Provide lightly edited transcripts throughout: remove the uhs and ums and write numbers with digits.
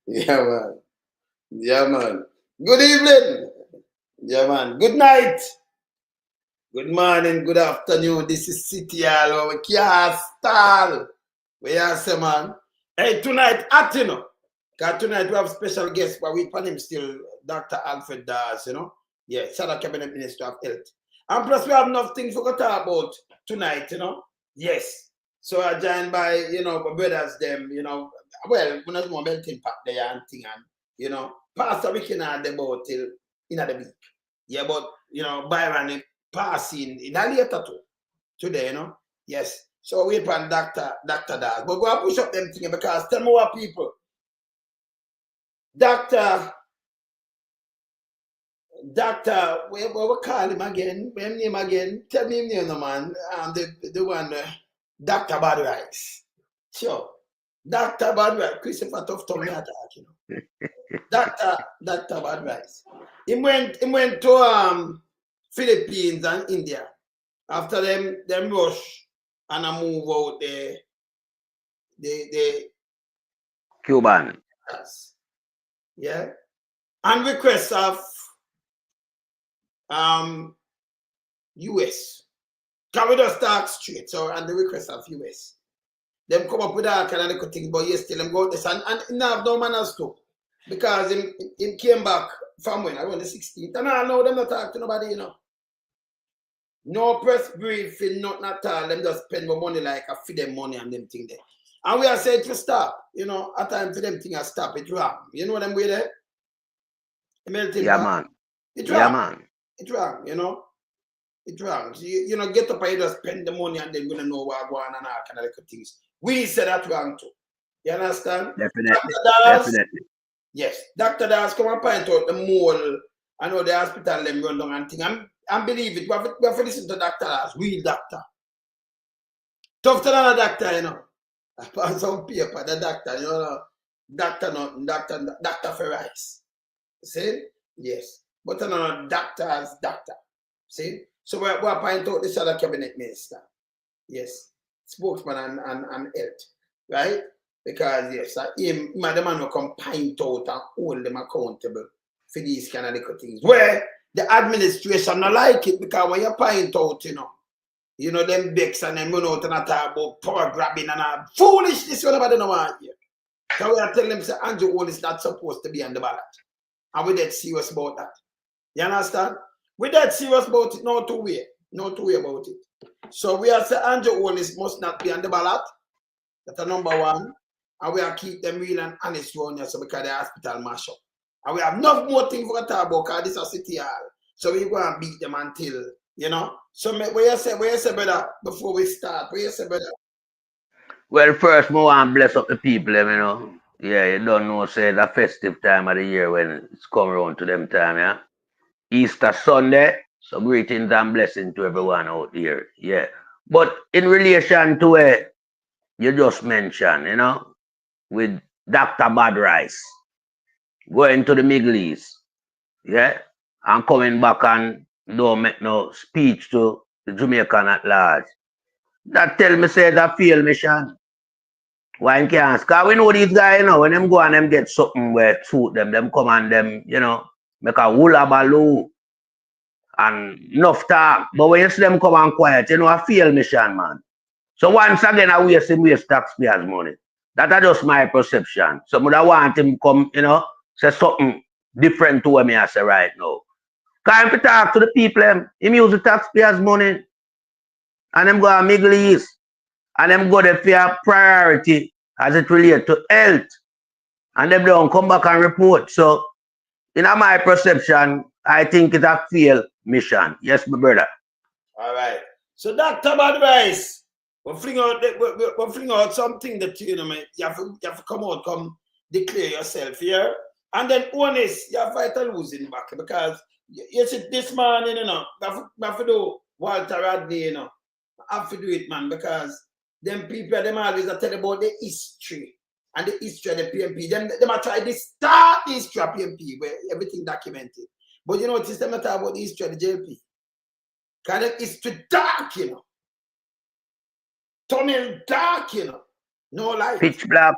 Yeah, man. Yeah, man. Good evening. Yeah, man. Good night. Good morning. Good afternoon. This is City Hall. We can't stall. We are say, man. Hey, tonight, at you know. Because tonight we have special guest, but we call him still Dr. Alfred Dawes, you know. Yeah, Shadow Cabinet Minister of Health. And plus, we have enough things we can talk about tonight, you know. Yes. So I joined by, my brothers, them, well, we not more melting pot there and thing, and, Pastor we can add about till in the week. Yeah, but, Byron passing in a later too, today, Yes. So we pan Dr. Dawes. But go and push up them things because tell me what people. Doctor, what we call him again? What name again? Tell me him name, no man. The one, Dr. Bad Rice. Sure. Dr. Bad Rice. Christopher Tough Tongue attack, Dr. Bad Rice. He went to Philippines and India. After them rush and I move out the Cuban. Yeah. And request of US. Can we just start straight? So, and the request of US. Them come up with that kind of little thing, but yes, still them go this and now no manners too. Because him came back from when? Around the 16th. And I know them not talk to nobody, No press briefing, nothing at all. Them just spend more money like I feed them money and them thing there. And we are saying to stop, at time for them thing I stop, it wrong. You know what I'm with there? Yeah, man. It's wrong. Yeah, man. It's wrong, It's wrong. So get up and you just spend the money and then gonna know what going on and all kind of little things. We said that wrong too. You understand? Definitely. Definitely. Yes. Dr. Dawes come and point out the mole. I know the hospital them run down and thing. And believe it, we have to listen to Dr. Dawes, real doctor. Tougher than a doctor, Upon some paper, the doctor, Dr. Ferris. See? Yes. But another doctor's doctor. See? So we point out the Shadow Cabinet Minister. Yes. Spokesman and health. Right? Because, yes, the man will come point out and hold them accountable for these kind of little things. Where the administration not like it because when you point out, them Becks and them run out and talk about power grabbing and all foolishness, nobody know what here. So we are telling them, say, Andrew Wall is not supposed to be on the ballot. And we're dead serious about that. You understand? We're dead serious about it, no two way about it. So we are saying Andrew Hollis must not be on the ballot. That's a number one. And we are keep them real and honest around here, so because the hospital mash up. And we have enough more things for talk about because this is a city hall. So we go and beat them until, So what you say, brother, before we start? What you say, brother? Well, first, I want to bless up the people, Yeah, you don't know, say, the festive time of the year when it's come around to them time, yeah? Easter Sunday, so greetings and blessings to everyone out here, yeah. But in relation to it, you just mentioned, with Dr. Bad Rice going to the Middle East, yeah, and coming back and don't make no speech to the Jamaican at large. That tell me, say, that fail mission. Why can't? Because we know these guys, when them go and them get something where suit them come and them, make a hula baloo and enough talk. But when you see them come and quiet, a fail mission, man. So once again, I waste taxpayers' money. That's just my perception. So I want him come, say something different to what me I say right now. Because if you talk to the people, him use the taxpayers' money and them go to Middle East and them go there for a priority as it relates to health. And them don't come back and report. So, in my perception, I think it's a failed mission. Yes, my brother. All right. So Dr. Bad Rice, we'll fling out something that you have to come declare yourself here. And then honest, you have to losing back because you see this man, you have to do Walter Rodney, I have to do it, man, because them people, them always tell about the history and the history of the PMP. Them are trying to start the history of PMP where everything documented. But you notice them not talk about the history of the JLP. Kind of history dark, Tunnel dark, no light. Pitch black.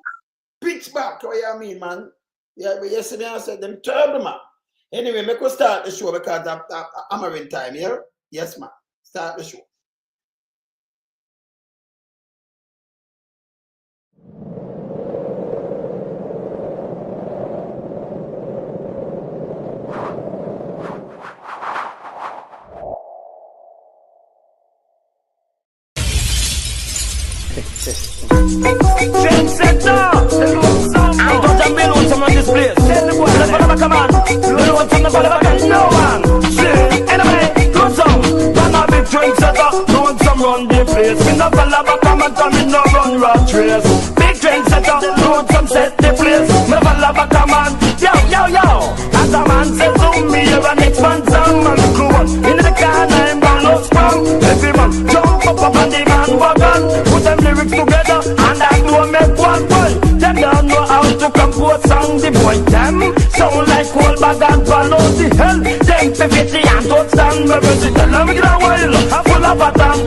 Pitch black, what you mean, man? Yeah, but yesterday I said them terrible, man. Anyway, make us start the show because I'm in time here. Yes, man. Start the show. Run the place. Me no follow back a man, me no run rat race. Big train setter, load some set the place. Me follow back a man, yo yo yo. As a man says to me, you're an expansion man. Crew one in the car, I'm gonna look from. Every man jump up on the man wagon. Put them lyrics together and I know make one boy. Them don't know how to compose song. The boy them sound like whole bag and follow the hell. Them 50 and touchdown. Me ready to tell them get a while. I'm full of pattern.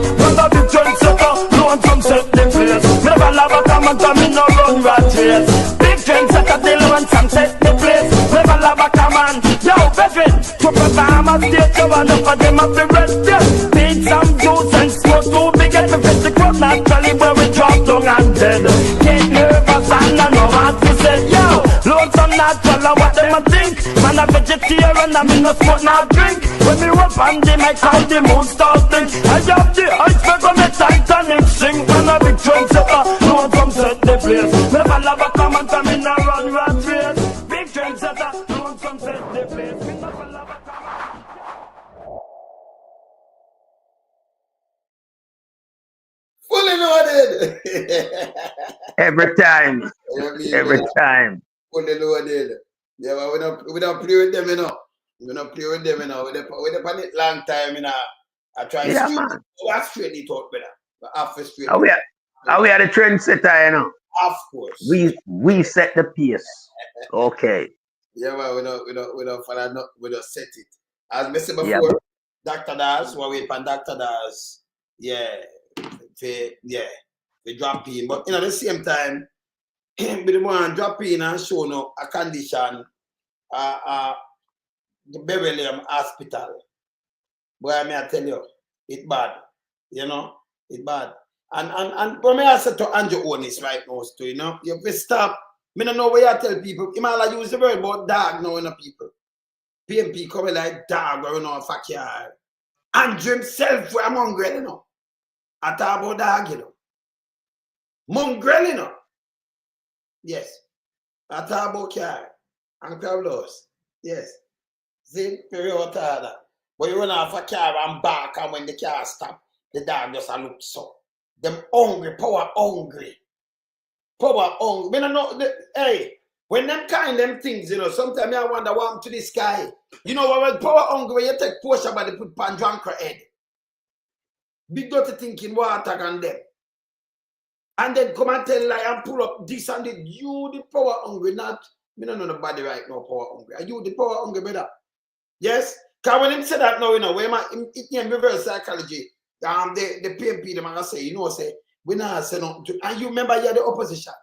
No run rat race. Big train set a deal and some set the place. Never love a command. Yo, veteran, to perform a state show and enough of them have to rest. Yeah. Need some juice and smoke too big at the fit the crowd naturally where we drop down and dead. Get nervous and I know what to say. Yo, load some natural what them a think. Man a vegetarian and me no smoke no drink. When me up on the mic how the moon starting. I have the iceberg on the Titanic sing. Man a big train setter, load some set the place. Never love a common time in a run rat race. Big train setter, load some set the place. Never love a common. Fully loaded. Every time. Every time. Fully loaded. Yeah, but we don't play with them, you know. We don't play with them, you know. We on it long time, you know. I try to straight it out better. But after straight. We are the trendsetter, you know. Of course. We set the pace. Okay. Yeah, well, we don't set it. As I said before, Dr. Dawes, we wait for Dr. Dawes. Yeah. We drop in. But at the same time, we don't want to drop in and show no a condition the Beverly Hospital. Boy, I tell you, it's bad. You know, it's bad. And for me, I said to Andrew Onis right now, too, you know, you have to stop. I don't know where I tell people. You might use the word about dog now, you know, people. PMP coming like dog or, you know, fuck yard. Andrew himself, I'm hungry, you know. I talk about dog, you know. Mongrel, you know. Yes. I talk about car and crowdhouse. Yes. See, very hot harder. But you run off a car and back, and when the car stop, the dog just a look so. Them hungry, power hungry. Power hungry. I know, hey, when them kind them things, you know, sometimes I wonder what happened to this guy. You know what, when power hungry, when you take Porsche by the put pan drunker head. Big dirty thinking water on them. And then come and tell lie and pull up this and that. You the power hungry, not me don't know nobody right now, power hungry. Are you the power hungry, brother? Yes? Because when him say that now, you know, when it name reverse psychology, the PMP, the man say, you know, say, we not say no. And you remember you're the opposition.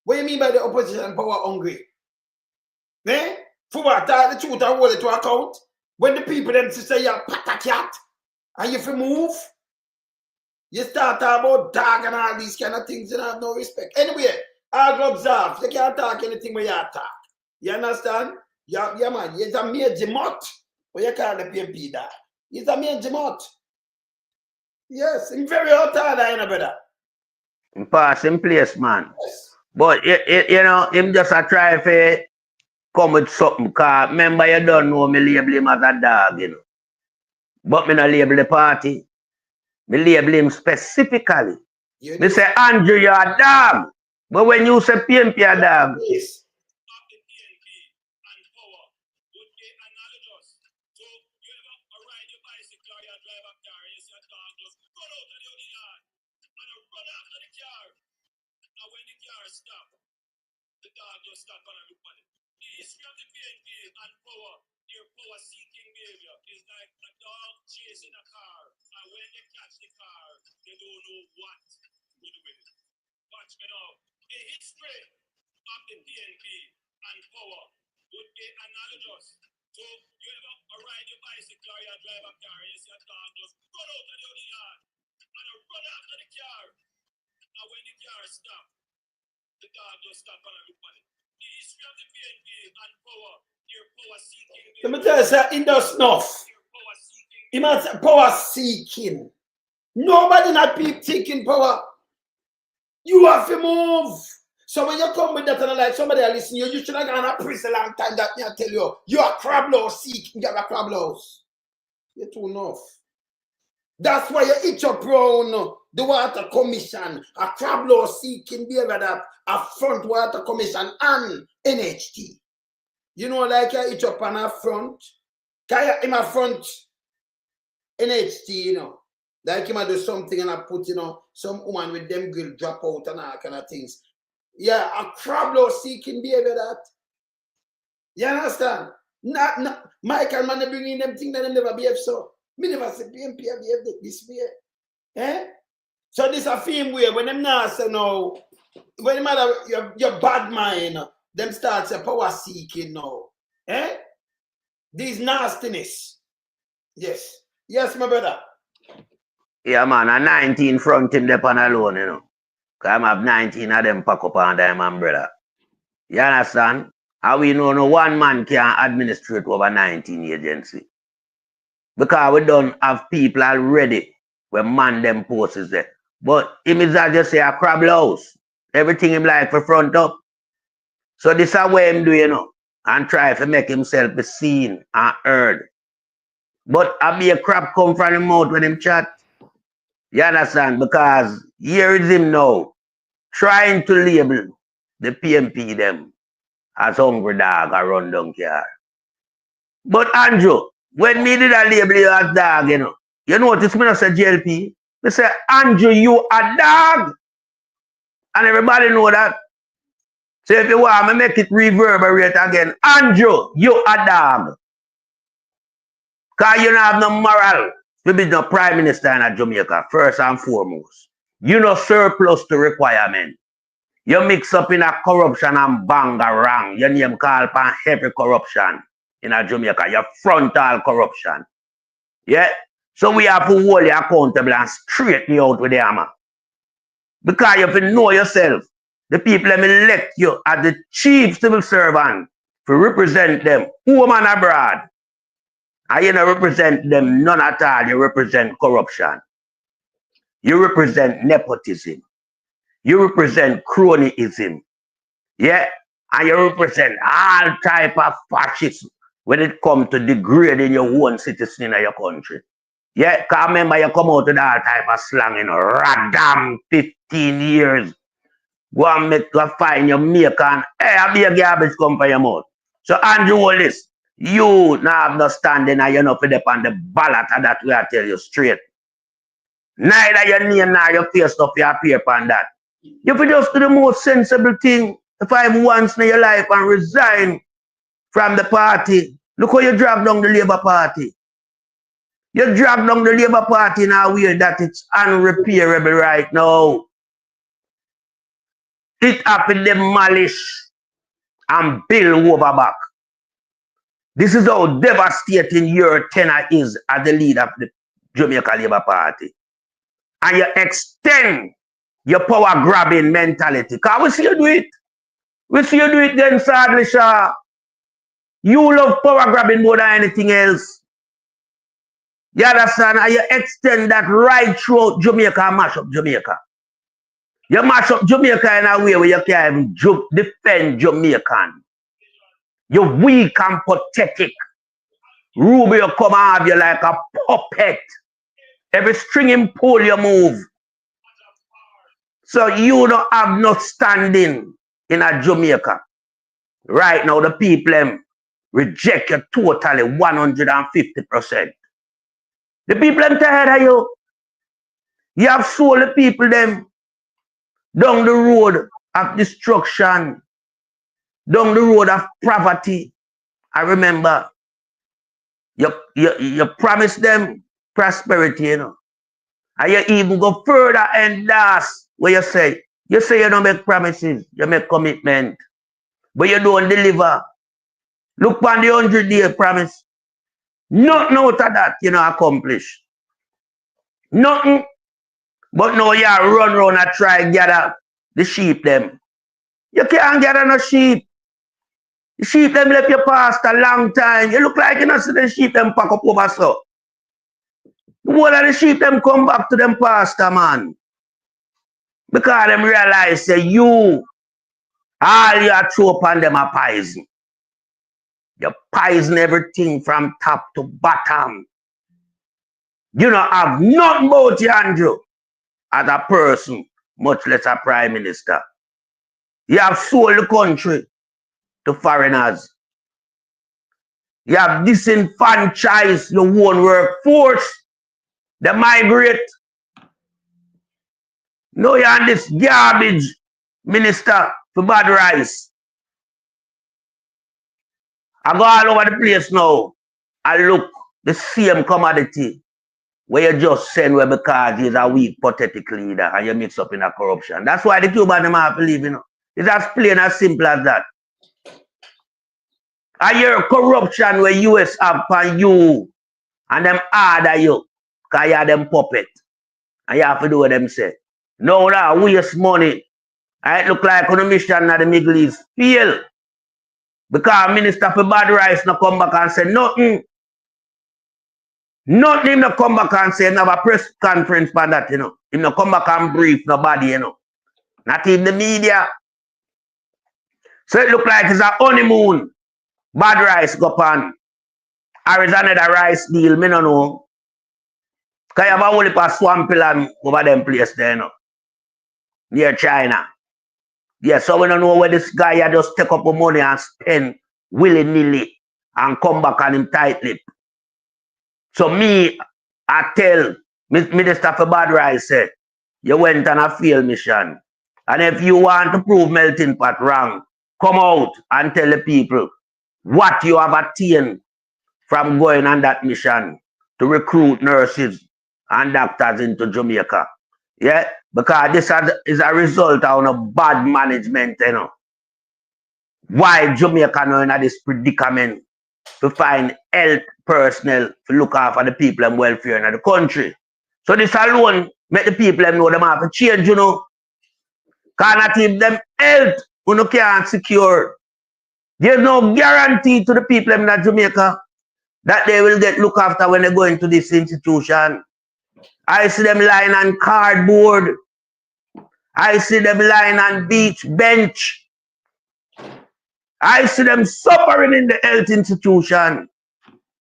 What do you mean by the opposition power hungry? Eh? For what? The truth and hold it to account? When the people them say you're a cat and you move, you start talking about dog and all these kind of things, you have no respect. Anyway, I'll observe. You can't talk anything when you talk. You understand? Yeah, man. He's a major mutt. What you call the PMP that? He's a major mutt. Yes, I'm very hot harder, you know, brother. In pass in place, man. Yes. But you know, him just a try to come with something, cause remember you don't know me label him as a dog, you know. But me not label the party. Me label him specifically. Me say, Andrew, you're a dog. But when you say PMP a dog. Yes. The dog just stop and look at it. The history of the PNP and power, their power seeking behavior is like a dog chasing a car. And when they catch the car, they don't know what to do with it. Watch me now. The history of the PNP and power would be analogous to you ever ride your bicycle or you drive a car and you see a dog just run out of the yard and run after the car. And when the car stops, the dog just stop and look at it. The history of the PNP and power, your power seeking. Let me tell you, sir, it does enough. He must say power seeking. Nobody not people taking power. You have to move. So when you come with that and like somebody else listen, you should have gone to prison a long time. That me I tell you, you are crab louse seeking, you have a crab louse. You're too enough. That's why you itch up round the water commission, a crab louse seeking behavior that a front water commission and NHT. You know, like you itch up on a front, in a front NHT, you know. Like him do something and I put, you know, some woman with them girl drop out and all kind of things. Yeah, a crab louse seeking behavior that. You understand? Not Michael man they bring in them things that they never behave so. Me never say PMP behave this way. Eh? So this a film way when them now say no, when them matter your bad mind, them start say power seeking now. Eh? These nastiness. Yes. Yes, my brother. Yeah, man, a 19 front him there on alone, you know. Because I have 19 of them pack up on them umbrella. You understand? And we know no one man can administrate over 19 agency. Because we don't have people already when man them posts is there. But him is just say a crab louse. Everything him like for front up. So this is what him do, you know. And try to make himself be seen and heard. But I be a crab come from him mouth when him chat. You understand? Because here is him now, trying to label the PMP them as hungry dog or run down car. But Andrew, when me did I label you as dog, you notice me not say JLP. Me say, Andrew, you a dog. And everybody know that. So if you want me make it reverberate again, Andrew, you a dog. Because you don't have no moral. You be the prime minister in Jamaica, first and foremost. You know surplus to requirement. You mix up in a corruption and bangarang. Your name called for heavy corruption in Jamaica. Your frontal corruption. Yeah? So we have to hold you accountable and straighten you out with the hammer. Because you have to know yourself. The people that elect you as the chief civil servant to represent them, home and abroad. And you don't represent them none at all. You represent corruption. You represent nepotism. You represent cronyism. Yeah? And you represent all type of fascism when it comes to degrading your own citizen in your country. Yeah? Because remember you come out with all type of slang in radam 15 years. Go and find your maker and hey, I be a garbage come for your mouth. So Andrew Wallace, you now have no standing and you're not for on the ballot and that way I tell you straight. Neither your name nor your face stuff you appear upon that. You have just do the most sensible thing 5 once in your life and resign from the party. Look how you drag down the Labour Party. You drag down the Labour Party in a way that it's unrepairable right now. It happened demolish and build over back. This is how devastating your tenure is as the leader of the Jamaica Labour Party. And you extend your power grabbing mentality. Because we see you do it. We see you do it then, sadly, Shah. You love power grabbing more than anything else. You understand? And you extend that right throughout Jamaica and mash up Jamaica. You mash up Jamaica in a way where you can't even defend Jamaican. You're weak and pathetic. Rubio come and have you like a puppet. Every string him pull you move. So you don't have no standing in a Jamaica. Right now the people reject you totally 150%. The people tired of you. You have sold the people them down the road of destruction, down the road of poverty. I remember you promised them prosperity, And you even go further and that's where you say you don't make promises, you make commitment. but you don't deliver. Look on the 100-day promise. Nothing out of that you know accomplish. Nothing. But now you run around and try gather the sheep them. You can't gather no sheep. The sheep them left you past a long time. You look like you know see the sheep them pack up over so. The whole of the sheep them come back to them pastor, man. Because them realize that all you throw upon them are poison. You poison everything from top to bottom. You don't have nothing about you, Andrew, as a person, much less a prime minister. You have sold the country to foreigners. You have disenfranchised your own workforce. They migrate. No, you're on this garbage minister for bad rice. I go all over the place now. I look the same commodity where you just send where because he's a weak, pathetic leader and you mix up in a corruption. That's why the Cuban them have to leave, you know. It's as plain as simple as that. And your corruption where US have on you and them order you because you're them puppet. And you have to do what them say. No, that waste money. And it look like on the mission of the Middle East fail. Because Minister for Bad Rice not come back and say nothing. Nothing him not come back and say have a press conference for that, you know. Him not come back and brief nobody, you know. Not even the media. So it look like it's a honeymoon. Bad Rice go on. Or is another rice deal, me no know. Because you have a whole heap of swamp land over them place there, you know. Near China. Yeah, so we don't know where this guy just take up the money and spend willy-nilly and come back on him tight lip. So me, I tell Minister for Bad Rice, say, you went on a field mission. And if you want to prove melting pot wrong, come out and tell the people what you have attained from going on that mission to recruit nurses and doctors into Jamaica. Yeah, because this is a result of a bad management, you know. Why Jamaica now in this predicament to find health personnel to look after the people and welfare in the country. So this alone make the people know them have to change, you know. Because not if them health you can't secure. There's no guarantee to the people in Jamaica that they will get looked after when they go into this institution. I see them lying on cardboard. I see them lying on beach bench. I see them suffering in the health institution.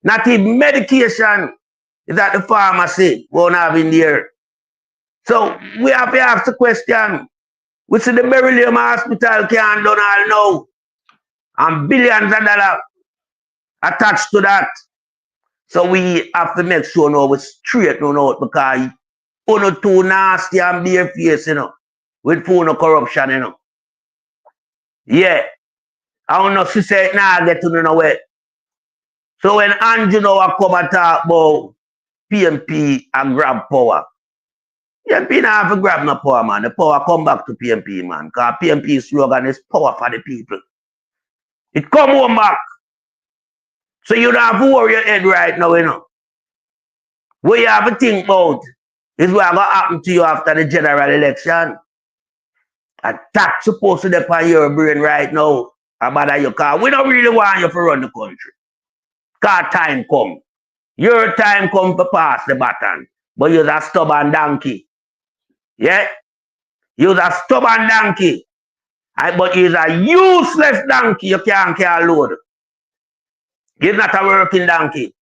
Not even medication is at the pharmacy. Won't have in there. So we have to ask the question. We see the Beryllium Hospital can't done all now. And billions of dollars attached to that. So we have to make sure now we straighten out because uno too nasty and bare face, you know, with phone corruption, you know. Yeah. I don't know if she say it now get to nowhere. So when Andrew now come and talk about PMP and grab power, PMP not have to grab no power, man. The power come back to PMP, man. Because PMP slogan is power for the people. It come home back. So you don't have to worry your head right now, you know. What you have to think about is what going to happen to you after the general election. And that's supposed to be on your brain right now about your car. We don't really want you to run the country. Car time come. Your time come to pass the baton. But you're a stubborn donkey. Yeah? You're a stubborn donkey. But you're a useless donkey. You can't carry load. You're not a working donkey.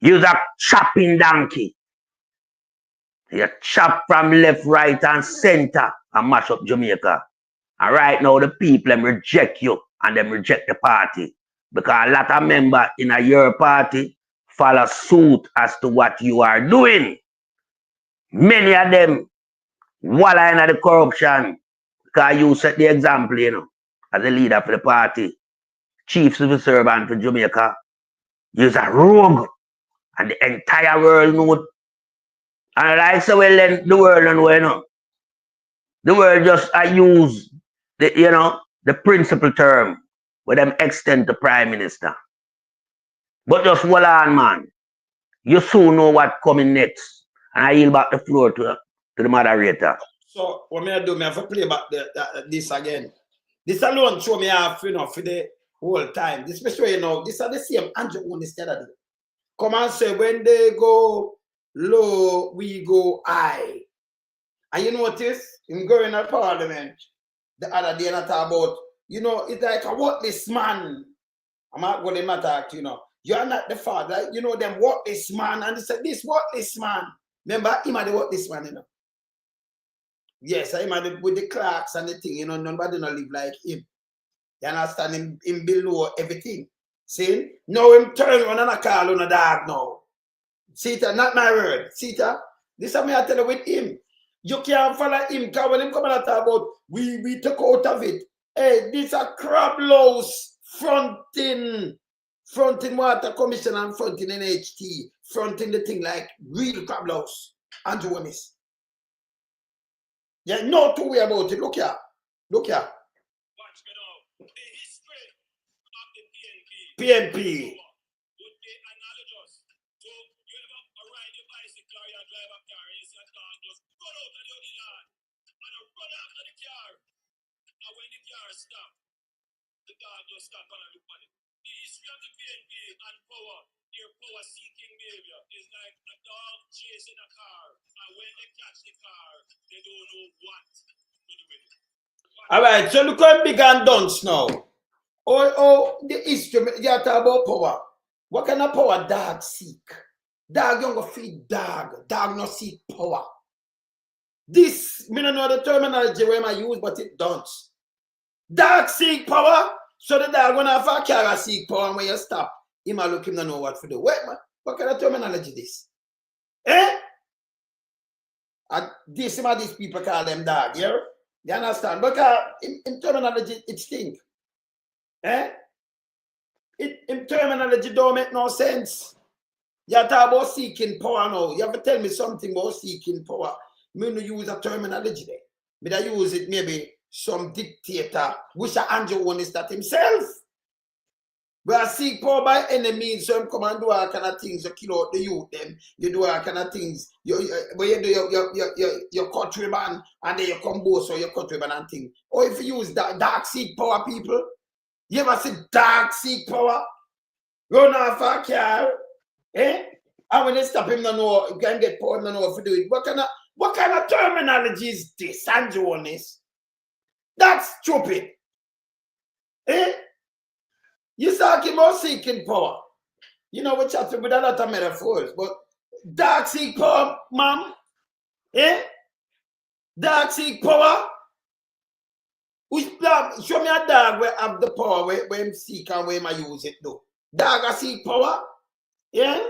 You're a chopping donkey. You chop from left, right, and center and mash up Jamaica. And right now, the people them reject you and them reject the party. Because a lot of members in your party follow suit as to what you are doing. Many of them walla in the corruption. Because you set the example, you know, as a leader for the party. Chief civil servant for Jamaica. You're a rogue. And the entire world knows. And like so well, the world don't know, you know. The world just use the, you know, the principal term where them extend to Prime Minister. But just hold on, man. You soon know what coming next. And I yield back the floor to the moderator. So what me I do, me have to play back this again. This alone show me half, for the whole time. This especially, this are the same Andrew on instead of it. Come and say when they go low, we go high. And you notice him going to Parliament the other day and I talk about, it's like a worthless man. I'm not going to attack, You're not the father, them worthless man. And they said, this worthless man. Remember, him are the worthless man, Yes, him are with the clerks and the thing, nobody don't live like him. You understand? Him below everything. See? Now him turn around and I call on a dog now. See it, not my word. See it? This is me I tell you with him. You can't follow him because when him come and talk about we took out of it. Hey, this a crab louse fronting Water Commission and fronting NHT, fronting the thing like real crab louse. Andrew Willis. Yeah, no two way about it. Look here. Look here. Watch me now. The history of the PNP would be analogous to you ever ride your bicycle or you drive a car and you see a dog just run out of the other yard and run after the car. And when the car stops, the dog just stop and look at it. The history of the PNP and power, their power-seeking behavior is like a dog chasing a car, and when they catch the car, they don't know what to do with it. All right, so look how big and dunce now. The history, you talk about power. What kind of power dog seek? Dog don't go feed dog. Dog no seek power. This, me don't know the terminology where I use, but it dunce. Dog seek power, so the dog gonna have a car seek power, and when you stop, he might look him to know what to do. Wait, man, what kind of terminology this? And this some of these people call them dog, yeah? You understand? Because in terminology, it stink. In terminology don't make no sense. You talk about seeking power now. You have to tell me something about seeking power. Me no use a terminology there. But I use it maybe some dictator, which Andrew one is that himself. But I seek power by any means, so come and do all kind of things, you kill out the youth them, you do all kind of things, you do your countryman, and then you come both so your countryman and thing. Or if you use dark seek power people, you ever see dark seek power? Run off a car, and when they stop him, no know, you can get power, no know what to do it. What kind of terminology is this, Andrew on this? That's stupid. You talking about seeking power. We're chatting with a lot of metaphors, but dark seek power, ma'am? Dark seek power? Show me a dog where have the power where him seek and where I use it though. Dog a seek power? Yeah?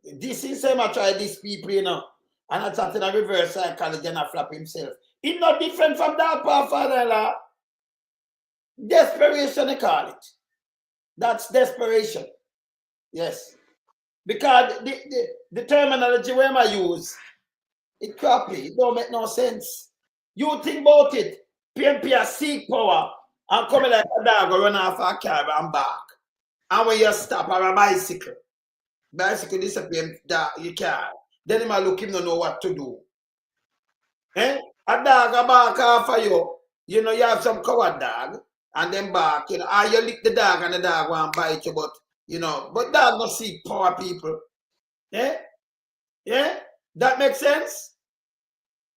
This is same I try these people, and I chat in a reverse psychology and I flap himself. It's not different from that power, father-in-law. Desperation, they call it. That's desperation. Yes. Because the terminology where I use, it copy. It don't make no sense. You think about it. PNP seek power and come like a dog run off a car and back. And when you stop on a bicycle disappear you car. Then he might look him to know what to do. A dog a back off of you. You have some coward dog. And then back, you lick the dog and the dog won't bite you, but dog not seek power people. Yeah? That makes sense?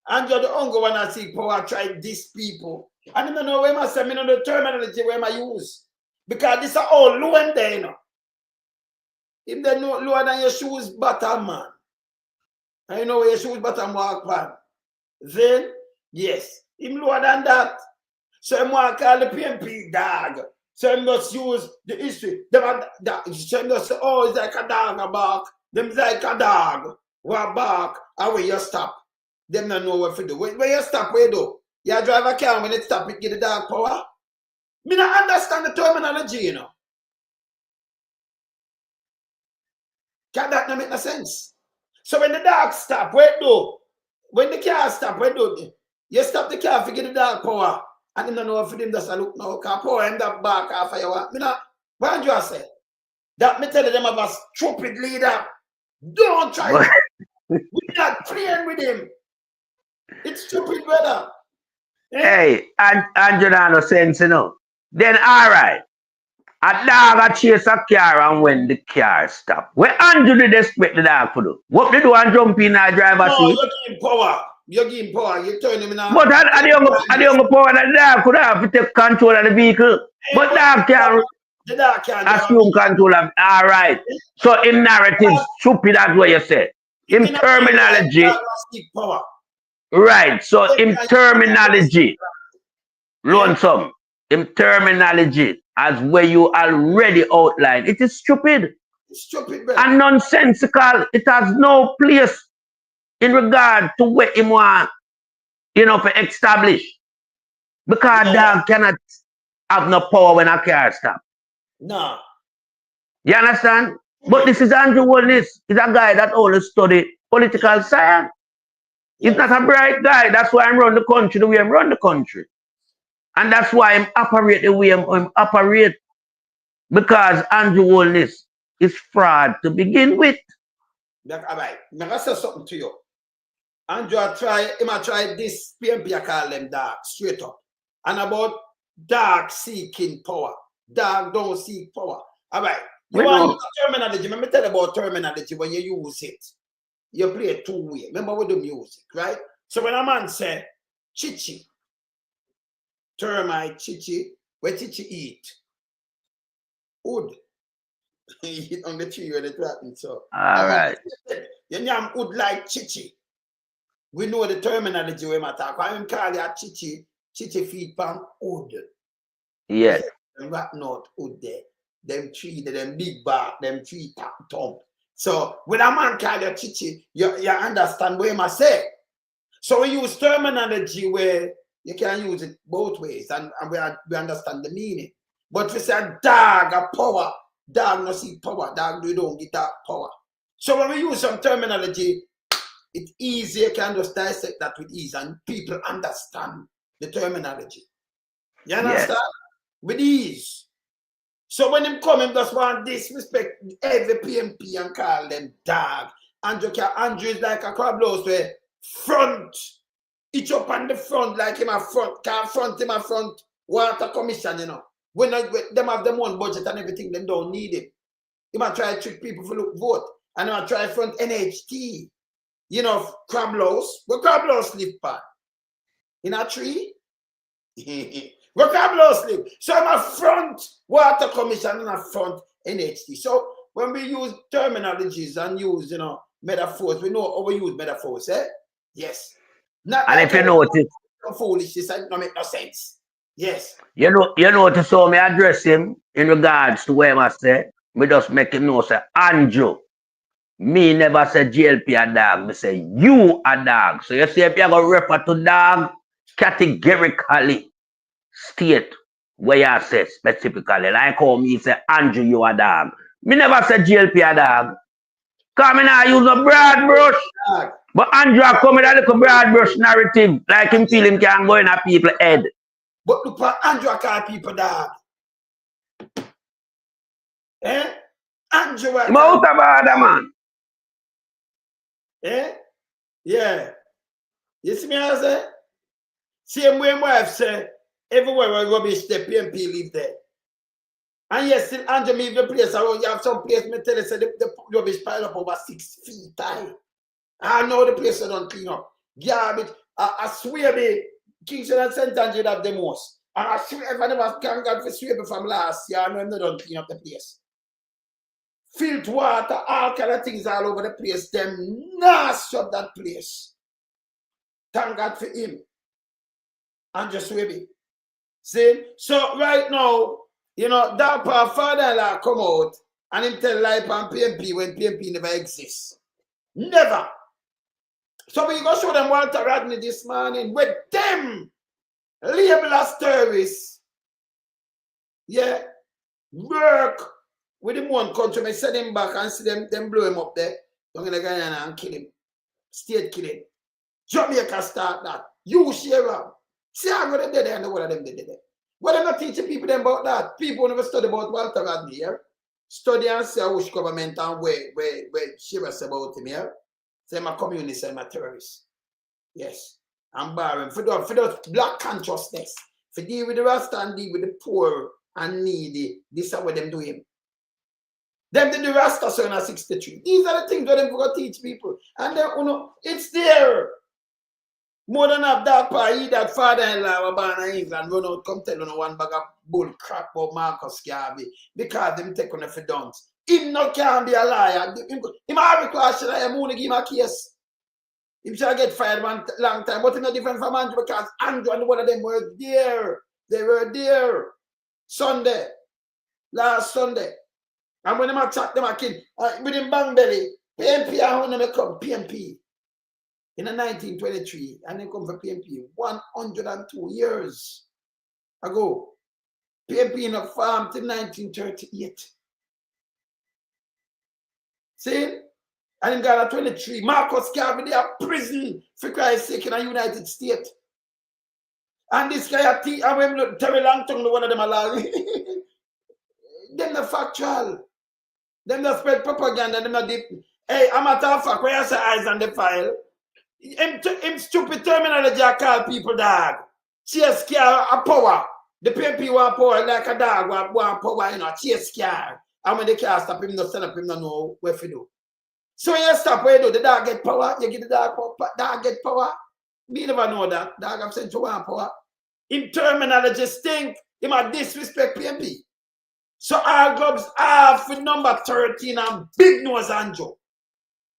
And you're the only one that seek power, try these people. And I don't know where I say, the terminology where I use. Because this are all low and there, If they know lower than your shoes bottom, man. And you know where your shoes bottom walk, man. Then, yes, him lower than that. So I'm going to call the PNP dog. So I'm not use the history. So I'm not say, oh, it's like a dog a bark. Them like a dog. What bark? And when you stop, them don't know what to do. When you stop, where you do? You drive a car, when it stop, it give the dog power. Me not understand the terminology, Can that not make no sense? So when the dog stop, where do? When the car stop, where do? You stop the car to get the dog power. And you don't know for them just a look now. Because power end up back off of you. You know, what do you say? That me tell them about a stupid leader. Don't try. We're not playing with him. It's stupid, brother. Hey, and you know no sense, you know. Then all right. A dog a chase a car and when the car stop. Where Andrew did expect the dog to do? What did do and jump in a driver's seat? No, you give him power. You give him power. You turn him in a... But at the young power that dog could have to take control of the vehicle. But dog can the dog can't assume control of all right. So in narrative, stupid as what you say. In terminology. Power. Right. So in terminology, lonesome. In terminology, as where you already outlined, it is stupid. It's stupid, bro. And nonsensical. It has no place in regard to what him want, you know, to establish. Because dog cannot have no power when a car stop. No. You understand? But this is Andrew Wellness. He's a guy that only studied political science. He's not a bright guy. That's why I'm run the country the way I'm run the country. And that's why I'm operate the way I'm operate. Because Andrew Wellness is fraud to begin with. All right. I'm going to say something to you. Andrew, he might try this PMP, I call them dog, straight up. And about dog seeking power. Dog don't seek power. All right. You want to use terminology. Let me tell you about terminology when you use it. You play it two ways. Remember with the music, right? So when a man say, chichi, termite, chichi, where chichi eat? Wood. He eat on the tree where the dragon. So, all right. You name wood like chichi. We know the terminology we matter. I call it chichi, chichi feed pan wood. Yes. Them rat not wood there. Them tree, them big bark, them tree thump. So when a man call you chichi, you understand what I say. So we use terminology where you can use it both ways and we understand the meaning. But we say dog a power, dog no see power, dog we don't get that power. So when we use some terminology, it's easy, you can just dissect that with ease and people understand the terminology. You understand? Yes. With ease. So when him come, him just want disrespect every PMP and call them dog. Andrew is like a crab louse where front, each up on the front like him a front, can't front him a front water commission, you know. When them have them own budget and everything, them don't need him. He might try to trick people for look vote. And he might try front NHT. You know, crab louse. Where crab louse live pan? In a tree? Where crab louse live? So I'm a front water commission and a front NHT. So when we use terminologies and use, you know, metaphors, we know how we use metaphors, eh? Yes. Not and if you notice, foolishness, it don't make no sense. Yes. You notice how me address him in regards to where I say, me just make him know, say, Andrew, me never say GLP a dog, me say you a dog. So you see if you go refer to dog, categorically state where you say specifically. Like how me say Andrew, you a dog. Me never say GLP a dog. Cause me not use a broad brush. But Andrew come with a little broad brush narrative, like him feel him can go in a people's head. But look what Andrew call people dog. Eh? Andrew I'm out of order, man. Eh? Yeah. You see me as I say? Same way my wife say, everywhere where rubbish the PMP live there. And yes, still Andrew leave the place. You have some place, me tell you, say the rubbish pile up over 6 feet high. I know the place don't clean up. Garbage. I swear me, Kingston and St. Andrew have the most. And I swear if I never can God for swear from last year, I know they don't clean up the place. Filth water, all kind of things all over the place. Them nasty up that place. Thank God for him. And just maybe. See? So right now, you know, that part father-in-law come out and him tell life on PMP when PMP never exists. Never. So we go show them Walter Rodney this morning with them label as terrorists. Yeah. Work with him one country, I send him back and see them blow him up there. I'm gonna go and kill him. State killing. Jamaica start that. You share up. See how they did and what of them did there. What are not teaching people them about that? People never study about Walter Rodney here. Study and see which government and where shivers about him here. Say my communist and my terrorist. Yes. I'm barren. For the black consciousness. For deal with the Rasta and deal with the poor and needy. This is what them doing. Them did the Rasta so in 63. These are the things that them going to teach people. And then, you know, it's there. More than half that part, that father-in-law born in England run out, come tell you one bag of bull crap about Marcus Garvey because them take on the for dance. Him not can be a liar. Him have a question, I am only give him a case. Him shall get fired one long time, but he's not different from Andrew because Andrew and one of them were there. They were there. Sunday. Last Sunday. And when them attack them a kid, with him bang belly, PNP and when them come, PNP. In 1923, and they come for PNP 102 years ago. PNP in a farm till 1938. See? And in Ghana 23, Marcus Garvey, they are prison for Christ's sake in the United States. And this guy, I remember Terry Langton, one of them alive. Them the factual. Them the spread propaganda, them the deep. Hey, I'm a tough fuck, where's the eyes on the file? Him stupid terminology I call people dog. Chase car a power. The PNP want power like a dog want power, you know, chase car. And when they can't stop him, no stand up him, no know what to do. So when you stop, where you do, the dog get power, you give the dog power, dog get power. Me never know that. Dog have sent to one power. In terminology stink, he might disrespect PNP. So our gloves are for number 13 and big nose Andrew.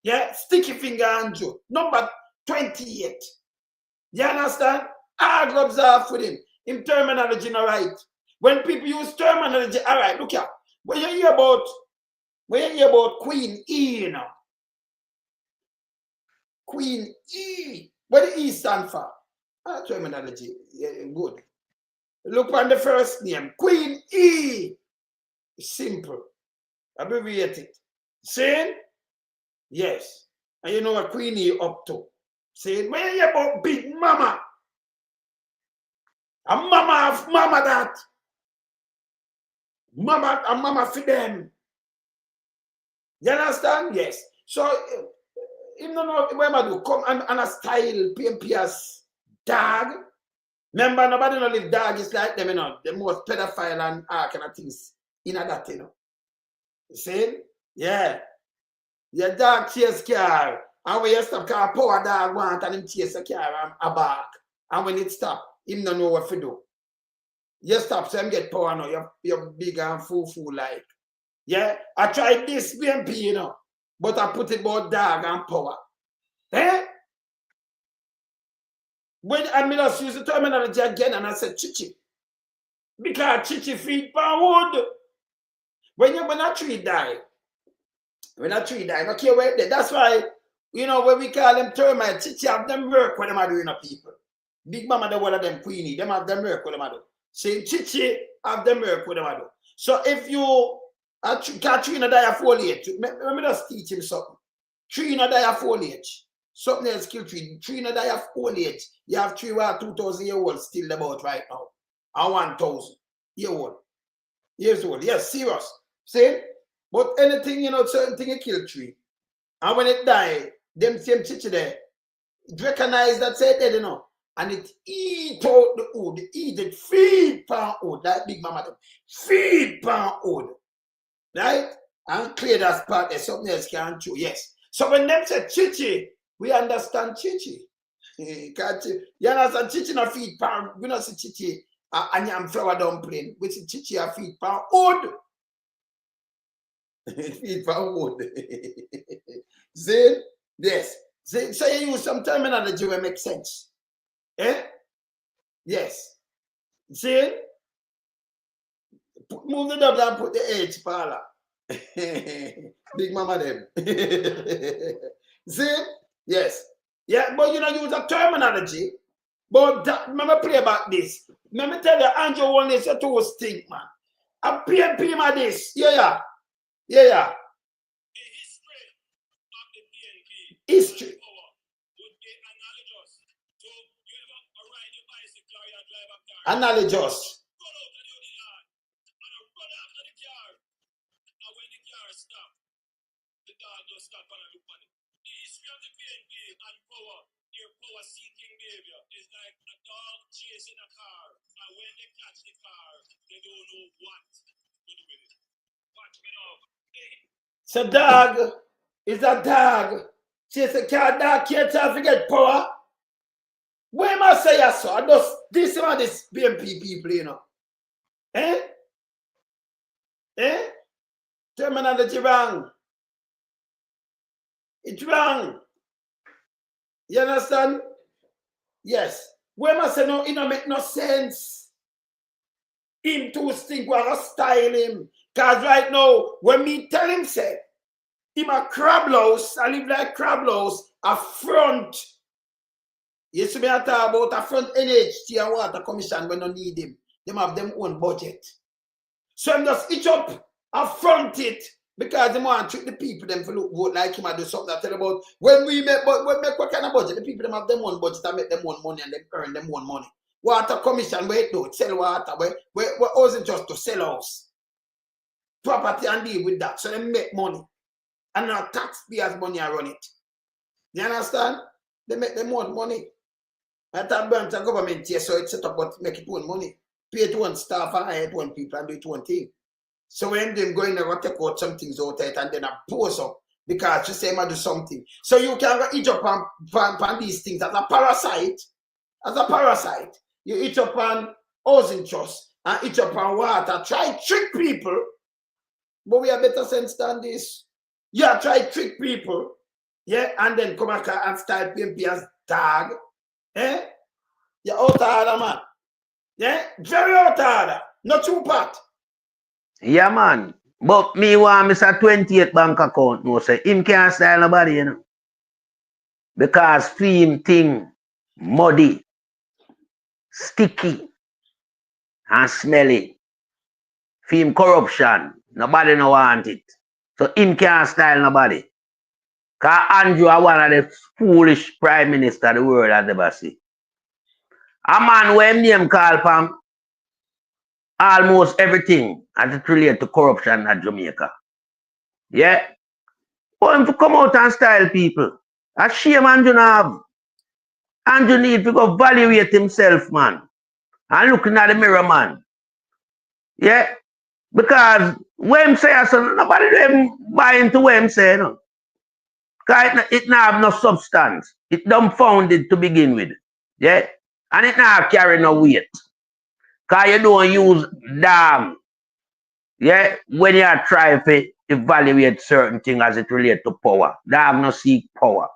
Yeah, sticky finger Andrew. Number 28. You understand? Our gloves are for him. In terminology, all right. When people use terminology, all right, look here. When you hear about Queen E, you know. Queen E. What the E stand for? Terminology. Yeah, good. Look on the first name. Queen E. Simple. Abbreviate it. See? Yes. And you know what Queen E up to. See? When you hear about Big Mama. A mama of mama that. Mama and mama for them. You understand? Yes. So, you don't know where I do come and a style PNP as dog. Remember, nobody know live dog is like them, you know, the most pedophile and all kind of things in that, you know. You see? Yeah. Your dog chase car. And when you stop, car power dog want and him chase a car and a bark. And when it stop, him don't know what to do. You stop, so him get power now. You're big and full like. Yeah? I tried this BMP, you know. But I put it about dog and power. Eh? When I just use the terminology again and I said chichi. Because chichi feed pan wood. When a tree die, I don't care where they. That's why, you know, when we call them termites, chichi have them work when them are doing a people. Big Mama, the one of them Queenie, them have them work with them do. Say chichi have them work with them do. So if you catch tree in a die of foliage, let me just teach him something. Tree in a die of foliage. Something else kill tree. Tree in a die of foliage. You have tree who are 2,000 years old still about right now. And 1,000 years old. Yes, serious. See? But anything, you know, certain thing you kill tree. And when it die, them same chichi there, it recognize that say dead, you know. And it eat out the wood. It feed pan wood. That Big Mama them. Feed pan wood. Right? And clear that part there. Something else can't chew. Yes. So when them say chichi, we understand chichi. You understand chichi no feed pan. We don't see chichi and yam flour dumpling. We see chichi a feed pan wood. Feed pan wood. See? Yes. See? So you use some terminology will make sense. Eh? Yes. See? Move the double and put the H, Paula. Big Mama them. See? Yes. Yeah, but you know, use a terminology. But remember play about this. Let me tell you, Andrew one is a two stink, man. A PNP ma this. Yeah. The history of the PNP. History. Would be analogous to you ever Acknowledge us. Run out of the other yard. And I run after the car. And when the car stop, the dog just stop and I look on it. The history of the PNP and power, their power seeking behavior is like a dog chasing a car. And when they catch the car, they don't know what to do with it. Watch me now. So dog is a dog. Chase a car, dog can't tell to get power. Where am I say yes, sir? This one, this BMP people, you know. Eh? Terminology wrong. It's wrong. You understand? Yes. Where am I say no, it don't make no sense. Him too think we're gonna style him. Cause right now, when me tell him say, him a crab house, I live like crab house, a front. You see me I talk about a front NHT and Water Commission when you need him. Them have them own budget. So I'm just itch up and front it because they want to treat the people them for look vote like him and do something I tell about when we make what kind of budget? The people them have them own budget and make them own money and them earn them own money. Water Commission where it do sell water where wasn't just to sell house. Property and deal with that. So they make money. And now taxpayers' money I run it. You understand? They make them own money. I thought branch of government here, so it's set up but make it own money. Pay it one staff and hire it one people and do it one thing. So when them going to take out some things out it and then I pose up because you say I do something. So you can eat up on these things as a parasite. As a parasite. You eat up on housing trust and eat up on water. Try trick people. But we have better sense than this. Yeah, try trick people. Yeah, and then come back and style PMP as tag. Eh? You're out order, man. Yeah? Very out order. Not too bad. Yeah, man. But me want Mr. 28 bank account no say him can't style nobody, you know. Because film thing muddy, sticky, and smelly. Film corruption. Nobody no want it. So him can't style nobody. Cause Andrew are one of the foolish prime minister the world has ever seen. A man when name call from almost everything as it relates to corruption at Jamaica. Yeah? For him to come out and style people. A shame Andrew have. Andrew need to go evaluate himself, man. And looking at the mirror, man. Yeah? Because when him say so, nobody them buy into what him say, no. Because it not have no substance. It dumbfounded to begin with. Yeah? And it not carry no weight. Because you don't use damn. Yeah? When you are trying to evaluate certain things as it relates to power. Damn no seek power.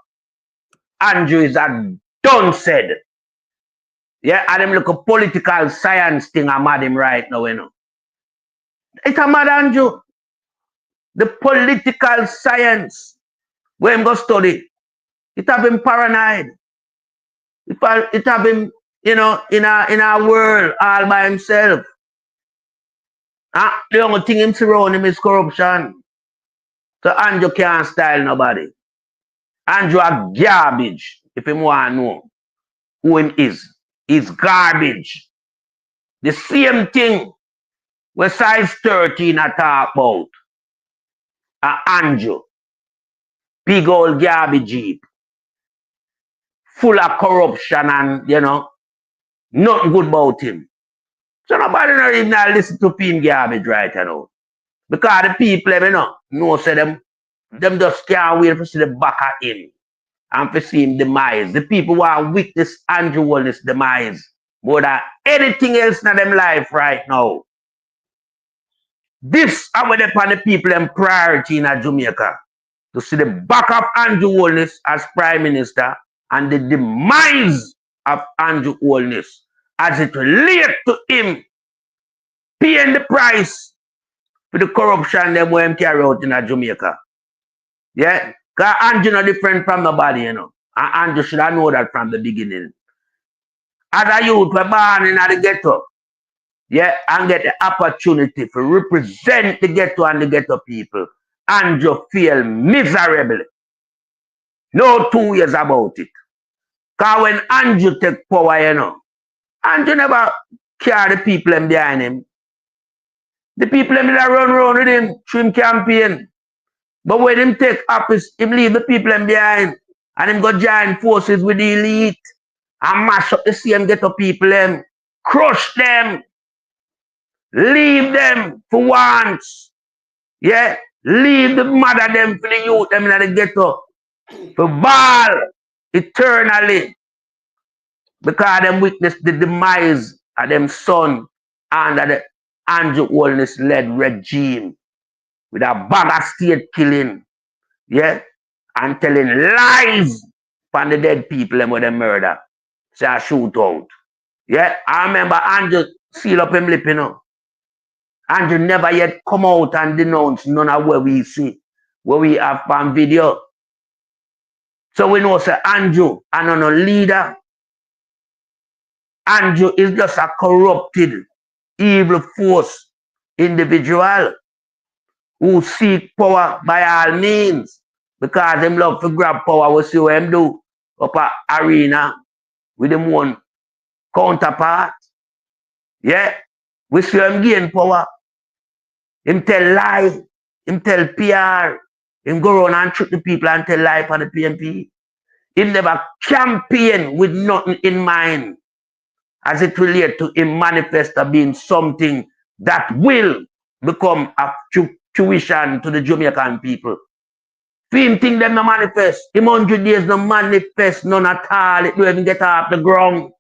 Andrew is a done said. Yeah? And him look a political science thing I'm at him right now, you know. It's a mad Andrew. The political science where him go study. It have him paranoid. It have him, you know, in a world all by himself. The only thing him surround him is corruption. So Andrew can't style nobody. Andrew a garbage, if him want to know who him is. He's garbage. The same thing where size 13 I talk about. Andrew. Big old garbage heap. Full of corruption and, you know, nothing good about him. So nobody not even listen to him garbage right now. Because the people, you know say them just can't wait to see the back of him and to see him demise. The people want to witness Andrew Wellness demise more than anything else in them life right now. This I would upon the people in priority in Jamaica to see the back of Andrew Wellness as Prime Minister and the demise of Andrew Wellness as it relates to him paying the price for the corruption them when carry out in Jamaica. Yeah? Because Andrew not different from nobody, you know. And Andrew should have known that from the beginning. As a youth, we're born in the ghetto. Yeah, and get the opportunity to represent the ghetto and the ghetto people. Andrew feel miserable. No 2 years about it. Because when Andrew take power, you know, Andrew never carry the people them behind him. The people them that run around with him through him campaign. But when him take office, him leave the people them behind and him go join forces with the elite and mash up the same ghetto people them, crush them, leave them for once. Yeah, leave the mother them for the youth them in the ghetto for ball eternally because them witness the demise of them son under the Andrew Holness led regime with a bag of state killing, yeah, and telling lies on the dead people them with them murder. Say a shootout. Yeah, I remember Andrew seal up him lip, you know. Andrew never yet come out and denounce none of what we see, what we have on video. So we know say Andrew and no leader. Andrew is just a corrupted, evil force individual who seek power by all means because them love to grab power. We see what them do up at arena with them one counterpart. Yeah, we see him gain power. Him tell lie, him tell PR, him go around and trick the people and tell lie for the PNP. Him never campaign with nothing in mind as it relates to him manifesto being something that will become a tuition to the Jamaican people. For him think them no manifest, him 100 days no manifest none at all, it don't even get off the ground.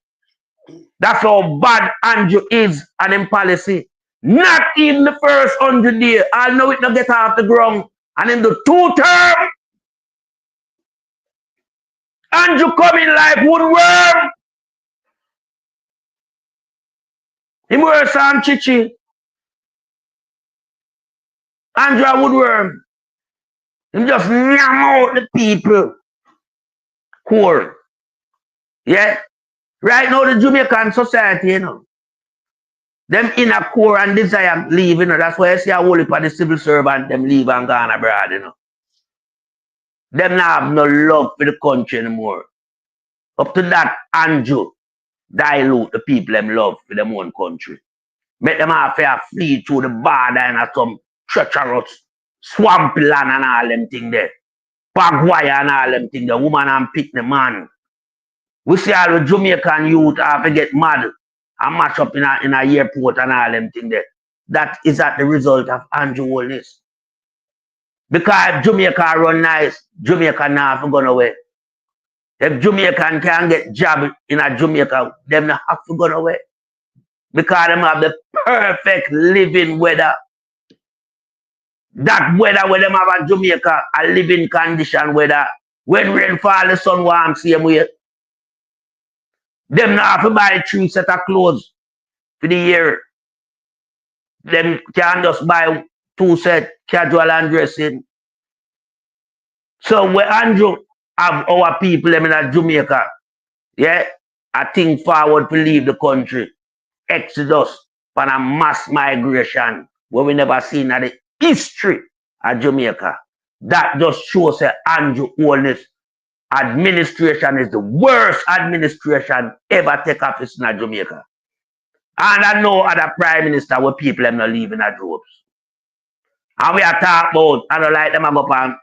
That's how bad Andrew is and him policy. Not even the first 100 days, I know it don't get off the ground. And in the 2 term, Andrew coming like woodworm. Him worse than Chichi. Andrew a woodworm. Him just yam out the people. Core. Yeah? Right now the Jamaican society, you know. Them inner core and desire leave, you know. That's why I see a whole heap of the civil servant them leave and gone abroad, you know. Them not have no love for the country anymore. Up to that, Andrew dilute the people them love for them own country. Make them have to flee through the border and some treacherous swamp land and all them thing there. Bagwire and all them thing there. Woman and pick the man. We see all the Jamaican youth have to get mad and match up in a airport and all them thing there. That is at the result of Andrew Holness. Because Jamaica run nice, Jamaica now have to go away. If Jamaican can get job in a Jamaica, them not have to go away. Because them have the perfect living weather. That weather where them have a Jamaica, a living condition weather. When rain fall, the sun warm same way. Them not have to buy 3 set of clothes for the year. Them can just buy 2 set casual and dressing. So where Andrew have our people them in Jamaica, yeah, I think forward to leave the country. Exodus for a mass migration where we never seen in the history of Jamaica. That just shows that Andrew Holness administration is the worst administration ever take office in Jamaica. And I know other prime minister where people them not leaving at droves. And we are talking about, I don't like them go on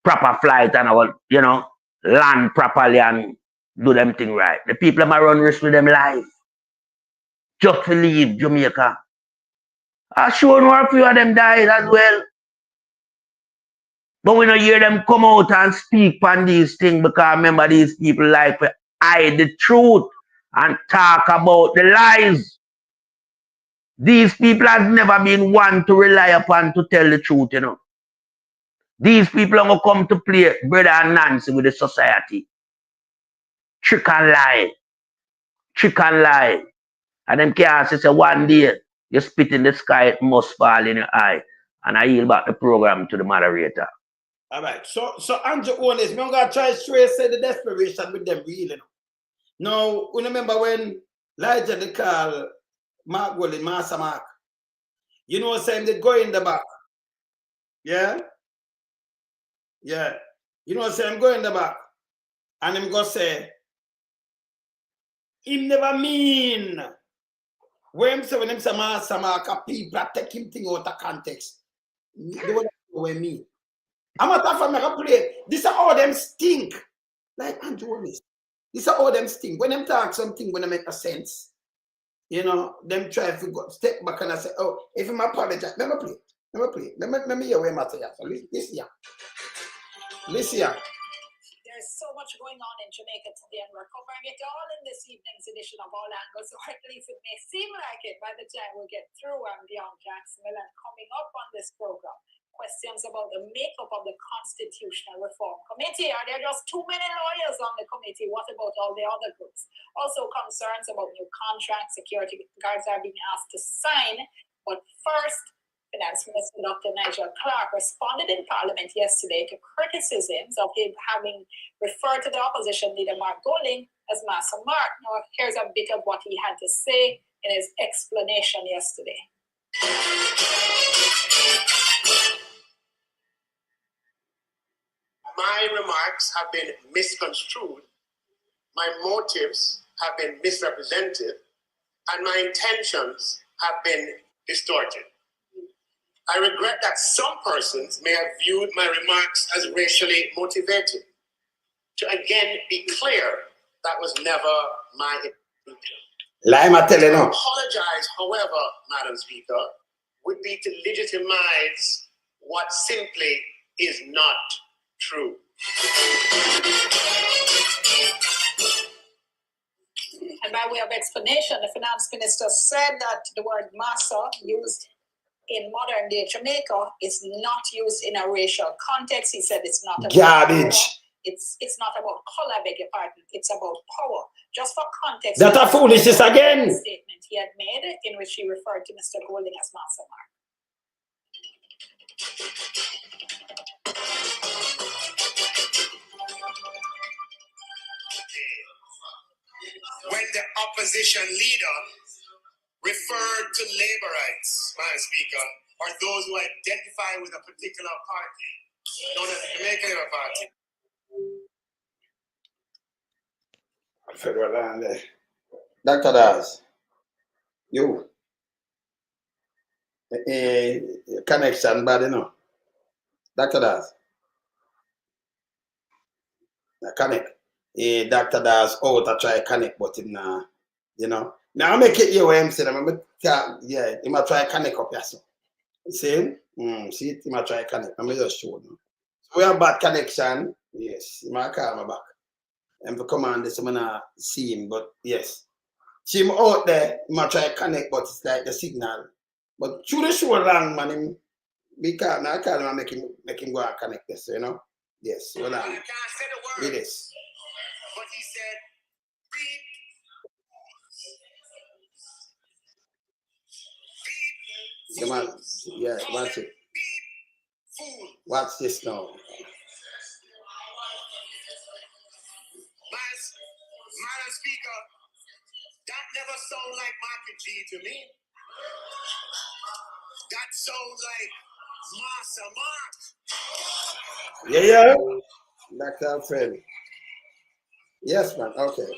proper flight and our, you know, land properly and do them thing right. The people them are run risk with them life. Just to leave Jamaica. I sure know a few of them died as well. But we don't hear them come out and speak on these things because remember these people like to hide the truth and talk about the lies. These people have never been one to rely upon to tell the truth, you know. These people are going to come to play brother and Nancy with the society. Trick and lie. Trick and lie. And them can't say one day you spit in the sky, it must fall in your eye. And I yield back the program to the moderator. All right. So Andrew Holness, I'm going to try to say the desperation with them really. Now, you remember when Elijah they call Mark Golden, Master Mark. You know saying they go in the back. Yeah? Yeah. You know saying go in the back. And him go say, him never mean When him say master mark, people take him thing out of context. They don't know what I mean. I'm not talking about play. This is how them stink. Like Andrew This is how them stink. When them talk something, when they make a sense, you know, them try to go step back and I say, oh, if I'm apologize, let me play. Let me hear what I'm saying. So listen here. Listen here. There's so much going on in Jamaica today, and we're covering it all in this evening's edition of All Angles, or at least it may seem like it by the time we get through. I'm beyond Jacksonville, and coming up on this program, questions about the makeup of the Constitutional Reform Committee. Are there just too many lawyers on the committee? What about all the other groups? Also, concerns about new contracts security guards are being asked to sign. But first, Finance Minister Dr. Nigel Clark responded in Parliament yesterday to criticisms of him having referred to the opposition leader Mark Golding as Massa Mark. Now, here's a bit of what he had to say in his explanation yesterday. My remarks have been misconstrued, my motives have been misrepresented, and my intentions have been distorted. I regret that some persons may have viewed my remarks as racially motivated. To again be clear, that was never my intention. To apologize, however, Madam Speaker, would be to legitimize what simply is not true. And by way of explanation, the Finance Minister said that the word massa used in modern day Jamaica is not used in a racial context. He said it's not about garbage. Power. It's not about color, beg your pardon. It's about power. Just for context. That's a foolishness again. Statement he had made in which he referred to Mr. Golding as Massa Mark. When the opposition leader referred to labor rights, Madam Speaker, or those who identify with a particular party, known as the Jamaica Labour Party. Federal land. Dr. Dawes, you. Connection bad enough. Dr. Dawes. Connect. Dr. Dawes out I try connect, but him nah, you know. Now I make it here where I'm saying, yeah, he might try connect up here. So. See him? See it, he might try connect. I'm just show you. So we have bad connection. Yes, he might call me back. And for command this, I'm gonna see him, but yes. See him out there, he might try connect, but it's like the signal. But through the show long, man, I can't make him go and connect this, you know? Yes, hold on. You can't say the word. It is. But he said, beep. Come on. Yeah, watch it. Fool. Watch this now. Madam Speaker, that never sound like Market G to me. That sounds like Massa Mark. Yeah. Dr. Alfred. Yes, man. Okay. So,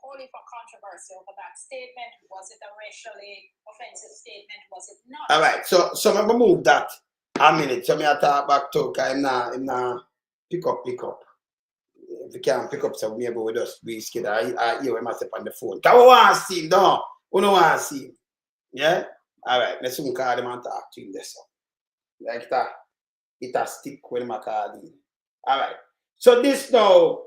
wholly for controversy over that statement. Was it a racially offensive statement? Was it not? All right. So I'm gonna move that a minute. So me I talk back to him now pick up. If you can't pick up, so maybe we just be scared. I hear him myself on the phone. Can we want to see him? No, we don't want to see him. Yeah? All right, let's soon call him and talk to him this. Like that. It has stick when I call him. All right. So this now,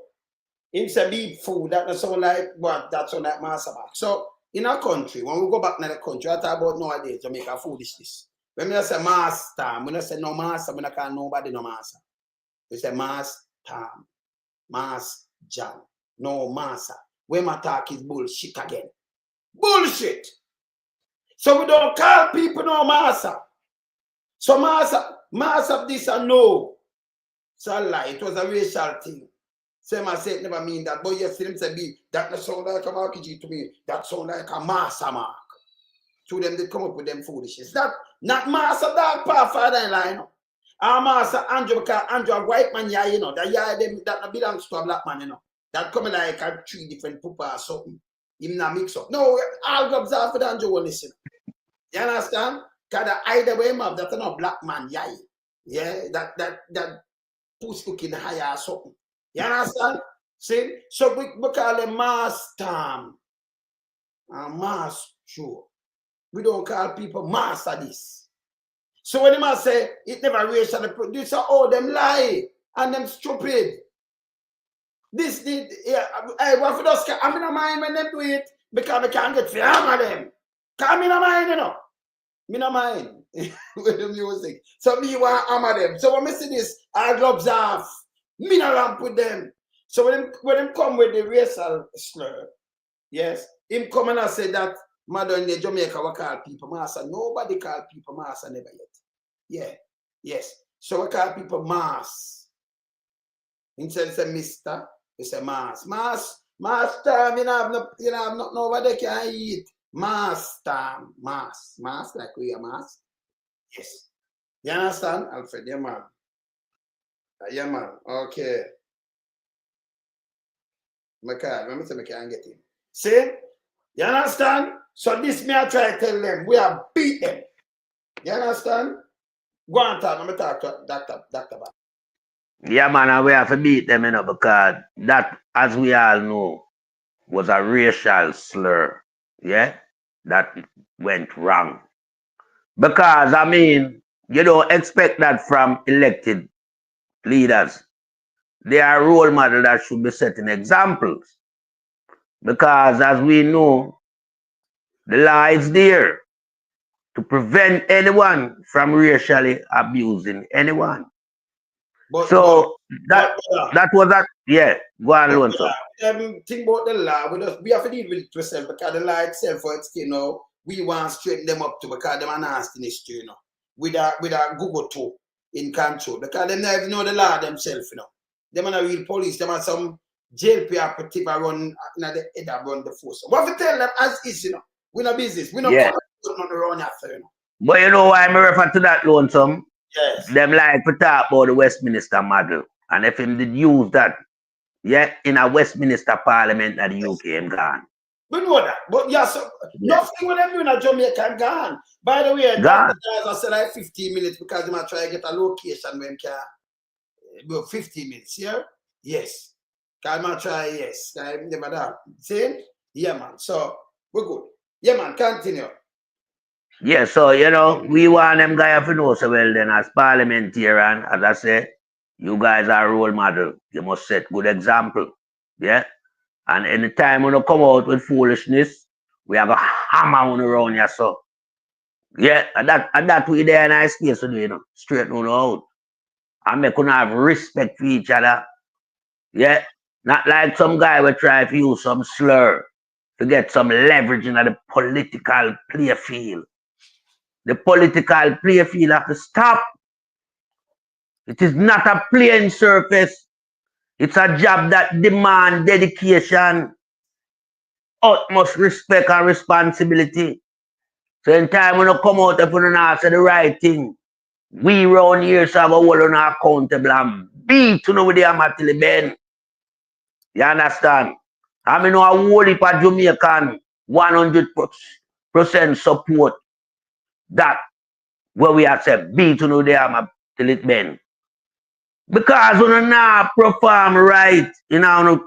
it's a big food. That doesn't sound like what? That sound like Massa Mark. So in our country, when we go back to the country, I talk about nowadays Jamaica foolishness. When we say master, when I say no master, when I call nobody no master. We say master. Mass John, no massa. When my talk is bullshit again. Bullshit. So we don't call people no massa. So massa this and no. So lie. It was a racial thing. Same I said never mean that. But yes, them say be that not sound like a market to me. That sound like a massa mark. To them they come up with them foolishness. That not massa dog pa father in line. Master Andrew, because Andrew a white man, yeah, you know, that yeah, them that belongs to a black man, you know. That coming like a 3 different papa or something. Him not mix up. No, all jobs are for the Andrew one listen. You understand? Because either way, man, that's not black man, yeah. Yeah, that push looking higher or something. You understand? See? So we call them master. Master. We don't call people master this. So when them say it never racial, the producer, oh, them lie and them stupid. This did, yeah, I want for those, I'm in a mind when they do it because they can't get fear of them. Come in a mind, you know. Me no mind with the music. So me want hammer them. So when I see this, I gloves off. Me no ramp with them. So when them come with the racial slur, yes, him come and I say that mother in the Jamaica we call people master. Nobody call people master never yet. Yeah, yes. So we call people mass. Instead of say mister, we say mass. Master, you know, not over there can eat. Master, like we are mass. Yes. You understand, Alfred? Yeah, man. Yeah, man. Okay. Remember say I can't get him. See? You understand? So this me I try to tell them, we have beat them. You understand? Go on talk, let me talk to Dr. Bar. Yeah, man, and we have to beat them, you know, because that, as we all know, was a racial slur. Yeah? That went wrong. Because, I mean, you don't expect that from elected leaders. They are role models that should be setting examples. Because, as we know, the law is there to prevent anyone from racially abusing anyone. That was that. Yeah, go on, Alonso. Think about the law. We have to deal with it ourselves because the law itself, you know, we want to straighten them up too because them are nasty, you know, with a Google too in control because they never know the law themselves, you know. Them are not real police. Them are some jail operative run the head that run the force. What if we tell them as is, you know, we no business, we no come around after, you know. But you know why I refer to that, Lonesome? Yes. Them like to talk about the Westminster model. And if him did use that, yeah, in a Westminster Parliament at the UK, I'm gone. We know that. But yeah, so nothing with them doing at Jamaica gone. By the way, Dr. Dawes I said like 15 minutes because they might try to get a location when can about 15 minutes, yeah? Yes. Because I might try, yes. I never done. See? Yeah, man. So we're good. Yeah, man, continue. Yeah, so you know, we want them guys to know so well then as parliamentarian, as I say, you guys are role model. You must set good example. Yeah? And anytime when you come out with foolishness, we have a hammer on around you, so. Yeah, and that we there in our space to do, you know, straighten on out. And make us have respect for each other. Yeah? Not like some guy will try to use some slur to get some leverage in the political play field. The political play field have to stop. It is not a playing surface. It's a job that demands dedication, utmost respect and responsibility. So in time when you come out if you don't say the right thing, we round here so have a whole on accountable and beat you know with the hammer till the bend. You understand? I mean a whole heap of Jamaican 100% support that where we have said beat you know the hammer till it bend. Because we don't not perform right in our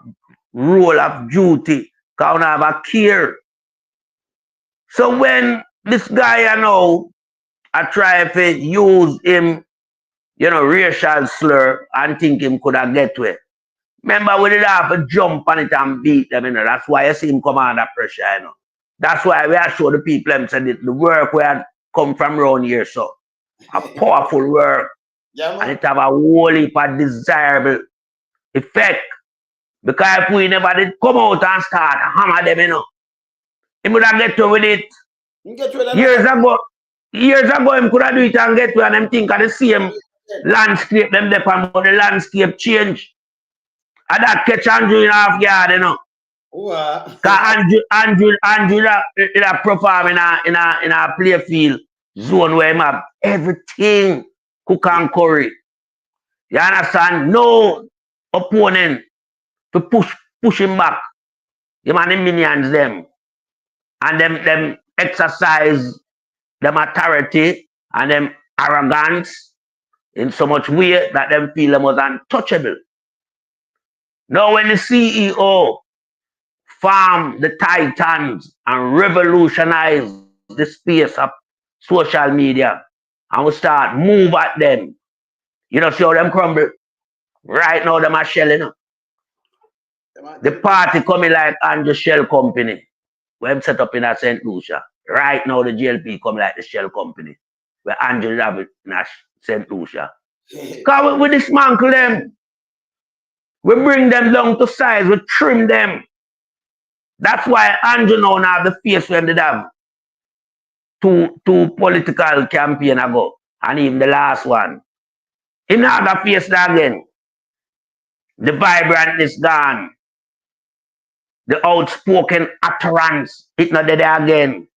role of duty, because we don't have a care. So when this guy you know I try to use him, you know, racial slur and think him could have get to it. Remember we did have to jump on it and beat them, you know. That's why you see him come under pressure, you know. That's why we are show the people them said the work we had come from around here, so a powerful work. Yeah, and it have a whole heap of desirable effect. Because if we never did come out and start hammer them, you know, he would have get to with it. Years ago, him could have do it and get to and them think of the same landscape, them depend on the landscape change. And that catch Andrew in half yard, you know. Because Andrew perform in a play field zone where him have everything. cook and curry. You understand? No opponent to push him back. Him and the minions them. And them exercise them authority and them arrogance in so much way that them feel them was untouchable. Now when the CEO farm the titans and revolutionize the space of social media and we start move at them, you know, see how them crumble. Right now them are shelling. The party coming like Andrew Shell Company. Where set up in a St. Lucia. Right now the GLP come like the Shell Company. Where Andrew have it in St. Lucia. Because we dismantle them. We bring them down to size. We trim them. That's why Andrew now have the face when they have two political campaign ago. And even the last one. He now have the face again. The vibrantness gone. The outspoken utterance. It's not there again.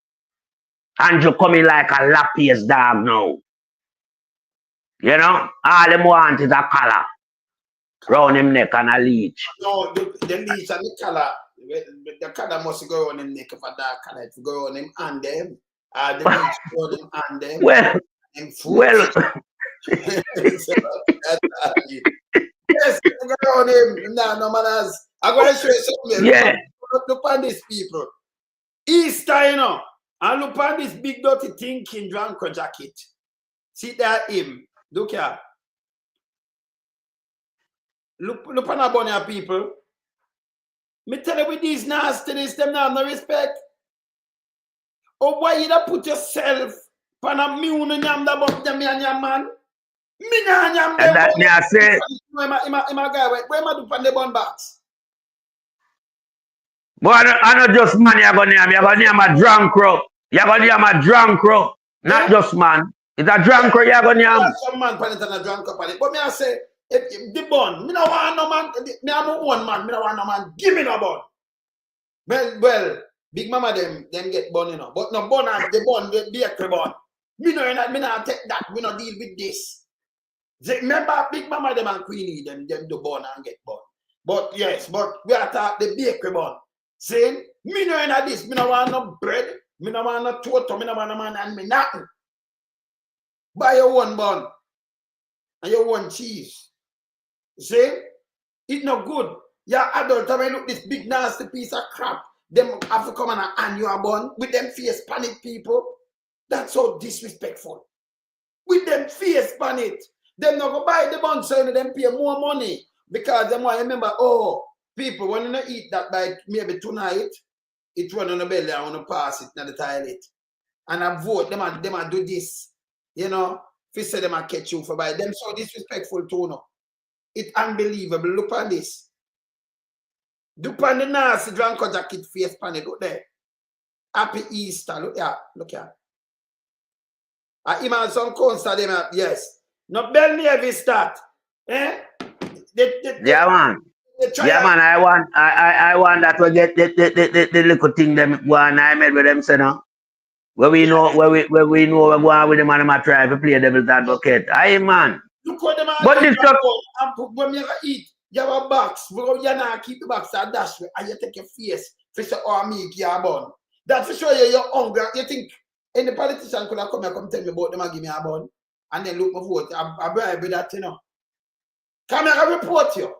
Andrew coming like a lappiest dog now. You know? All them want is a collar. Round him neck and a leech. No, the leech and the collar. The collar must go on him neck for dark color. If you go on him and them. The leech go on him and them. Well. Yes, go on him. No manners. I'm going to show you something. Yeah. Look at these people. Easter, you know. And look at this big dirty thinking drunker jacket. See that him. Look here. Look on a bunch of people. Me tell you with these nastiness, them now have no respect. Oh, why you don't put yourself on a mune and yam about them and your man? Me nah yam them. And that me I say. Where my guy went? Where am I do on the bun box? But I not just man you're going to name a drunk crow. You're going to name a drunk crow. Not just man. It's a drunk crow you're going to name. Some man pan it and a drunk up on it. But me I say, if the bun, me no want no man, me have one man, me no want no man, give me no bun. Well, big mama them get bun, you know. But no bun and the bun, the bakery bun. Me no take that, me no deal with this. Remember big mama them and Queenie, them do bun and get bun. But yes, but we are talking the bakery bun. Saying, me no in this, me no want no bread, me no want no toast, me no want no man and me nothing. Buy your one bun and your one cheese. See? It's not good. You're adult, I mean, look this big nasty piece of crap. Them have to come and hand you a bun with them face panic people. That's so disrespectful. With them face panic. Them not go buy the bun so them pay more money. Because them want to remember, oh, people, when you eat that by maybe tonight, it run on the belly, I want to pass it in the toilet. And I vote, them and do this. You know, if you say them and catch you for buy them so disrespectful too, no. It's unbelievable. Look at this. Look at the nasty drunker jacket face pan it. Look there. Happy Easter. Look here. Look here. I imagine some concert them up. Yes. No bell me every start. Eh? Yeah, man. Yeah, man. I want that to get the little thing them go on I made with them say no. Where we know we're going with them and I'm try to play devil's advocate. Aye, man. Look what them are. But this stuff. When you eat, you have a box. You not keep the box and dash way, and you take your face for say, oh, me give a bun. That's for sure you're hungry. You think any politician could have come here come tell me about them and give me a bun, and then look my vote. I bribe with that, you know. Come here and report you.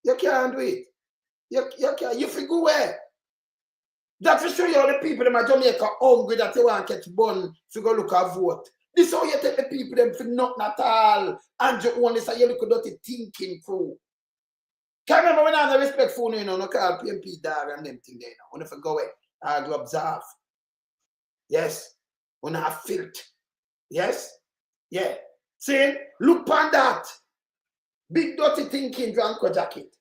You can't do it. You can't. You figure where. That's for sure you're the people in Jamaica hungry that you want to catch bun to go look at vote. This is how you take the people them for nothing at all. And you only say you look at dirty thinking crew. Can't remember when I have respect for you know, no call PMP dog and them thing there, you know. When if I go away, I gloves off. Yes. When I have filth. Yes? Yeah. See? Look on that. Big dirty thinking drunker jacket.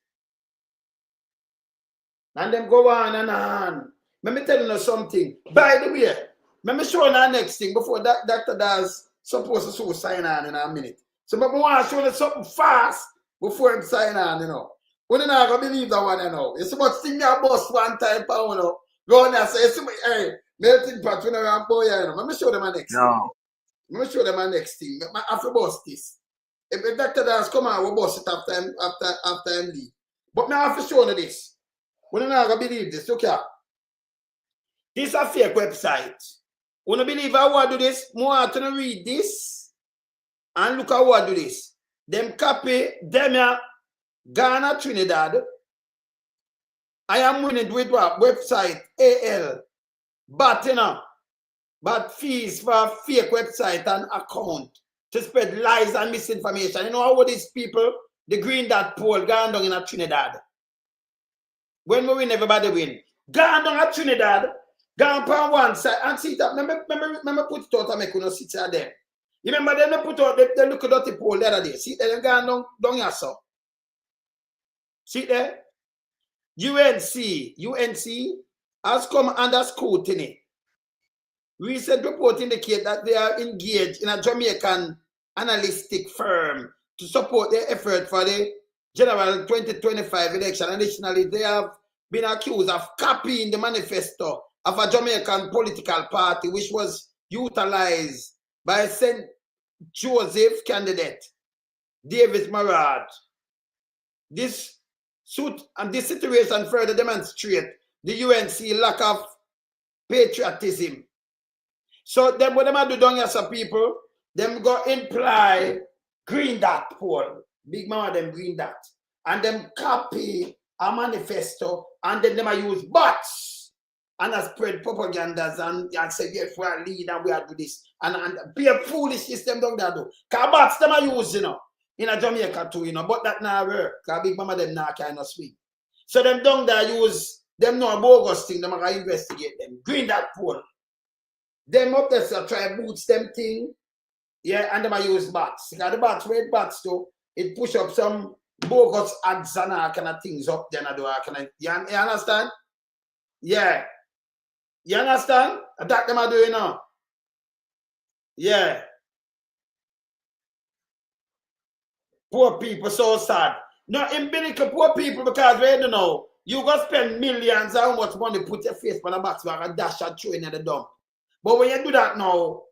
And them go on and on. Let me tell you something. By the way, let me show you the next thing before that Dr. Dawes supposed to sign on in a minute. So I want to show you something fast before him sign on, you know. We're not going to believe that one, you know. You see much thing I bust one time, you know. Go on there and say, hey, melting pot, you know, boy, you know. Let me show them the next thing. I'm going to show them my next thing. I have to bust this. If Dr. Dawes come out, we'll bust it after him leave. But I have to show you this. We're not going to believe this. Look here. This is a fake website. When you believe I want to do this, more want to read this and look at what do this. Them copy them here, Ghana, Trinidad. I am winning with what? Website AL. But you know, but fees for a fake website and account to spread lies and misinformation. You know how these people, the green dot poll, gone down in Trinidad. When we win, everybody win. Gone down at Trinidad, gone on one side and see that. Remember put it out and make you sit there. You remember they put out, they look at the poll the other day. See there, gone down here, so. See there? UNC has come under scrutiny. Recent report indicate that they are engaged in a Jamaican analytic firm to support their effort for the general 2025 election. Additionally, they have been accused of copying the manifesto of a Jamaican political party, which was utilized by St. Joseph candidate Davis Marad. This suit and this situation further demonstrate the UNC lack of patriotism. So then what them do down here, some people, them go imply green dot poll. Big man them green dot. And them copy a manifesto and then them use bots and spread propagandas and say yes, we are lead and we are do this. And be a foolish system down there do. Cause bots them are use, you know, in a Jamaica too, you know, but that now work. Cause big mama them now kind of speak. So them down there use them no bogus thing, them are gonna investigate them. Green dot poll. Them up there so try boots them thing. Yeah, and them I use bots. Because the bots, red bots too, it push up some bogus ads and all kind of things up there. You understand? Yeah. You understand? That them are doing now. Yeah. Poor people so sad. No, in Biblical poor people because we don't know. You go spend millions how much money put your face on the box where a dash and throw in the dump. But when you do that now,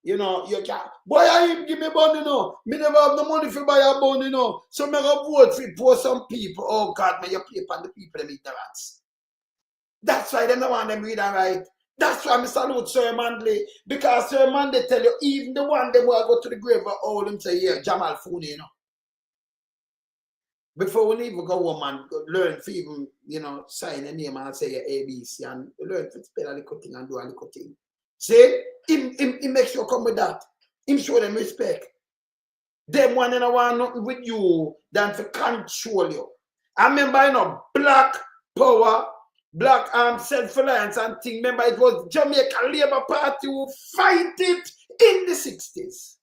you know, you can't. Boy, I give me money now. Me never have the money for buy a money now. So me go vote for some people. Oh God, may you play upon the people them ignorance. That's why they don't want them read and write. That's why I salute Sir Mandley. Because Sir Mandley tell you, even the one them will go to the grave and hold him say, yeah, Jamal Fooney, you know. Before we even go home and learn to even, you know, sign a name and say your ABC and learn to spell a little thing and do a little thing. See, he makes sure come with that. Him show them respect. Them one and I want nothing with you than to control you. I remember, you know, black power, black self-reliance and thing. Remember, it was Jamaica Labour Party who fight it in the 60s.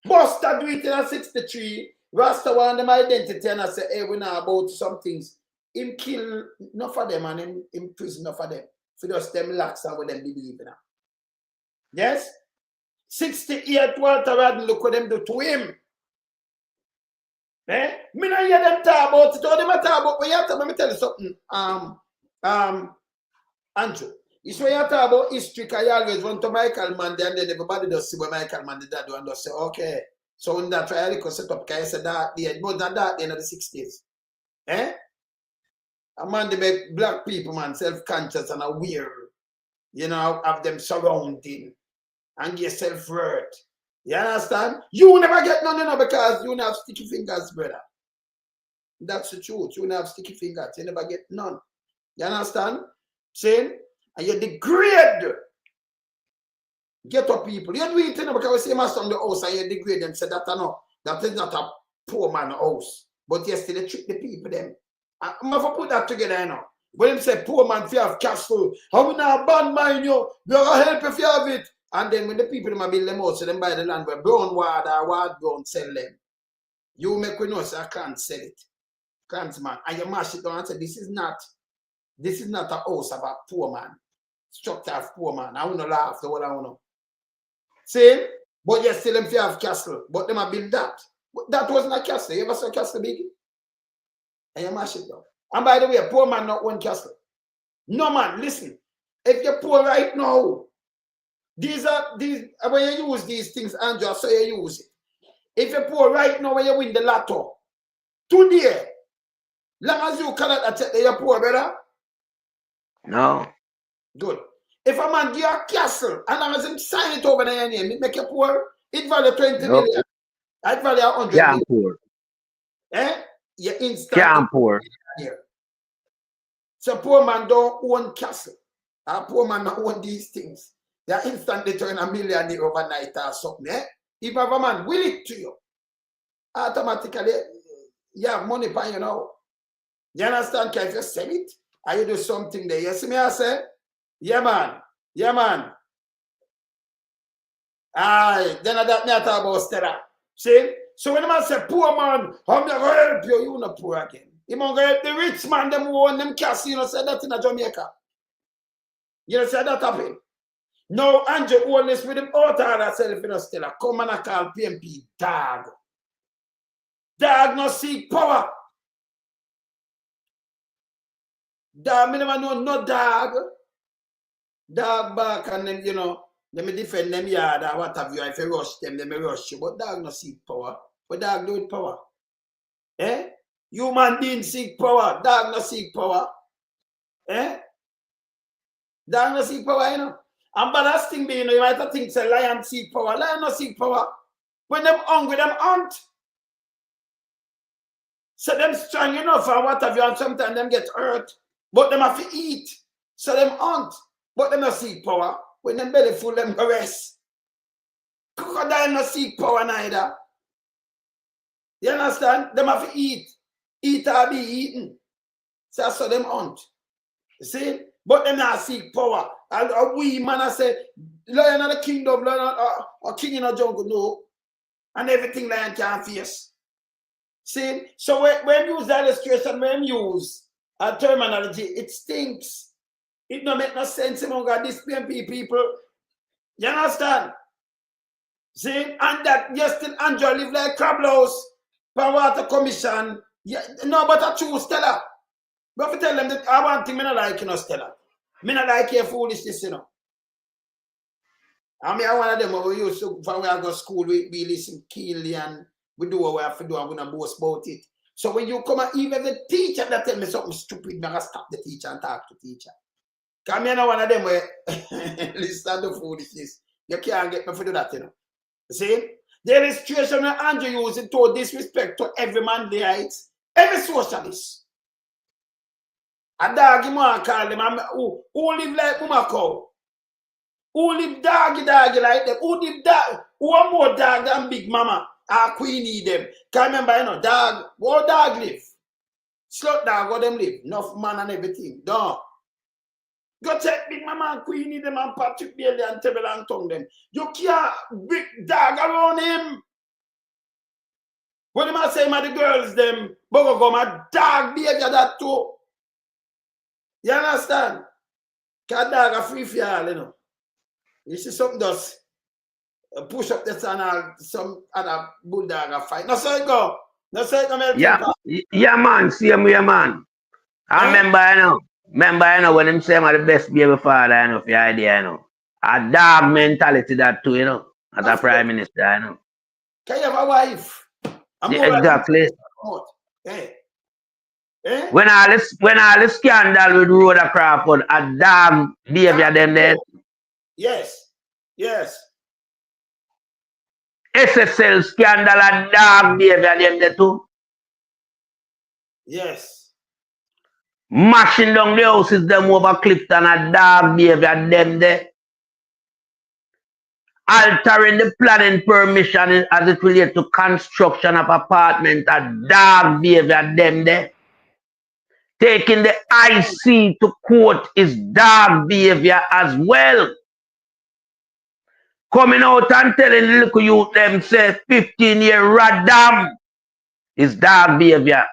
Buster do it in a 63. Rasta want them identity and I say, hey, we know about some things. Him kill enough of them and him imprison enough of them. For just them lax and what them believe in. Yes? 68 Walter Radden, look what them do to him. Eh? Me not hear them talk about it. All them talk about, but you have to, let me tell you something. Andrew. It's when you talk about history, because you always run to Michael Mandy and then everybody does see what Michael Mandy did and just say, okay. So when that trial was set up, because I said that it was not that in the 60s. Eh? A man they make black people, man, self-conscious and aware, you know, of them surrounding and get self-worth. You understand? You never get none, you know, because you have sticky fingers, brother. That's the truth. You have sticky fingers. You never get none. You understand? Saying, and you degrade. Get up people. You do it, you know, because we see master on the house and you degrade them. Say that no, that is not a poor man house. But you still trick the people them. I'm going to put that together, you know. When them say poor man, if you have castle, how we not band mine you? We're going to help if you have it. And then when the people them build them out, so them buy the land where brown water, white brown, sell them. You make we know, so I can't sell it. Can't man. And you mash it down and say, this is not a house of a poor man. Structure of poor man. I want to laugh, the what I want to. See? But you still them if you have castle. But them have built that. That wasn't a castle. You ever saw a castle big? And you mash it down. And by the way, a poor man not one castle. No man, listen. If you're poor right now, These when you use these things, Andrew, so you use it. If you're poor right now when you win the lotto, today, long as you cannot check that you're poor, brother. No. Good. If a man give you a castle, and long as him sign it over in your name, it make you poor, it value 20 million. It value 100 million. Can't poor. Eh? You instantly Can't poor. here. So poor man don't own castle. A poor man don't own these things. They are instantly turn a millionaire overnight or something. Eh? If a man will it to you, automatically you have money for you now. You understand? If you sell it, or you do something there. You see me, I say, yeah man, yeah man. Aye, then that me talk about Stella. See? So when the man say poor man, I'm not gonna help you, you not poor again. You gonna help the rich man, them who own them castle, you know, say that in a Jamaica. You know, say that happen. No, Andrew own this with him out of herself, you know, Stella. Come and I call PMP dog. Dog no seek power. Dog, me never know no dog. Dog back and then, you know, let me defend them yard or what have you. If you rush them, they may rush you. But dog no seek power. But dog do with power. Eh? Human being seek power. Dog no seek power. Eh? Dog no seek power, you know. And but that's thing being, you know, you might think say lion seek power. Lion no seek power. When them hungry, them hunt. So them strong enough and what have you, and sometimes them get hurt. But them have to eat. So them hunt. But them no seek power. When them belly full, them go rest. Crocodile no seek power neither. You understand? Them have to eat. Eat or be eaten. So that's how them hunt. You see? But them not seek power. And we man I say, lion of the kingdom, lion or king in the jungle, no. And everything lion can face. See? So when you use the illustration, when you use a terminology, it stinks. It don't make no sense among these PMP people. You understand? See? And that you still Andrew live like crab house, per water commission. Yeah, no, but I choose Stella. But if you tell them that I want thing, I don't like, you know, Stella. I don't like your foolishness, you know. I mean, I one of them we used to, when we go to school, we listen keenly and we do what we have to do and we don't boast about it. So when you come and even the teacher that tell me something stupid, I stop the teacher and talk to the teacher. Because I'm not one of them where listen to foolishness. You can't get me for do that, you know. See? The illustration that Andrew using to disrespect to every man the rights, every socialist. A dog you want to call them who live like Mama Cow. Who live doggy like them? Who live dog? Who are more dog than Big Mama? Or Queenie them? Can't remember, you know, dog. Where dog live? Slut dog, where them live? Enough man and everything. Don't. Go check Big Mama and Queenie them and Patrick Bailey and Tebel and Tongue them. You can't big dog around him. When I say the girls them, but go my dog behavior that too. You understand? Because dog are free for all, you know. You see something does push up the sun and some other bulldog a fight. No, so it go. No, so it go. Yeah, man. Same way, man. I remember, you know, when him say I'm the best baby father, you know, for your idea, you know. A dog mentality that too, you know, as a prime minister, you know. Can you have a wife? Yeah, exactly. Hey. Eh? When all the scandal with Rhoda Crawford, a dog behavior them there. Yes. Yes. SSL scandal, a dog behavior them there too. Yes. Mashing down the houses them over Clifton, a dog behavior them there. Altering the planning permission as it relates to construction of apartment, a dog behavior them there. Taking the IC to court is dog behavior as well. Coming out and telling the little youth them say 15-year radam is dog behavior.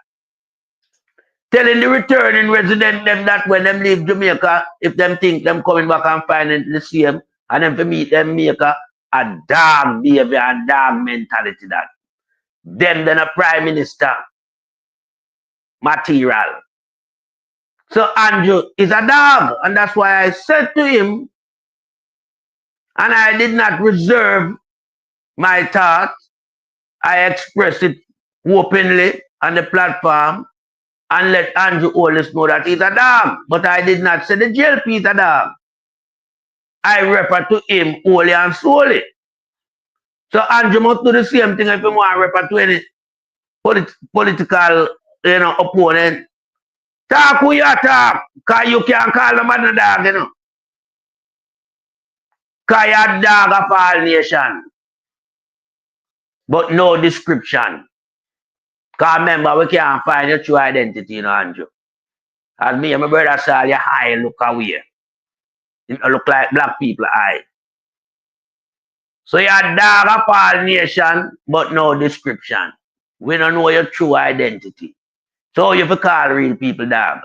Telling the returning resident them that when them leave Jamaica, if them think them coming back and finding the same, and them to meet them Jamaica, a dog behavior and dog mentality that. Them then a prime minister material. So Andrew is a dog, and that's why I said to him, And I did not reserve my thought. I expressed it openly on the platform and let Andrew Hollis know that he's a dog. But I did not say the JLP is a dog. I refer to him wholly and solely. So Andrew must do the same thing if you want to refer to any political opponent. Talk who you talk, because you can't call them a dog, Because you're a dog of all nation. But no description. Because remember, we can't find your true identity, Andrew. As me and my brother saw your eye look away. It look like black people eye. So you're a dog of all nation, but no description. We don't know your true identity. So you have to call real people dog.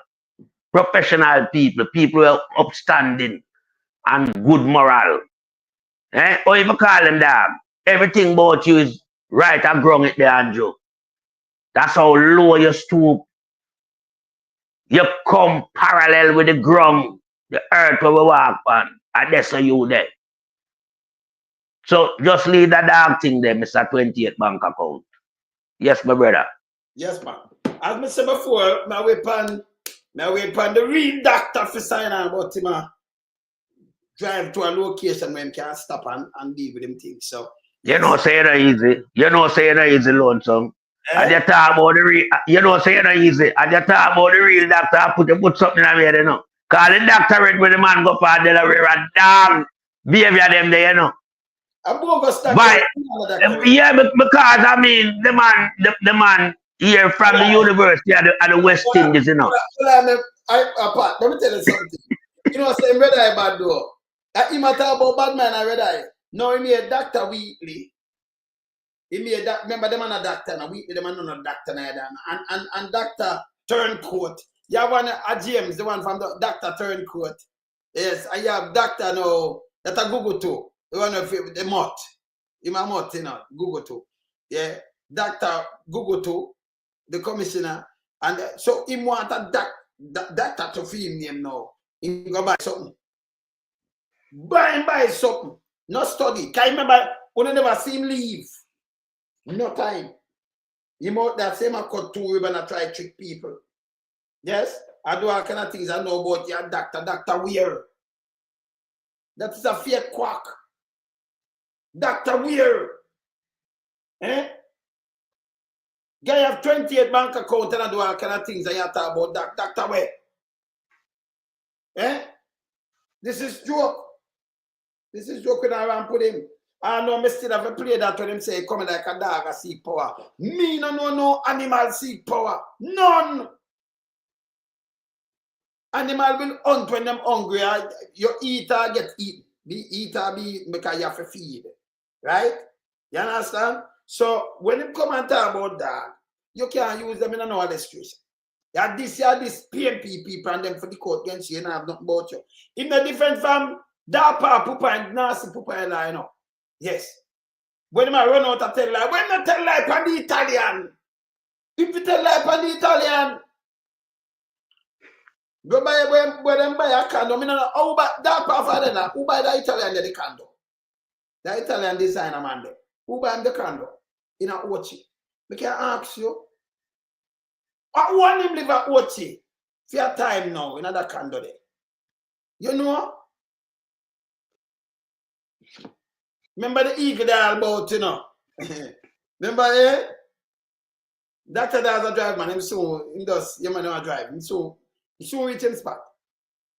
Professional people, people who are upstanding and good moral. Or if you call them dog, everything about you is right and wrong it there, Andrew. That's how low you stoop. You come parallel with the ground, the earth where we walk on, and that's how you there. So just leave that dog thing there, Mr. 28 bank account. Yes, my brother. Yes, man. As I said before, my weapon the real doctor for sign on about him drive to a location when he can stop and deal with them things. So you know say it easy. You know say it easy, lonesome. And you talk about the real you know say it easy. And you talk about the real doctor put something on me, Cause the doctor read when the man go for delivery and dog behavior them there, But yeah, because I mean the man here from the university at the West Indies, Let me tell you something. You know, say red eye bad though. He matter about bad man and red eye. No, he made doctor weekly. He made that. Remember, them man a doctor now. Weekly, them man not a doctor neither. And doctor turncoat. You have one James, the one from the doctor turncoat. Yes, I have doctor now. That a Google too. The one of the Mott. He my Mott, Google too. Yeah, doctor Google too. The commissioner. And so he want a doctor to film him now. He go buy something. Buy something. No study. Can you remember when you never see him leave? No time. You know that same cut two ribbon and try to trick people. Yes? I do all kind of things I know about your doctor. Dr. Weir. That is a fake quack. Dr. Weir. Eh? Guy have 28 bank account and I do all kind of things and you talk about Dr. Weir. Eh? This is joke. This is joke when I want to put him. I know me still have a play that when him say coming like a dog a seek power. Me no animal seek power. None. Animal will hunt when them hungry. You eat or get eaten. Be eat or be eaten because you have to feed. Right? You understand? So when him come and talk about dog, you can't use them in no illustration. You have this PNP people and them for the court against you and have nothing about you. It's no different from Dapa Pupa and Nasty Pupa and I know. Yes. When I run out, I tell lie. When I tell lie on the Italian. If you tell lie on the Italian, go buy when them buy a candle. I mean, how about that part of them? Who buy the Italian the candle? The Italian designer man there. Who buy the candle? In a Ochi. We can ask you. I want him live at Ochi. For your time now, in another candle there. You know? Remember the eagle there about, Remember, Dr. Dawes a drive, man. Him does, you man know a drive. He soon reach him spot.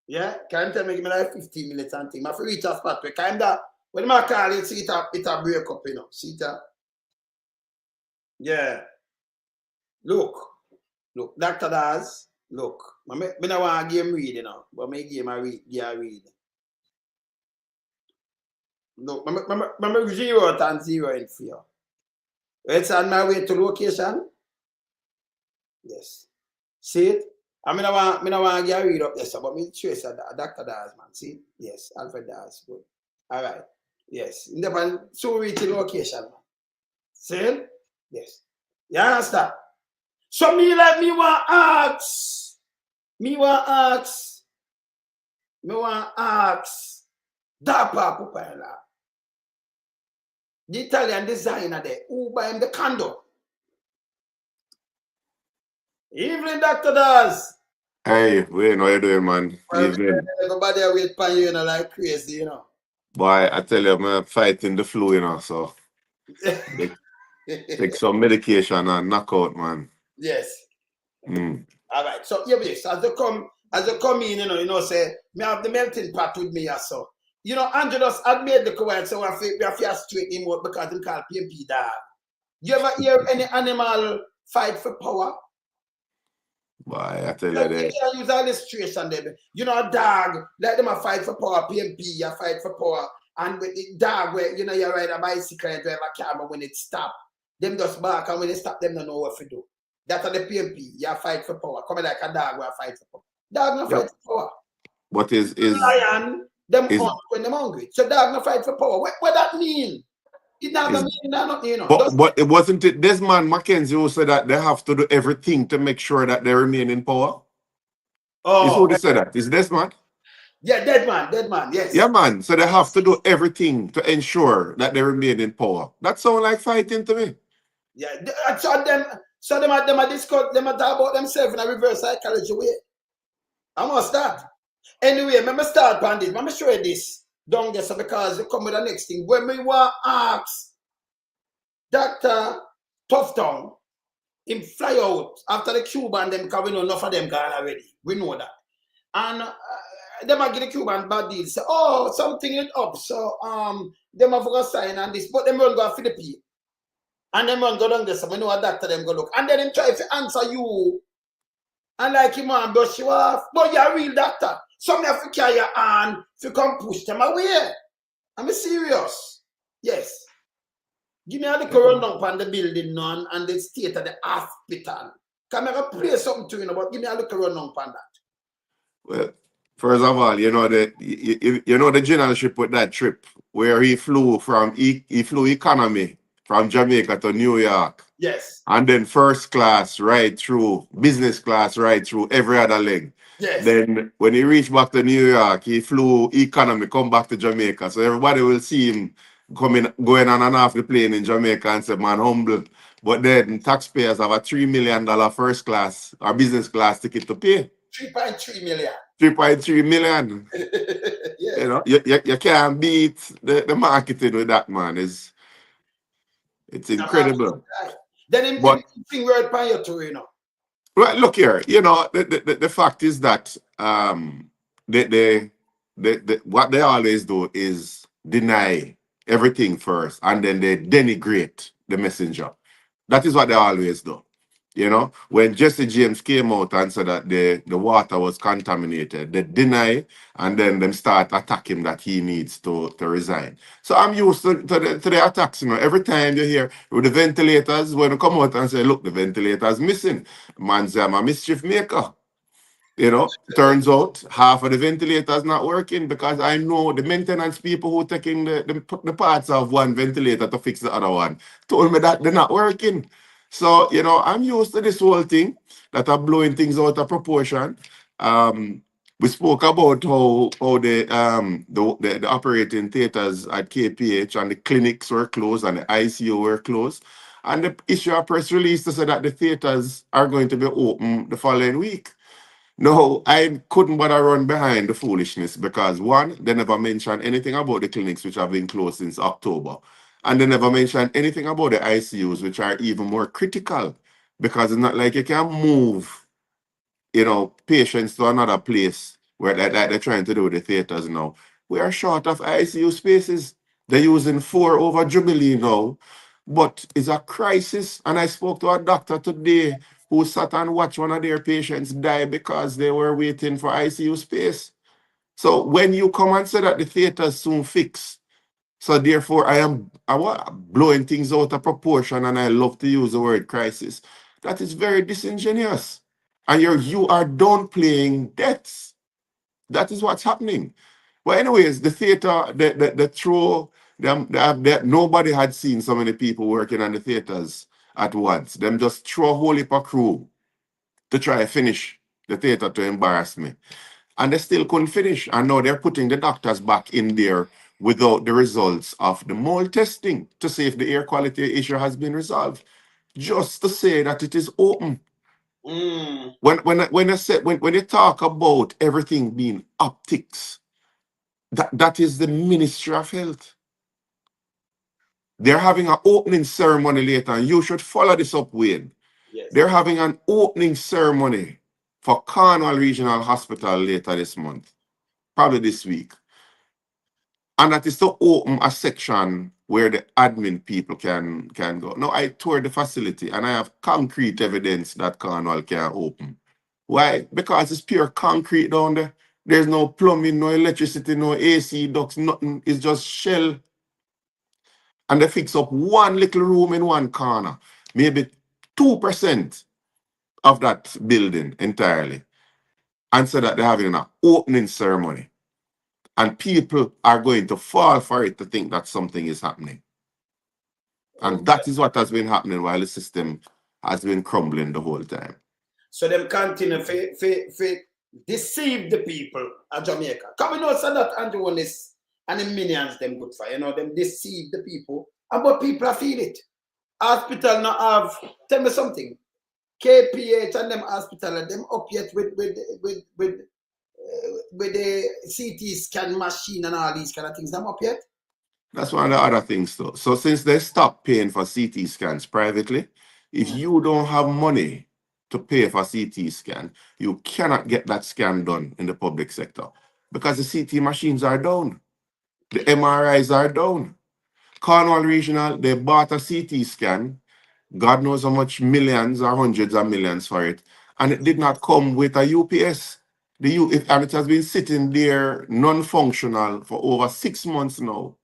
Yeah? Can you tell me, give me like 15 minutes and thing. I have to reach a spot where kind of, when I call it, see it a break up, See it? Yeah. Look, Dr. Dawes, look. I don't want to give him read, but I give him a read. Look, I'm 0 out and 0 in fear. It's on my way to location. Yes. See it? I mean, I want to get read up this, but me trace a Dr. Dawes, man. See? Yes, Alfred Dawes. Good. All right. Yes. So reach the location, man. See? Yes. You understand? So me want to ask. That Papa Pupala. The Italian designer there, who buy him the condo. Evening, Dr. Dawes. Hey, Wayne, how you doing, man? Evening. Everybody wait for you, like crazy, Boy, I tell you, I'm fighting the flu, so take some medication and knock out, man. Yes. Mm. All right. So yes, as you come in, say me have the melting pot with me also. Angelus had made the comment, so we have to straight him out because he called PMP dog. You ever hear any animal fight for power? Boy, I tell you You that. can use illustration there. A dog, let them fight for power, PMP, you fight for power. And with the dog where you ride a bicycle and drive a car, but when it stop, them just bark, and when they stop, them don't know what to do. That's the PMP, you fight for power. Come like a dog where fight for power. Dog no fight for power. What is lion, them hunt when they're hungry. So dog no fight for power. What that mean? It not gonna mean nothing, But it wasn't it Desmond Mackenzie who said that they have to do everything to make sure that they remain in power? Is who said that? Is Desmond? Yeah, dead man, yes. Yeah, man. So they have to do everything to ensure that they remain in power. That sounds like fighting to me. Yeah, so them are discuss, them are talk about themselves in a reverse psychology way. I must start. Anyway, let me start on this. Let me show you this. Don't get so because you come with the next thing. When we want to ask Dr. Toughtown, him fly out after the Cuban them because we know enough of them gone already. We know that. And them are give the Cuban bad deal. Say, oh, something is up. So them have to sign on this. But them run go to Philippines. And them run go down there. So we know a doctor them go look. And then them try to answer you. And like him and brush you off. But you're a real doctor. Some have to carry your hand to come push them away. I'm serious. Yes. Give me a little rundown on the building now and the state of the hospital. Can I play something to you, but give me a little rundown on that. Well, first of all, the generalship with that trip where he flew economy from Jamaica to New York. Yes. And then first class right through, business class right through every other leg. Yes. Then when he reached back to New York, he flew economy, come back to Jamaica. So everybody will see him going on and off the plane in Jamaica and say, man, humble. But then taxpayers have a $3 million first class or business class ticket to pay. 3.3 million. 3.3 million. Yeah. You can't beat the marketing with that, man. It's incredible. Then him thing word by your too, Well, look here, the fact is that what they always do is deny everything first and then they denigrate the messenger. That is what they always do. When Jesse James came out and said that the water was contaminated, they deny and then them start attacking that he needs to resign. So I'm used to the attacks. Every time you hear with the ventilators, when they come out and say, look, the ventilator's missing. Man say, I'm a mischief maker. Turns out half of the ventilators not working because I know the maintenance people who taking the parts of one ventilator to fix the other one told me that they're not working. So, I'm used to this whole thing that are blowing things out of proportion. We spoke about how the operating theaters at KPH and the clinics were closed and the ICU were closed. And the issue of press release to say that the theaters are going to be open the following week. No, I couldn't bother run behind the foolishness because one, they never mentioned anything about the clinics which have been closed since October. And they never mentioned anything about the ICUs, which are even more critical because it's not like you can move, patients to another place where they're trying to do with the theaters now. We are short of ICU spaces. They're using 4 over Jubilee now, but it's a crisis. And I spoke to a doctor today who sat and watched one of their patients die because they were waiting for ICU space. So when you come and say that the theaters soon fix, so therefore I am blowing things out of proportion, and I love to use the word crisis, that is very disingenuous. And you are downplaying deaths. That is what's happening. Well, anyways, the theater, nobody had seen so many people working on the theaters at once. Them just throw a whole heap of crew to try to finish the theater to embarrass me. and they still couldn't finish. And now they're putting the doctors back in there without the results of the mold testing to see if the air quality issue has been resolved. Just to say that it is open. When you talk about everything being optics, that is the Ministry of Health. They're having an opening ceremony later, and you should follow this up, Wade. Yes. They're having an opening ceremony for Cornwall Regional Hospital later this month, probably this week. And that is to open a section where the admin people can go. Now, I toured the facility and I have concrete evidence that Cornwall can open. Why? Because it's pure concrete down there. There's no plumbing, no electricity, no AC ducts, nothing. It's just shell. And they fix up one little room in one corner, maybe 2% of that building entirely, and so that they're having an opening ceremony. And people are going to fall for it to think that something is happening. And that is what has been happening while the system has been crumbling the whole time. So them continue to deceive the people of Jamaica. Come we know so that Andrew Wallace and the minions them good for, them deceive the people. And but people are feel it. Hospital now have, tell me something. KPH and them hospital them up yet with the CT scan machine and all these kind of things. Them up yet? That's one of the other things though. So since they stopped paying for CT scans privately, if you don't have money to pay for CT scan, you cannot get that scan done in the public sector because the CT machines are down. The MRIs are down. Cornwall Regional, they bought a CT scan, God knows how much millions or hundreds of millions for it, and it did not come with a UPS. And it has been sitting there non-functional for over 6 months now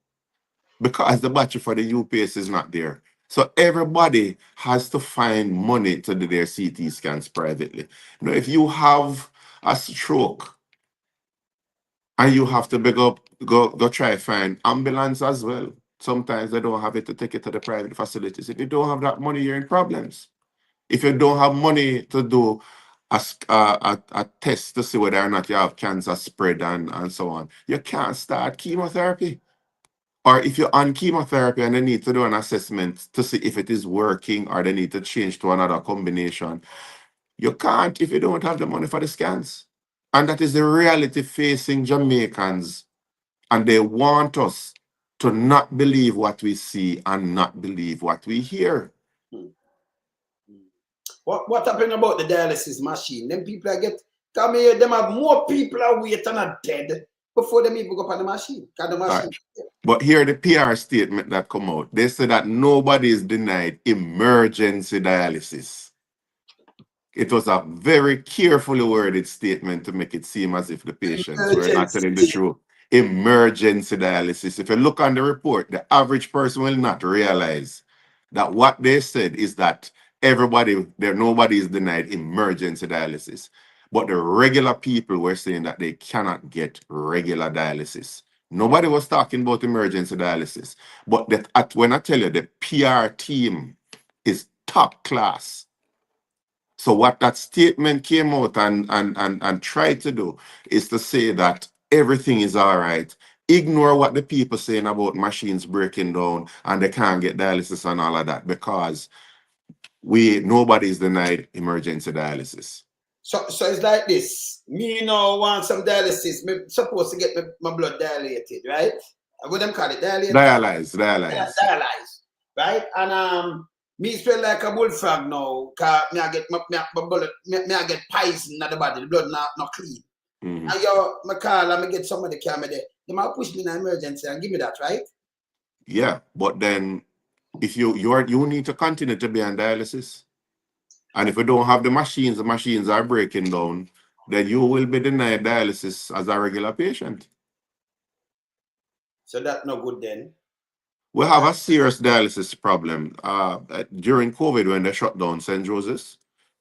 because the battery for the UPS is not there. So everybody has to find money to do their CT scans privately. Now, if you have a stroke and you have to go try find ambulance as well, sometimes they don't have it to take it to the private facilities. If you don't have that money, you're in problems. If you don't have money to do a test to see whether or not you have cancer spread and so on, you can't start chemotherapy. Or if you're on chemotherapy and they need to do an assessment to see if it is working or they need to change to another combination, you can't if you don't have the money for the scans. And that is the reality facing Jamaicans. And they want us to not believe what we see and not believe what we hear. What happened about the dialysis machine? Them people are come here, them have more people are waiting and are dead before them even go up on the machine. Right. But here the PR statement that come out, they say that nobody is denied emergency dialysis. It was a very carefully worded statement to make it seem as if the patients were not telling the truth. Emergency dialysis. If you look on the report, the average person will not realize that what they said is that nobody is denied emergency dialysis. But the regular people were saying that they cannot get regular dialysis. Nobody was talking about emergency dialysis. But when I tell you the PR team is top class. So what that statement came out and tried to do is to say that everything is all right. Ignore what the people saying about machines breaking down and they can't get dialysis and all of that because nobody is denied emergency dialysis. So it's like this. Me want some dialysis. Me supposed to get my blood dilated, right? What them call it? Dialyze. Dialyze, right? And me feel like a bullfrog now, cause me I get my blood, me I get poison in the body, the blood not clean. And me call and me get somebody come me there. They might push me in an emergency and give me that, right? Yeah, but then if you need to continue to be on dialysis. And if you don't have the machines are breaking down, then you will be denied dialysis as a regular patient. So that's no good then. We have a serious dialysis problem. During COVID, when they shut down St. Joseph's,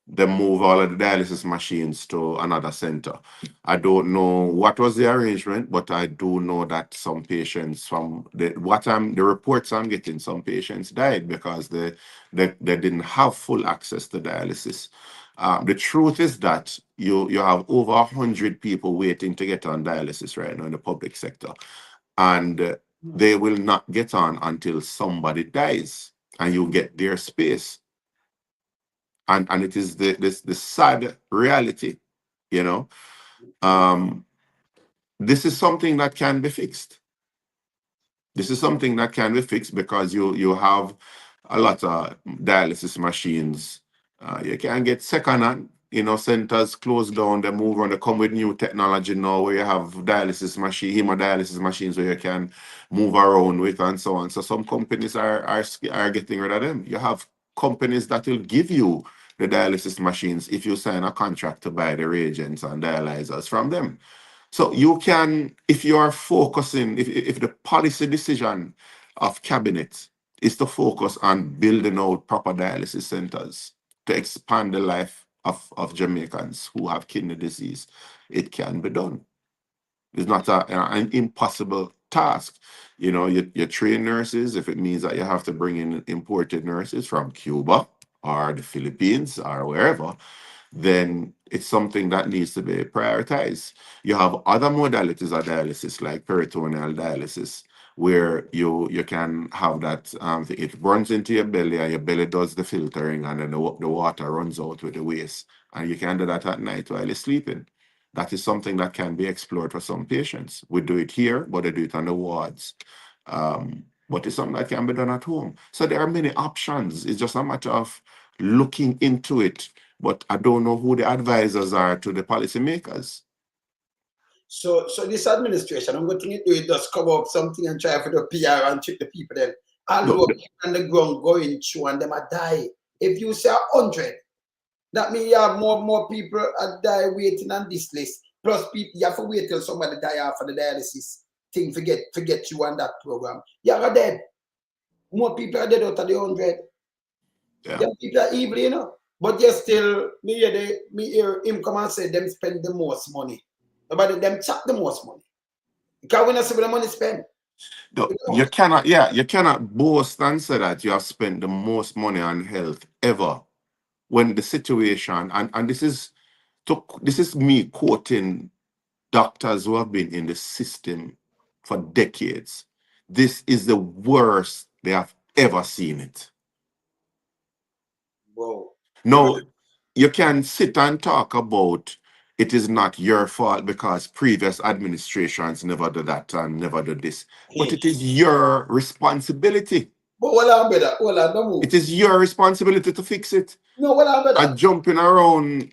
they moved all of the dialysis machines to another center. I don't know what was the arrangement, but I do know that some patients the reports I'm getting, some patients died because they didn't have full access to dialysis. The truth is that you have over 100 people waiting to get on dialysis right now in the public sector, and they will not get on until somebody dies, and you get their space. And it is the sad reality, you know. This is something that can be fixed. This is something that can be fixed because you have a lot of dialysis machines. You can get second-hand, centers closed down, they move on, they come with new technology now where you have hemodialysis machines where you can move around with and so on. So some companies are getting rid of them. You have companies that will give you the dialysis machines if you sign a contract to buy the reagents and dialyzers from them. So you can, if you are focusing, if the policy decision of cabinet is to focus on building out proper dialysis centers to expand the life of Jamaicans who have kidney disease, it can be done. It's not an impossible task. You train nurses. If it means that you have to bring in imported nurses from Cuba or the Philippines or wherever, then it's something that needs to be prioritized. You have other modalities of dialysis, like peritoneal dialysis, where you can have that, it runs into your belly and your belly does the filtering, and then the water runs out with the waste. And you can do that at night while you're sleeping. That is something that can be explored for some patients. We do it here, but they do it on the wards. But it's something that can be done at home. So there are many options. It's just a matter of looking into it. But I don't know who the advisors are to the policymakers. So this administration, I'm going to do it, just cover up something and try for the PR and trick the people then. Although people on the ground going through and them are die. If you say 100, that means you have more people are die waiting on this list. Plus people, you have to wait till somebody die after the dialysis thing, forget you on that program. You are dead. More people are dead out of the 100. Yeah. Them people are evil, But yet still, me hear him come and say them spend the most money. But them chop the most money. Because we not see where the money spent. No, you cannot boast and say that you have spent the most money on health ever when the situation, and this is me quoting doctors who have been in the system for decades. This is the worst they have ever seen it. Whoa. No, you can sit and talk about it is not your fault because previous administrations never do that and never do this. But it is your responsibility. But hold on, brother. Hold on, don't move. It is your responsibility to fix it. No, hold on, brother. And jumping around.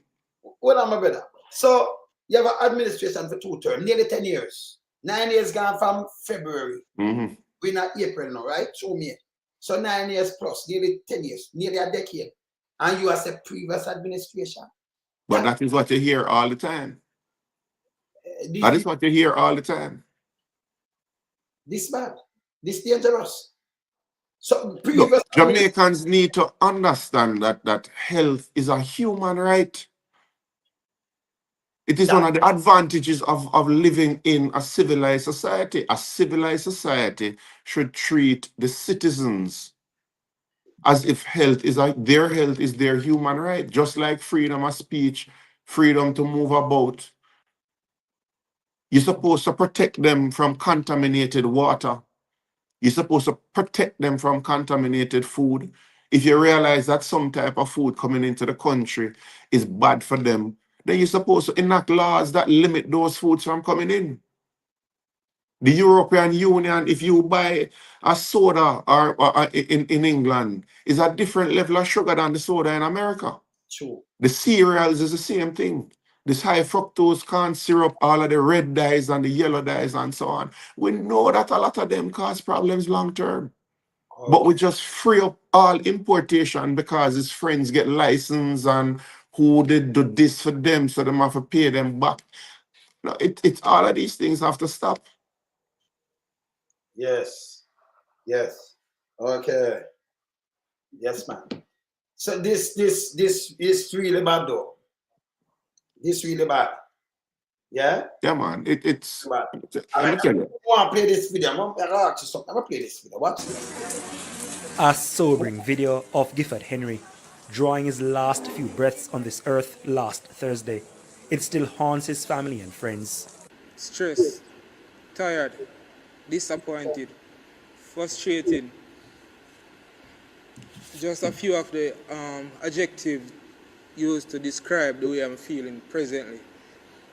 Hold on, my brother. So you have an administration for 2 terms, nearly 10 years. 9 years gone from February. Mm-hmm. We're not April now, right? So me. So 9 years plus, nearly 10 years, nearly a decade. And you as a previous administration. But that is what you hear all the time. That is what you hear all the time. This bad. This dangerous. So look, Jamaicans need to understand that health is a human right. It is one of the advantages of living in a civilized society. A civilized society should treat the citizens as if their health is their human right, just like freedom of speech, freedom to move about. You're supposed to protect them from contaminated water. You're supposed to protect them from contaminated food. If you realize that some type of food coming into the country is bad for them, then you're supposed to enact laws that limit those foods from coming in. The European Union, if you buy a soda or in England, is a different level of sugar than the soda in America. True. The cereals is the same thing. This high fructose corn syrup, all of the red dyes and the yellow dyes and so on. We know that a lot of them cause problems long term. But we just free up all importation because his friends get licensed and who did do this for them, so they have to pay them back. No, it's all of these things have to stop. Yes. Yes. Okay. Yes, man. So this is really bad though. This really bad. Yeah? Yeah, man. It's bad. Let me tell you. I want to play this video. I'm going to play this video. Watch this. A sobering video of Gifford Henry, drawing his last few breaths on this earth last Thursday. It still haunts his family and friends. Stressed, tired, disappointed, frustrated. Just a few of the adjectives used to describe the way I'm feeling presently.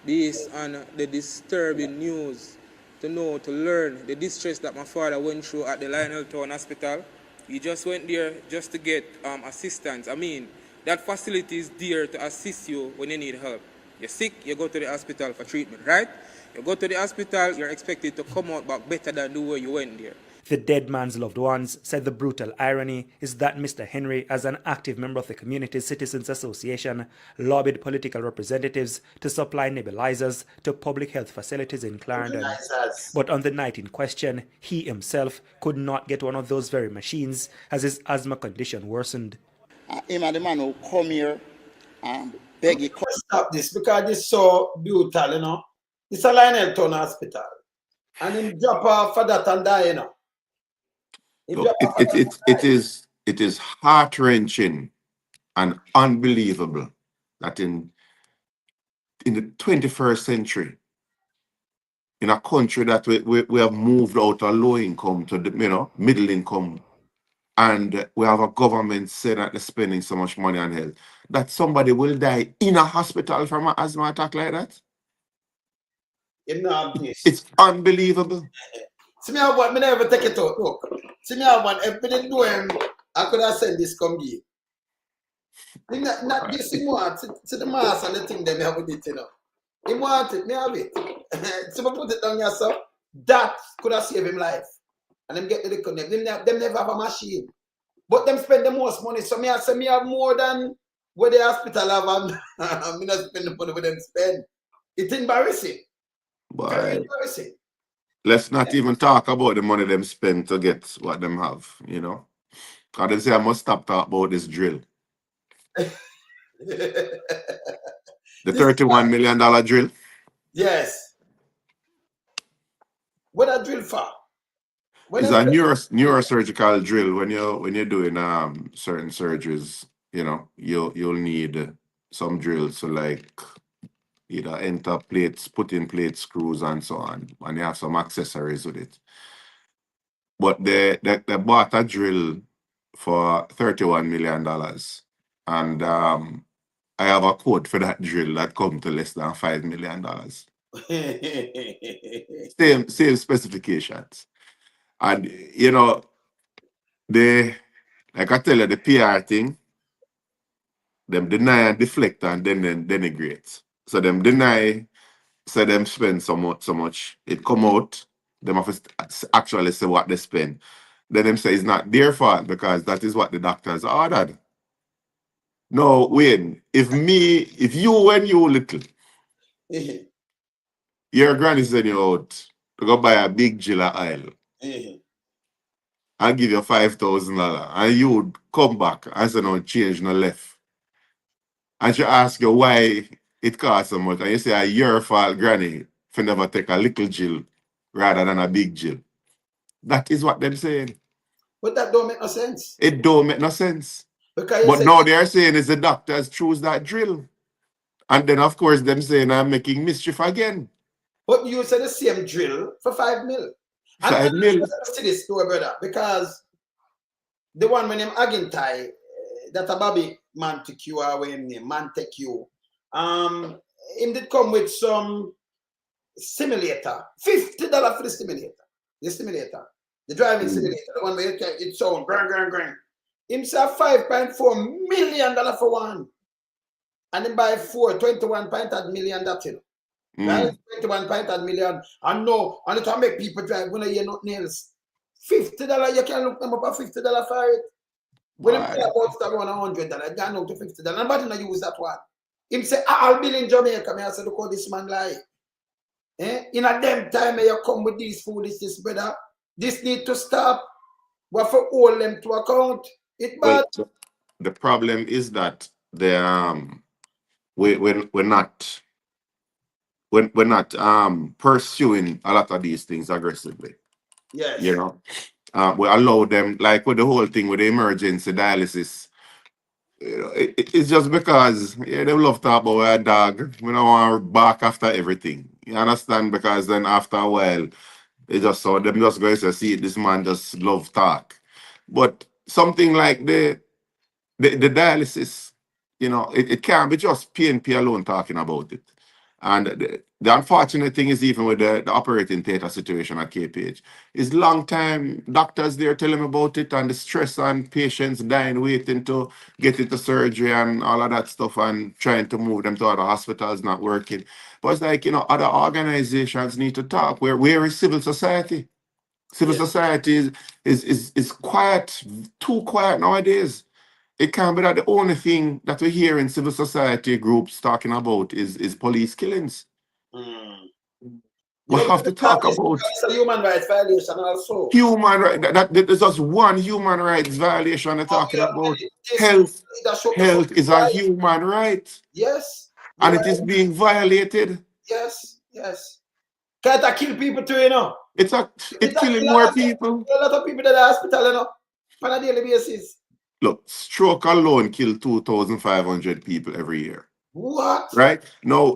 This and the disturbing news to know, to learn the distress that my father went through at the Lionel Town Hospital. He just went there just to get assistance. I mean, that facility is there to assist you when you need help. You're sick, you go to the hospital for treatment, right? You go to the hospital, you're expected to come out back better than the way you went there. The dead man's loved ones said the brutal irony is that Mr. Henry, as an active member of the Community Citizens Association, lobbied political representatives to supply nebulizers to public health facilities in Clarendon. But on the night in question, he himself could not get one of those very machines as his asthma condition worsened. Him and the man who come here and beg you. Stop this because it's so brutal, you know. It's a Lionel Town Hospital. And him drop off for that and die, you know. Look, it is heart-wrenching and unbelievable that in the 21st century, in a country that we have moved out of low income to the middle income, and we have a government saying that they're spending so much money on health, that somebody will die in a hospital from an asthma attack like that. It's unbelievable. See me have one, me never take it out. Look. See me have one, if me didn't do him, I could have sent this come give. Not this him want, to the mass and the thing that me have with it, you know. He want it, me have it. So me put it down here, so that could have saved him life. And them get to the connect. Them never have a machine. But them spend the most money. So me I say me have more than what the hospital have and me not spend the money with them spend. It's embarrassing. Very embarrassing. Let's not even talk about the money them spend to get what them have, you know. Because they say I must stop talking about this drill. The $31 million drill? Yes. What a drill for? It's a neurosurgical drill. When you're doing certain surgeries, you know, you'll need some drills to like either enter plates, put in plate screws and so on, and you have some accessories with it. But they bought a drill for $31 million. And I have a quote for that drill that come to less than $5 million. Same specifications. And you know, like I tell you, the PR thing, them deny and deflect and then denigrate. So them deny, say them spend so much. It come out, them have to actually say what they spend. Then them say it's not their fault because that is what the doctors ordered. No, Wayne, if you when you little, your granny send you out to go buy a big jar of oil. I'll give you $5,000 and you would come back and say no change, no left. And she ask you why it costs so much, and you say your fault, granny, for never take a little jill rather than a big jill. That is what they're saying. But that don't make no sense. It don't make no sense. Because but now they're saying is the doctors choose that drill. And then of course them saying I'm making mischief again. But you said the same drill for $5 million. $5 million. See this story, brother, because the one when him Agintai, that a Bobby Montague or when name Montague, him did come with some simulator, $50 for the simulator. The driving simulator, the one where it sound grang. Him say $5.4 million for one. And then buy 21.8 million that you know. Right? 21.8 million. And no, and it will make people drive when you not nails. $50, you can look them up at $50 for it. When you pay about $100, down to $50. Nobody not use that one. Him say, I'll be in Jamaica. I say, look how this man lie. In a damn time you come with these foolishness, brother. This need to stop. What for all them to account? It bad. Well, the problem is that we're not pursuing a lot of these things aggressively. Yes. You know, we allow them, like with the whole thing with the emergency dialysis. You know, it's just because yeah, they love talk about a dog. We don't want to bark after everything. You understand? Because then after a while, they just saw them just going to see this man just love talk. But something like the dialysis, you know, it can't be just PNP alone talking about it. And the unfortunate thing is even with the operating theatre situation at KPH, is long time doctors there telling me about it and the stress on patients dying waiting to get into surgery and all of that stuff and trying to move them to other hospitals not working. But it's like, you know, other organizations need to talk. Where is civil society? Civil Yes. society is quiet, too quiet nowadays. It can't be that the only thing that we hear in civil society groups talking about is police killings. Mm. We You know, have to talk about it's a human rights violation also. human right. There's just one human rights violation they're talking Okay, about. this Health. that show Health is a right. human right, Yes, and you're it is right. being violated. Yes, yes. Can't I kill people too, you know? It's killing more people. A lot of people that are hospital, you know, on a daily basis. Look, stroke alone kill 2,500 people every year. What? Right? Now,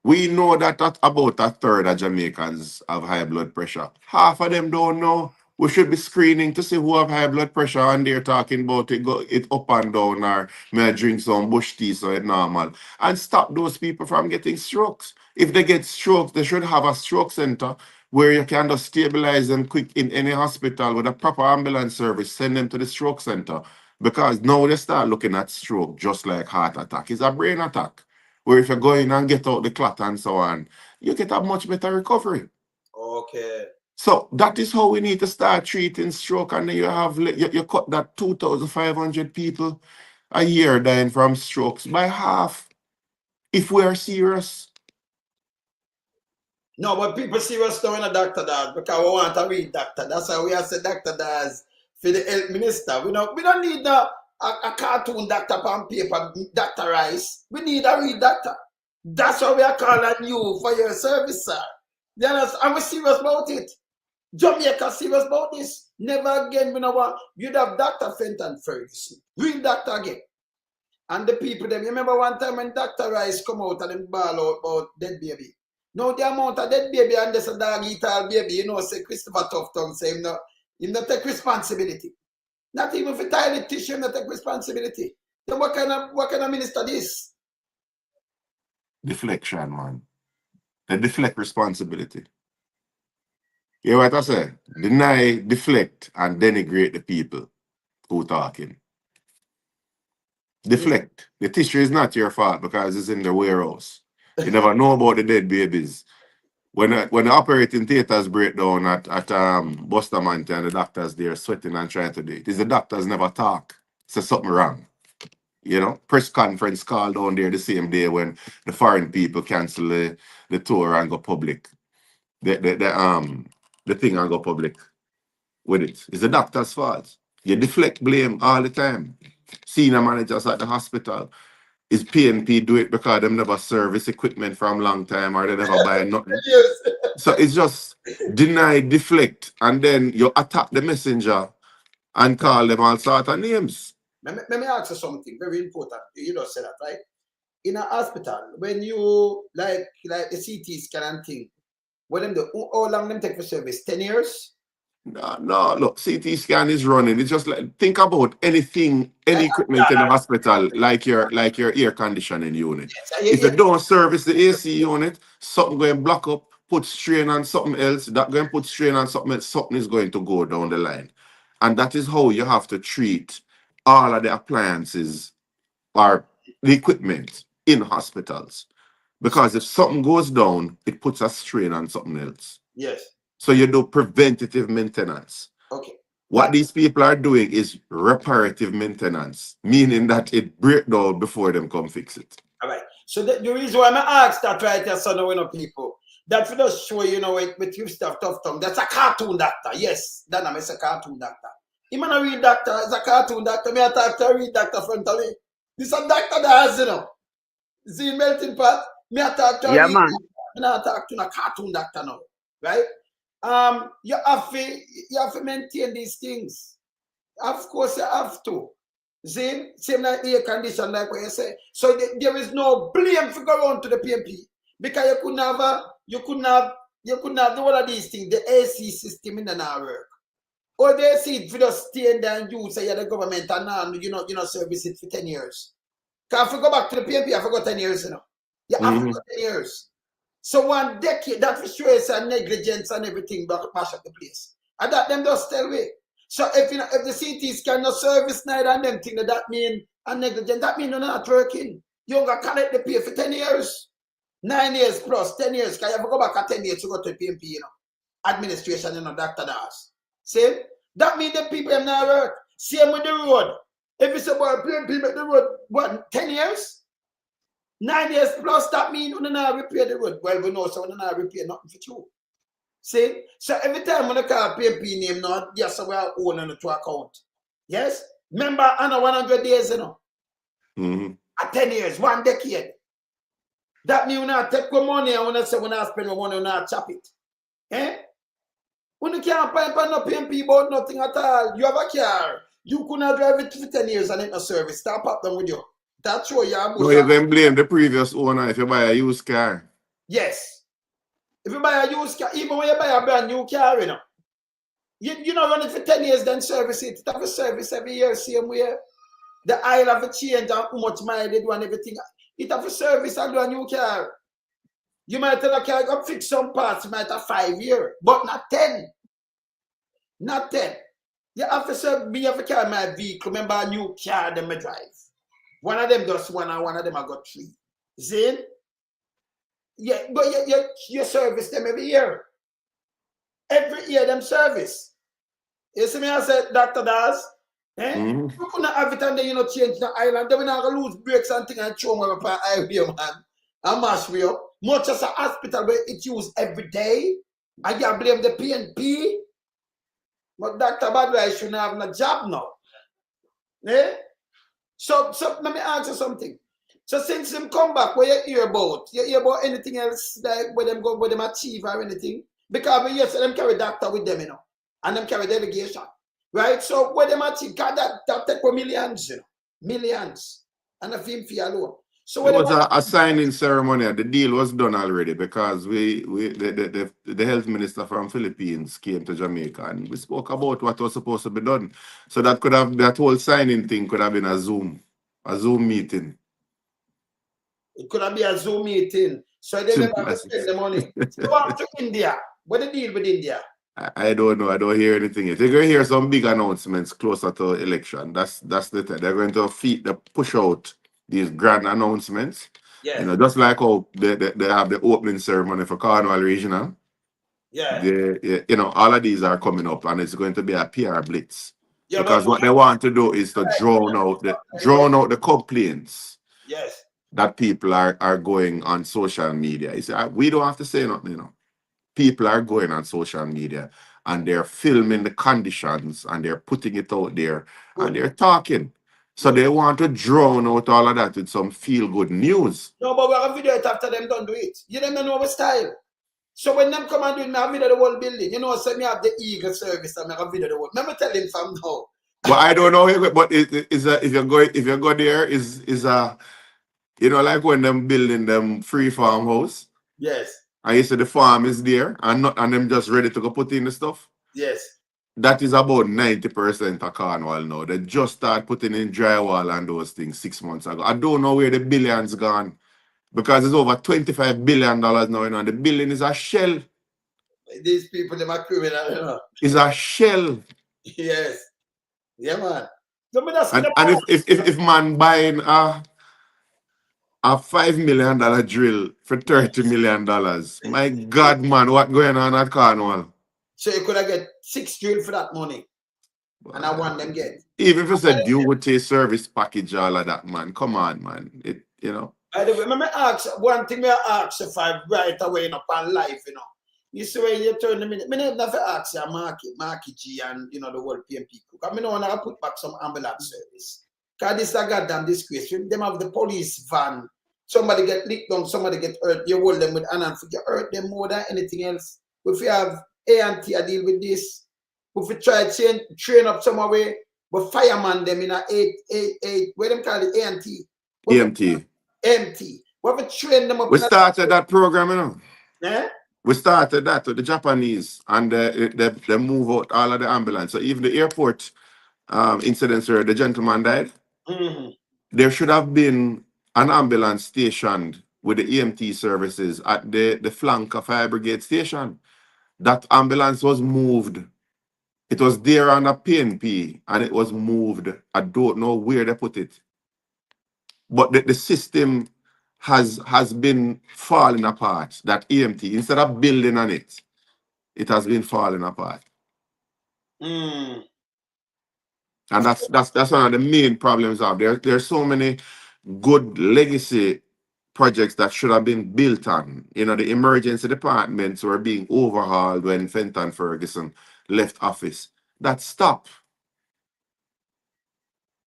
we know that about a third of Jamaicans have high blood pressure. Half of them don't know. We should be screening to see who have high blood pressure and they're talking about it up and down or may I drink some bush tea so it's normal. And stop those people from getting strokes. If they get strokes, they should have a stroke center where you can just stabilize them quick in any hospital with a proper ambulance service, send them to the stroke center. Because now they start looking at stroke just like heart attack. It's a brain attack. Where if you go in and get out the clot and so on, you get a much better recovery. Okay. So that is how we need to start treating stroke. And then you cut that 2,500 people a year dying from strokes by half. If we are serious. No, but people serious now in a Dr. Dawes because we want to read doctor. That's why we have said Dr. Dawes for the health minister. We don't need a cartoon doctor on paper, Dr. Rice. We need a read doctor. That's why we are calling you for your service, sir. You understand? And we're serious about it. Jamaica serious about this. Never again, we know what you'd have Dr. Fenton Ferguson. Real doctor again. And the people them. You remember one time when Dr. Rice come out and them ball out about dead baby. Now the amount of dead baby and there's a dog eat all baby, you know, say Christopher Tufton say him not take responsibility. Not even for toilet tissue, him not take responsibility. Then what kind of minister this? Deflection, man. They deflect responsibility. You hear what I say? Deny, deflect, and denigrate the people who talking. Deflect. The tissue is not your fault because it's in the warehouse. You never know about the dead babies. When the operating theaters break down at Bustamante and the doctors there sweating and trying to do it, is the doctors never talk. So something wrong. You know, press conference called down there the same day when the foreign people cancel the tour and go public. The thing and go public with it. It's the doctor's fault. You deflect blame all the time. Senior managers at the hospital. Is PNP do it because them never service equipment from long time or they never buy nothing? Yes. So it's just deny, deflect, and then you attack the messenger and call them all sort of names. Let me ask you something very important. You don't say that, right? In a hospital, when you like the CT scan and thing, what them do? How long them take for service? 10 years? No, look, CT scan is running. It's just like think about anything, any equipment in the hospital, like your air conditioning unit. If you don't service the AC unit, something going to block up, put strain on something else, that going to put strain on something else, something is going to go down the line. And that is how you have to treat all of the appliances or the equipment in hospitals. Because if something goes down, it puts a strain on something else. Yes. So you do preventative maintenance. Okay. What these people are doing is reparative maintenance, meaning that it break down before them come fix it. All right. So the reason why I asked that right here, so now we know people, that for just show you know with you stuff tough tongue. That's a cartoon doctor. Yes, that is a cartoon doctor. He man a real doctor, it's a cartoon doctor. Me a talk to a real doctor front of me. This a doctor that has, you know. See melting pot. Me a talk to a real doctor. Me not talk to a cartoon doctor now. Right? You have to maintain these things. Of course, you have to. See, same like the air condition, like what you say. So there is no blame for go on to the PMP because you couldn't have the one of these things, the AC system in the work. Or they see it for just stay there and you say you're the government and now you know service it for 10 years. Because if you go back to the PMP, I forgot 10 years, you know. You have to go 10 years. So 1 decade, that for sure is a negligence and everything mash up the place. And that them just tell me. So if if the cities cannot service neither and them thing, that mean a negligence, that mean you're not working. You got to collect the pay for 10 years. 9 years plus 10 years. Because you have to go back at 10 years to go to the PMP, you know. Administration, you know, Dr. Dawes. See? That means the people have not work. Same with the road. If it's about PMP, make the road, what, 10 years? 9 years plus, that means we don't repair the road. Well, we know so we don't repair nothing for you. See? So every time when I call PMP name now, yes, we are owning it to account. Yes? Remember, under 100 days, you know? At 10 years, 1 decade. That means we not take the money and when I say we not spend the money, we not chop it. Eh? When you can't pay no PMP about nothing at all, you have a car. You could not drive it for 10 years and it no service. Stop up them with you. That's why you're No, you can blame the previous owner if you buy a used car. Yes. If you buy a used car, even when you buy a brand new car, you know, you know, run it for 10 years, then service it. It have a service every year, same way. The oil have a change and how much mileage they do and everything. It have a service and do a new car. You might tell a car, go fix some parts, you might have 5 years, but not 10. Not 10. You have to serve me of a car, my vehicle. Remember a new car them I drive. One of them does one and one of them I got 3. See? Yeah, but you service them every year. Every year them service. You see me, I said, Dr. Dawes, you couldn't have it and then you know change the island. Then we're not going to lose brakes and things and throw them up on highway, man. And mash me up. Much as a hospital where it's used every day. And you blame the PNP. But Dr. Badwai shouldn't have no job now. Eh? So let me ask you something. So since him come back, what you hear about anything else like where them achieve or anything? Because we yes, them carry doctor with them, you know, and them carry delegation. Right? So what them achieve, because that take millions, you know. Millions. And a film fee alone. So it was a signing ceremony. The deal was done already because the health minister from Philippines came to Jamaica and we spoke about what was supposed to be done. So that whole signing thing could have been a Zoom meeting. It could have been a Zoom meeting. So they never have to spend the money. So what to India? What the deal with India? I don't know. I don't hear anything yet. You're going to hear some big announcements closer to election. That's the thing. They're going to push out these grand announcements. Yeah. You know, just like how they have the opening ceremony for Cornwall Regional. Yeah. You know, all of these are coming up and it's going to be a PR blitz. Yeah, because what they want to do is to drown out the complaints. Yes. That people are going on social media. You see, we don't have to say nothing, you know. People are going on social media and they're filming the conditions and they're putting it out there and they're talking. So they want to drown out all of that with some feel-good news. No, but we're going to video it after them don't do it. You don't know our style. So when them come and do it, I video the whole building. You know, so me have the Eagle service and I video the whole. Let me tell him from now. But I don't know, but if you go there, is you know, like when them building them free farmhouse. Yes. And you see the farm is there and them just ready to go put in the stuff. Yes. That is about 90% of Cornwall now. They just start putting in drywall and those things 6 months ago. I don't know where the billions gone. Because it's over $25 billion now, you know. The building is a shell. These people, them are criminal, you know. It's a shell. Yes. Yeah, man. And if man buying a $5 million drill for $30 million, my God, man, what going on at Cornwall? So you could have get 6 drill for that money. And I want them get. Even if it's a duty service package, all of that, man. Come on, man. It, you know. By the way, let me ask one thing. I ask if I right away in upon life, you know. You see when you turn the minute. I never ask you Marky G and you know the whole PMP cook. I know I put back some ambulance service. Because this is a goddamn disgrace. Them have the police van. Somebody get licked down, somebody get hurt. You hold them with an and you hurt them more than anything else. If you have A&T, I deal with this. If you try to train up some way, But fireman them in a 8, what them call it, AMT. EMT. MT. What we train them up We in started that program, you know. eh? We started that with the Japanese, and they move out all of the ambulance. So even the airport incidents where the gentleman died, there should have been an ambulance stationed with the EMT services at the flank of Fire Brigade Station. That ambulance was moved. It was there on a PNP, and it was moved. I don't know where they put it. But the system has been falling apart. That EMT, instead of building on it, it has been falling apart. And that's one of the main problems out there. There's so many good legacy projects that should have been built on. You know, the emergency departments were being overhauled when Fenton Ferguson left office. That stopped.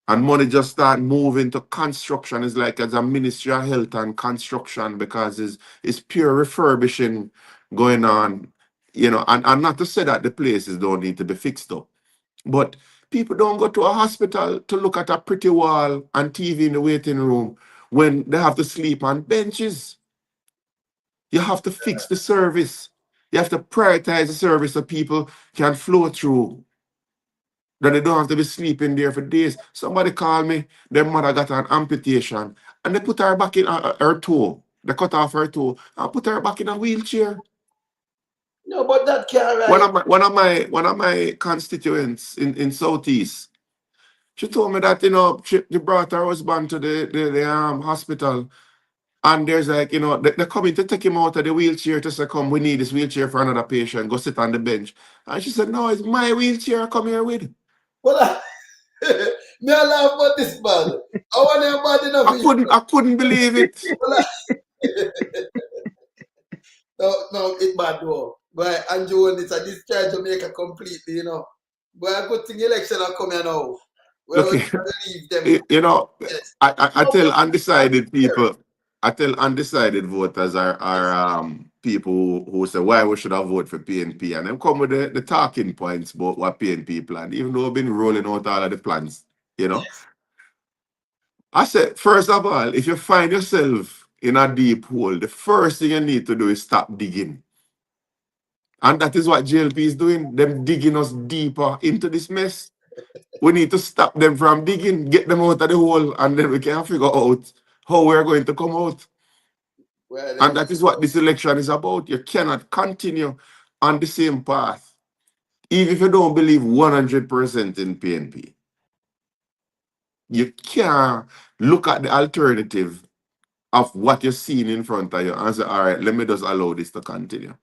And money just start moving to construction. It's like as a Ministry of Health and Construction, because it's pure refurbishing going on. You know, and not to say that the places don't need to be fixed up. But people don't go to a hospital to look at a pretty wall and TV in the waiting room when they have to sleep on benches. You have to fix the service. You have to prioritize the service so people can flow through. That they don't have to be sleeping there for days. Somebody called me, their mother got an amputation, and they put her back in her toe. They cut off her toe and put her back in a wheelchair. No, but that can't right. One of my constituents in Southeast, she told me that, you know, she brought her husband to the hospital, and there's like, you know, they're coming to take him out of the wheelchair to say, come, we need this wheelchair for another patient, go sit on the bench. And she said, no, it's my wheelchair I come here with. Well, me I laugh about this man. I want everybody enough. I couldn't believe it. No, it's bad though. But Andrew, it's a discharge Jamaica completely, you know. But a good thing election are coming now. Okay. Them. You know, yes. I tell undecided people, I tell undecided voters are people who say why we should have voted for PNP, and them come with the talking points about what PNP planned, even though I've been rolling out all of the plans, you know. Yes. I said, first of all, if you find yourself in a deep hole, the first thing you need to do is stop digging. And that is what JLP is doing, them digging us deeper into this mess. We need to stop them from digging, get them out of the hole, and then we can figure out how we're going to come out. Well, and that is what this election is about. You cannot continue on the same path, even if you don't believe 100% in PNP. You can't look at the alternative of what you're seeing in front of you and say, all right, let me just allow this to continue.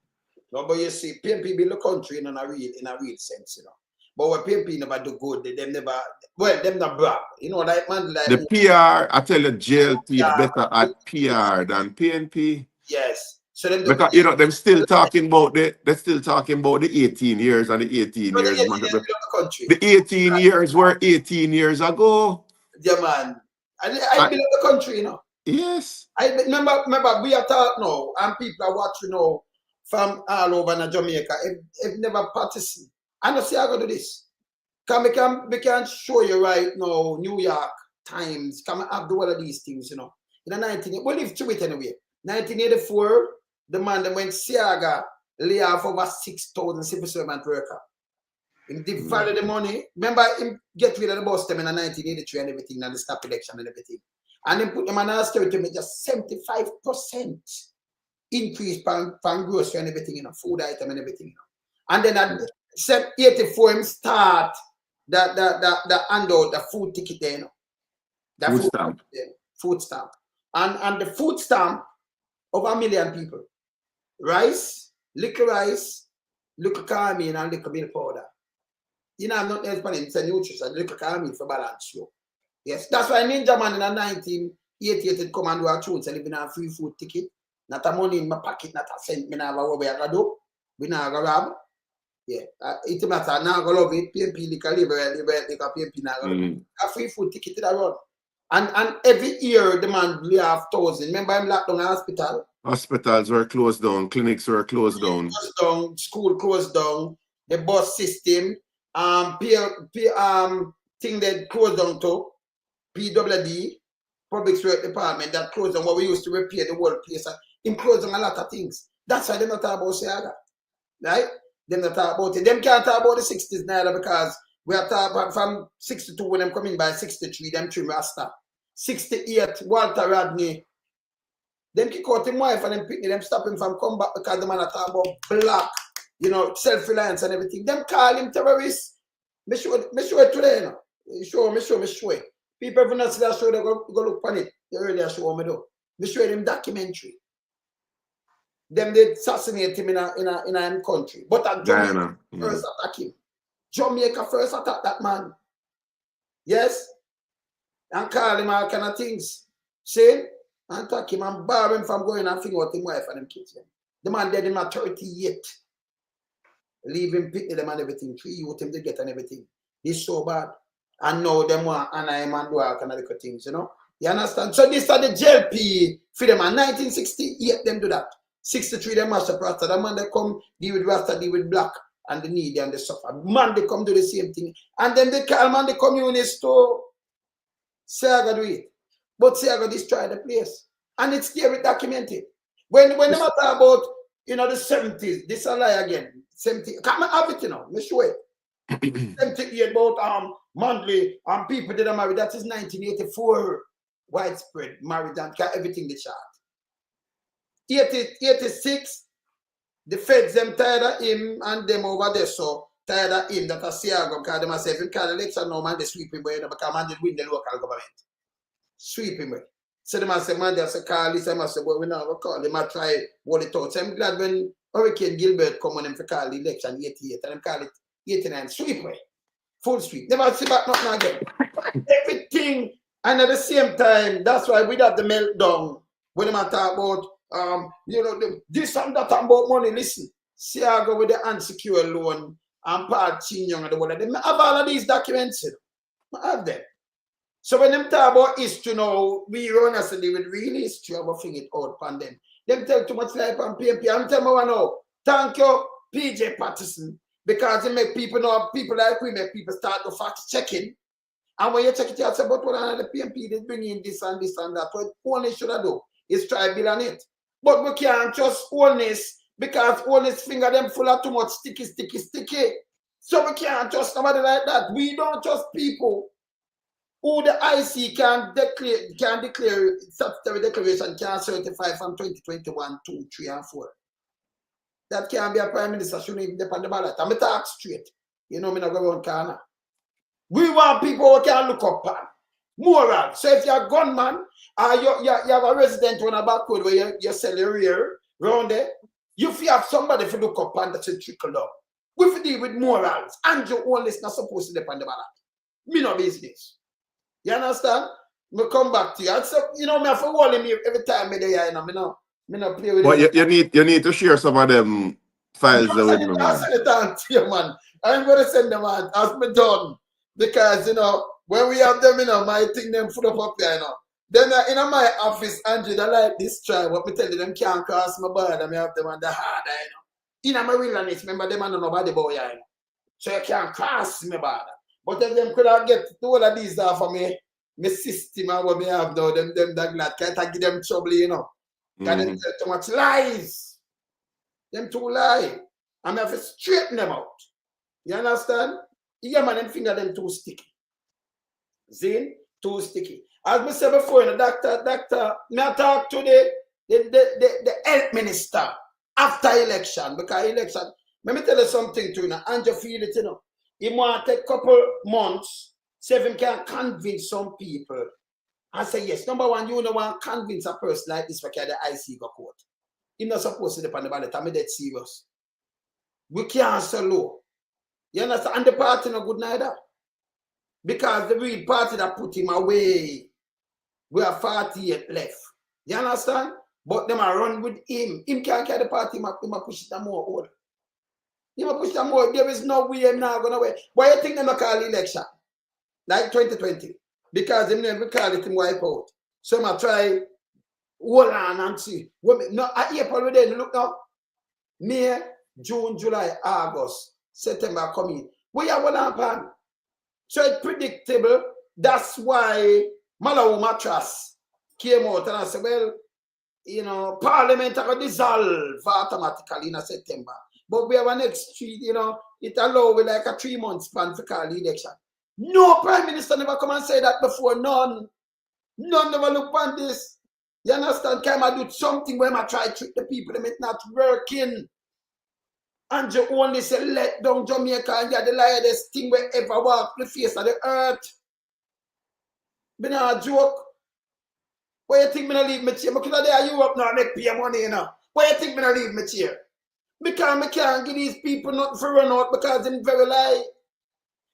No, but you see, PNP build the country in a real sense, you know. But what PNP never do good, them never, well, them not brag. You know, like man, like the PR, I tell you, JLP better at PR than PNP. Yes. So them because you know, them still talking about they're still talking about the 18 years and the 18 so years. The 18 years were 18 years ago. Yeah, man. I built the country, you know. Yes. I remember we are talking now, and people are watching now from all over in Jamaica. If never participated. I don't see how to do this. We can show you right now, New York Times, come have do all of these things, you know. In the we live through it anyway. 1984, the man that went Siaga lay off over 6,000 civil servant worker. Him divided the money. Remember him get rid of the boss them in 1983 and everything, and the snap election and everything. And then put them on austerity to just 75% increase from grocery and everything, you know, food item and everything, you know. And then at 84 him start the handout, the food ticket there, you know. The food stamp. Food stamp. And the food stamp over 1 million people. Rice, little carmine, and little milk powder. You know, I'm not else it's a nutrition, little carmine for balance show. Yes, that's why Ninja Man in 1988 come and do a tune, selling a free food ticket. Not a money in my pocket, not a cent, me never what we are going to do. We not going to rob. Yeah, it's a matter, now go love it, PNP, like a PNP, now a free food ticket to the run. And every year, the man lay off 1,000. Remember, I'm locked down hospital. Hospitals were closed down, clinics were closed down. School closed down, the bus system, thing that closed down to PWD, Public Works Department, that closed down what we used to repair the whole place. Him closed down a lot of things. That's why they're not talking about Siaga. Right? They're not talking about it. Them can't talk about the 60s neither because we are talking about from 62 when them come in by 63, them three Rasta. 68, Walter Rodney. Them kick out him wife and them pick them stop him from come back because the man are talking about black, you know, self-reliance and everything. Them call him terrorist. Me show it today, you know. Me show it. People even not see that show, they go look on it. They earlier show me though. Me show them documentary. Them they assassinate him in a country. But at Jamaica first attack him. Jamaica first attack that man. Yes? And call him all kind of things. See? And attack him and bar him from going and figure out him wife and them kids. The man dead him at 38. Leave him, pick them and everything. 3 youth him to get and everything. It's so bad. And now them want and I man do all kind of little things, you know? You understand? So this are the JLP for them. And 1968 them do that. 63 them master Rasta. The man they come deal with Rasta, deal with black and the needy and the suffer. Man they come do the same thing. And then they call man the communists to say I gotta do it. But say I gotta destroy the place. And it's there documented. When they matter about you know the 70s, this a lie again. 70 come have it, you know, me show it. 78 about monthly people that are married. That is 1984 widespread marriage and everything the chart. 86, the feds them tired of him and them over there so tired of him that I see I go because them say if him call election no man they sweep him away because man did win the local government. Sweep him away. So them say man they say call this and I say well we now call them I try what it out. So I'm glad when Hurricane Gilbert come on them for call the election 88 and them call it 89 sweep away. Full sweep. Never see back nothing again. Everything and at the same time that's why we have the meltdown when them talk about you know, this and that about money. Listen, see, I go with the unsecured loan and part Chin Young and the one of them. I have all of these documents. I have them. So when them talk about history now, we run as a with real history about thing it out upon them. Them tell too much life on PMP. I'm telling you now, thank you, PJ Patterson, because it make people know, people like we make people start to fact checking. And when you check it, you say, but what the PMP they bring in this and this and that. What only should I do is try build on it. But we can't trust wholeness because wholeness finger them full of too much sticky. So we can't trust somebody like that. We don't trust people who the IC can declare statutory declaration can certify from 2021, 2, 3, and 4. That can't be a prime minister shouldn't even depend on the ballot. I'm talk straight. You know me not go around corner. We want people who can look up on. Moral. So if you're a gunman, you have a resident on a back road where you sell your rear around there, you have somebody to look up and that's a trickle up. We have to deal with morals. And your own is not supposed to depend on that. Me no business. You understand? Me come back to you. So, you know, me have to hold him every time me there, you know, me no play with but him. you need to share some of them files with me, man. I'll send it on to you, man. I'm going to send them on as me done. Because, you know, when we have them, you know, my thing them full up here, you know. Then in my office, Andrew, they like this tribe. What me tell you, them can't cross my border. Me have them on the harder, you know. In my wilderness, remember them and nobody boy, you know. So you can't cross my border. But if them could have get all of these for me, my system and what me have now, them that glad. Can't I give them trouble, you know. Because them tell too much lies. Them too lie. And I have to straighten them out. You understand? Yeah, man, them finger them too sticky. Zin, too sticky. As I said before, you know, doctor, may I talk to the health minister after election, because election, let me tell you something to you now, Andrew feel it, you know. He want to take a couple months, see if he can convince some people. I say, yes, number one, you don't want to convince a person like this because the IC go court. He's not supposed to depend on the ballot. I'm dead serious. We can't so low. You understand? And the party no good neither. Because the real party that put him away, we have 48 left. You understand? But them are run with him. Him can't carry the party, he might push them more old. He might push them more. There is no way him now gonna wait. Why you think they might call election? Like 2020. Because they never call it him wipe out. So I try hold on and see. No, at April we then look now. May, June, July, August, September coming. We are one on pan. So it's predictable. That's why Malawi mattress came out and I said, well, you know, Parliament are going to dissolve automatically in September. But we have an next 3, you know, it allows like a 3-month span for call the election. No Prime Minister never come and say that before. None never look on this. You understand? Can I do something where I try to trick the people and it's not working? And you only say let down Jamaica and you're the liarest thing where ever walk the face of the earth. Been a joke. Why you think me not leave my chair? Because there Europe now make pay money, you know. Why you think me not leave my chair? Because I can't give these people nothing for run out because they're very lie.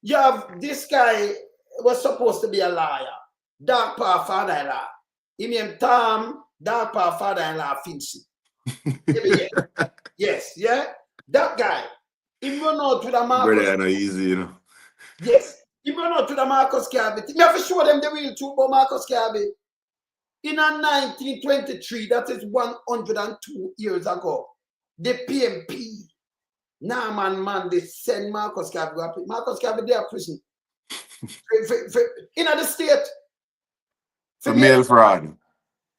You have this guy was supposed to be a liar. Dark power father-in-law. He named Tom, dark power father-in-law Finchie. Yes, yeah? That guy. He run out with a Marcus. Brother, not easy, you know. Yes. He run out with a Marcus Garvey. Me have to show them the real truth about Marcus Garvey. In 1923, that is 102 years ago, the PMP, man, they send Marcus Garvey. Marcus Garvey, they are prison. In the state. For mail fraud.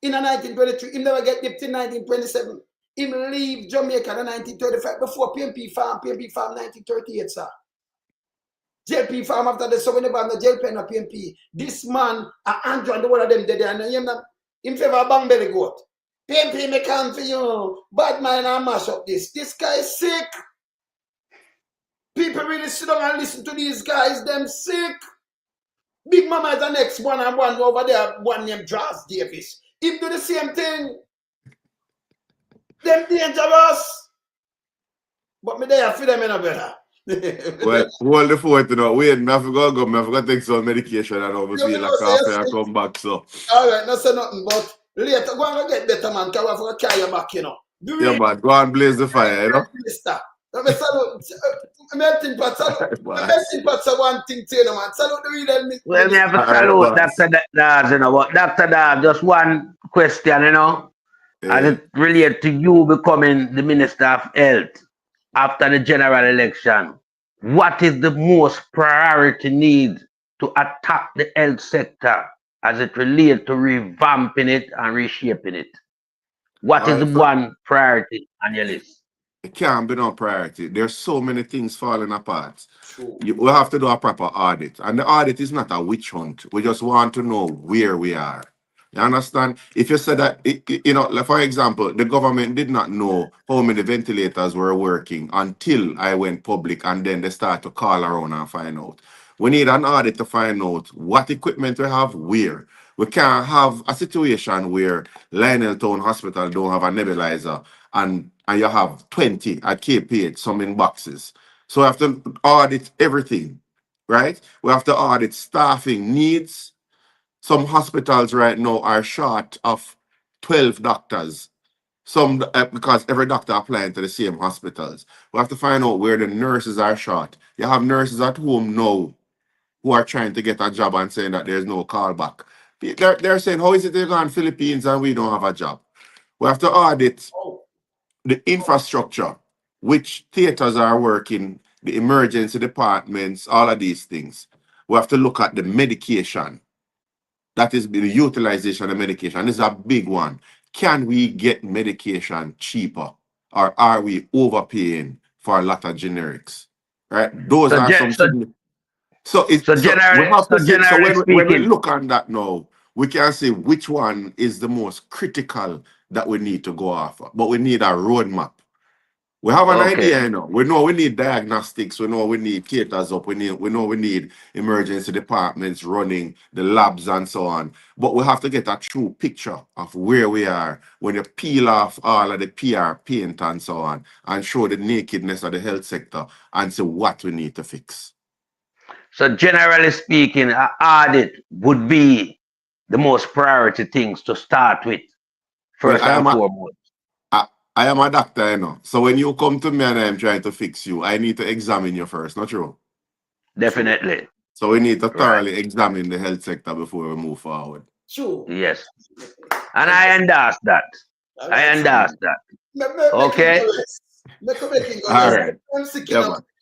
In 1923, he never get dipped in 1927. He leave Jamaica in 1935 before PMP farm 1938, sir. JP farm after the 7 of the jail pen of PMP. This man, Andrew and the one of them dead and in favor of bang belly goat. PMP me come for you. Bad man and mash up this. This guy is sick. People really sit down and listen to these guys, them sick. Big Mama is the next one and one over there, one named Dras Davis. He do the same thing. Them dangerous. But me there for them in a better. Well, hold the fort, you know. Wait, I have to go. I have to take some medication and I'll feel like after I come back, so. Alright, no say nothing, but later, go and get better, man, because we have to carry you back, you know. Yeah, man, go and blaze the fire, you know. Minister. I think that's one thing to you, man. Salute the real minister. Well, me have to salute Dr. Dawes, you know, but Dr. Dawes, just one question, you know. As it relates to you becoming the Minister of Health after the general election, what is the most priority need to attack the health sector as it relates to revamping it and reshaping it? What is the one priority on your list? It can't be no priority. There's so many things falling apart. We have to do a proper audit. And the audit is not a witch hunt. We just want to know where we are. You understand? If you said that, you know, like for example, the government did not know how many ventilators were working until I went public, and then they start to call around and find out. We need an audit to find out what equipment we have, where. We can't have a situation where Lionel Town Hospital don't have a nebulizer and you have 20 at KPH, some in boxes. So we have to audit everything, right? We have to audit staffing needs. Some hospitals right now are short of 12 doctors. Some because every doctor applying to the same hospitals. We have to find out where the nurses are short. You have nurses at home now who are trying to get a job and saying that there's no callback. They're saying, how is it they're going to Philippines and we don't have a job? We have to audit the infrastructure, which theaters are working, the emergency departments, all of these things. We have to look at the medication. That is the utilization of medication. This is a big one. Can we get medication cheaper, or are we overpaying for a lot of generics? Right? Those are some. So when we look on that now, we can say which one is the most critical that we need to go after. But we need a roadmap. We have an idea, you know. We know we need diagnostics. We know we need theaters up. We know we need emergency departments running the labs and so on. But we have to get a true picture of where we are when you peel off all of the PR paint and so on and show the nakedness of the health sector and see what we need to fix. So generally speaking, an audit would be the most priority things to start with, first and foremost. I am a doctor, you know. So when you come to me and I'm trying to fix you, I need to examine you first, not true? Definitely. So we need to thoroughly examine the health sector before we move forward. Sure. Yes. And I endorse that. I endorse that. Okay? All right.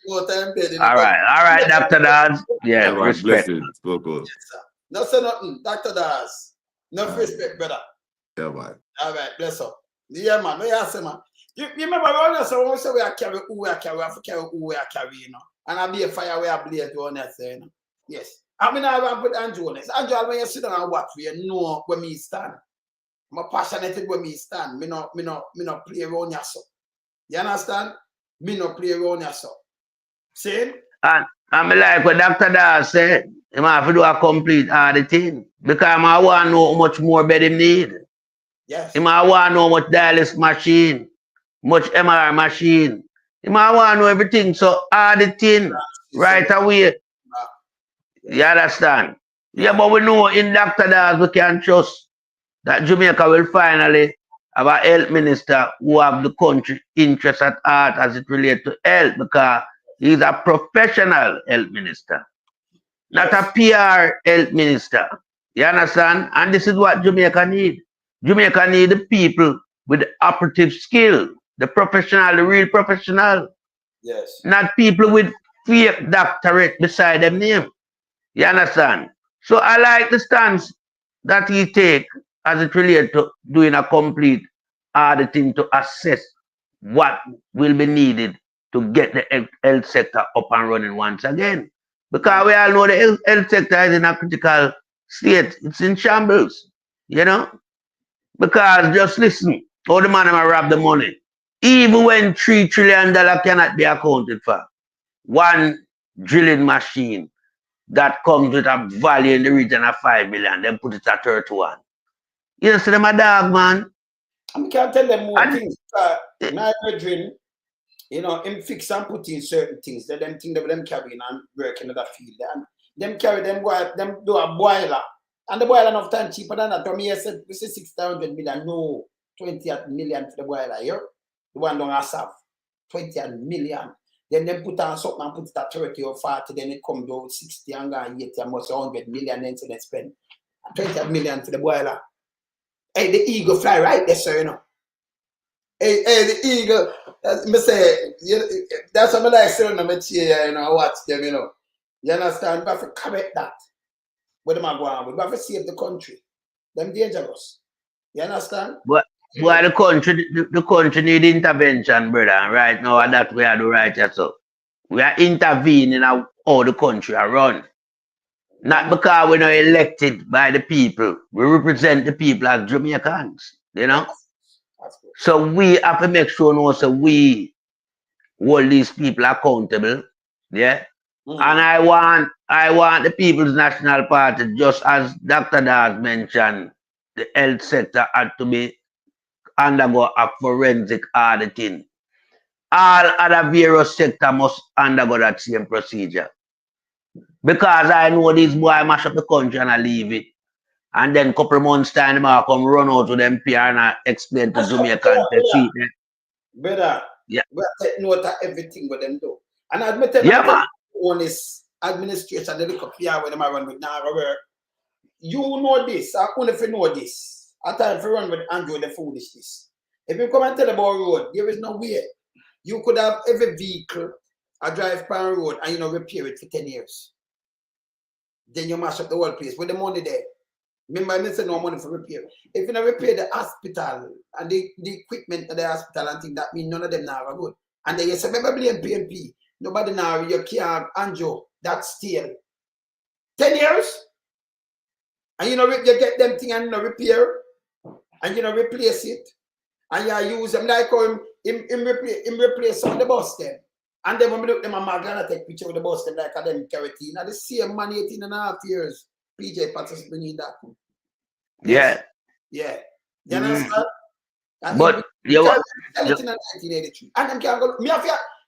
More time paid. All right, Dr. Dawes. Yeah, Yeah, man. respect. Blessings. Cool. Yes, sir. No say nothing, Dr. Dawes. No respect, brother. Yeah, man. All right, bless up. Yeah, man. No, you say, man. You remember when you say we say we are carry who we are carry, we have to carry who we are carry, you know. And I be a fire we are blaze on that say, you know. Yes. I mean, I want to put Andrew on this. Andrew, when you sit down and watch, you know where me stand. I'm passionate where me stand. Me no play around yourself. You understand? Me no play around yourself. See? And I like what Dr. Dawes said. You have to do a complete auditing. Because I want to know how much more bed him need. Yes. You want to know how much dialysis machine, much MRI machine. You want to know everything. So auditing right away. You understand? Yeah, but we know in Dr. Dawes we can trust that Jamaica will finally have a health minister who have the country interest at heart as it relates to health, because he's a professional health minister, not a PR health minister. You understand? And this is what Jamaica need. Jamaica need the people with the operative skill, the professional, the real professional. Yes. Not people with fake doctorate beside them name. You understand? So I like the stance that he take as it relates to doing a complete auditing to assess what will be needed to get the health sector up and running once again. Because we all know the health sector is in a critical state. It's in shambles, you know? Because just listen, how the man will rob the money. Even when $3 trillion cannot be accounted for, one drilling machine that comes with a value in the region of 5 million, then put it at 31. You know, so them a dog, man. I can't tell them more things. My brethren, you know, him fix and put in certain things. That them thing that them carry and work in the field. And them carry them go them do a boiler. And the boiler enough time cheaper than that. Tommy said we say 600 million. No, 20 million for the boiler, yeah? The one don't have 20 million. Then they put on something and put it at 30 or 40, then it come down 60 and 80 and most 100 million, then they spend 20 million for the boiler. Hey, the eagle fly right there, sir, you know. Hey, the eagle, me say, that's what I like saying on my chair, you know, I watch them, you know. You understand? We have to correct that. What am I going with? We have to save the country. Them dangerous. You understand? But why the country need intervention, brother. And right now, that we are the right so. We are intervening how the country are run. Not because we're not elected by the people. We represent the people as Jamaicans, you know? So we have to make sure also we hold these people accountable. Yeah. And I want the People's National Party, just as Dr. Dawes mentioned, the health sector had to be undergo a forensic auditing. All other various sectors must undergo that same procedure. Because I know these boys mash up the country and I leave it. And then a couple of months time, I come run out to them PR and I explain to Jamaica and see them. Brother, yeah. We take note of everything what them do. And I admit man. On this administration, they look up here when them run with now. You know this, I only if you know this. At time if you run with Andrew, the foolishness. If you come and tell about road, there is no way. You could have every vehicle I drive per road and you know repair it for 10 years. Then you mash up the whole place with the money there. Remember, I said no money for repair. If you don't repair the hospital and the equipment of the hospital and things, that means none of them now are good. And then you say, remember blame PNP. Nobody now, you can't, Andrew, that's still 10 years. And you know, you get them thing and you know, repair and you know, replace it. And you use them like how him replace some of the bus them. And then when we look them and Magdalena take picture with the bus them like them carotene. And the same money 18.5 years. PJ participating in that. Yes. Yeah. You understand? But you tell it in 1983. And them can't go.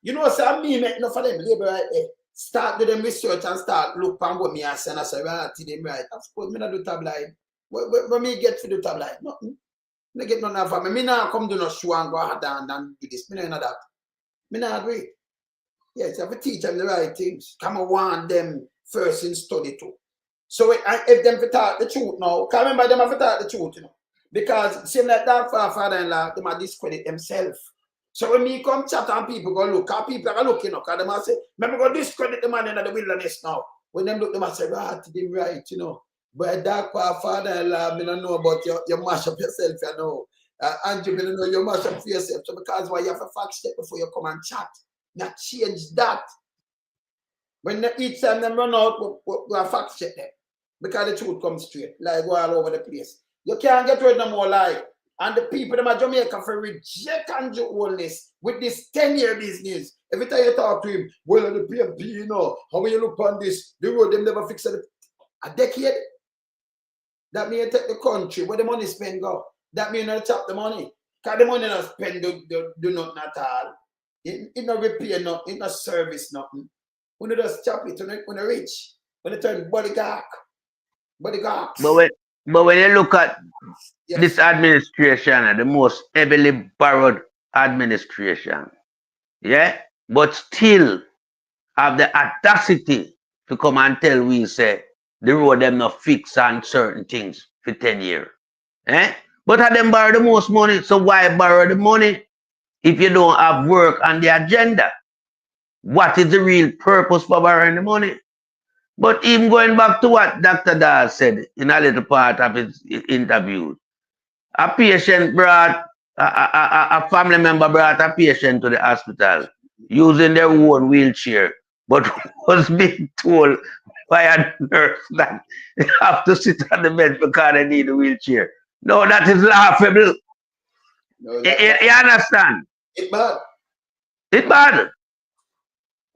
You know, say me make enough of them labor right there. Start do them research and start look and what me and send us right to them right. Of course, me not do tabloid. What me get for the tabloid? Nothing. Me get none of me. Me now come do no show and go ahead and do this. Me not know that. Me not agree. Yes, you have to teach them the right things. Come on, want them first in study too. So if them for talk the truth now, can remember them have to talk the truth, you know. Because same like that father-in-law, them are discredit themselves. So when me come chat and people go look, and people are looking up, and them say, remember go discredit the man in the wilderness now. When them look, them say, him right, you know. But that father-in-law, me don't know about you mash up yourself, you know. Andrew, me don't know you mash up for yourself. So because why you have a fact check before you come and chat. Not change that. When each time them run out, we fact check them. Because the truth comes straight. Like go all over the place. You can't get rid of no more lie. And the people in Jamaica for reject Andrew Holness with this 10-year business. Every time you talk to him, well, the PMP, you know, how will you look on this? The road them never fix it. A decade. That means you take the country where the money spent go. That means you chop the money. Because the money not spend do nothing at all. It not repair nothing, it not service nothing. When you just chop it, when you rich, when you turn bodyguard. But when you look at this administration, the most heavily borrowed administration, yeah, but still have the audacity to come and tell we say the road them not fix on certain things for 10 years. Eh? But have them borrow the most money, so why borrow the money if you don't have work on the agenda? What is the real purpose for borrowing the money? But even going back to what Dr. Dawes said in a little part of his interview, a patient brought, a family member brought a patient to the hospital using their own wheelchair, but was being told by a nurse that they have to sit on the bed because they need a wheelchair. No, that is laughable. No, you understand? It's bad. It's bad.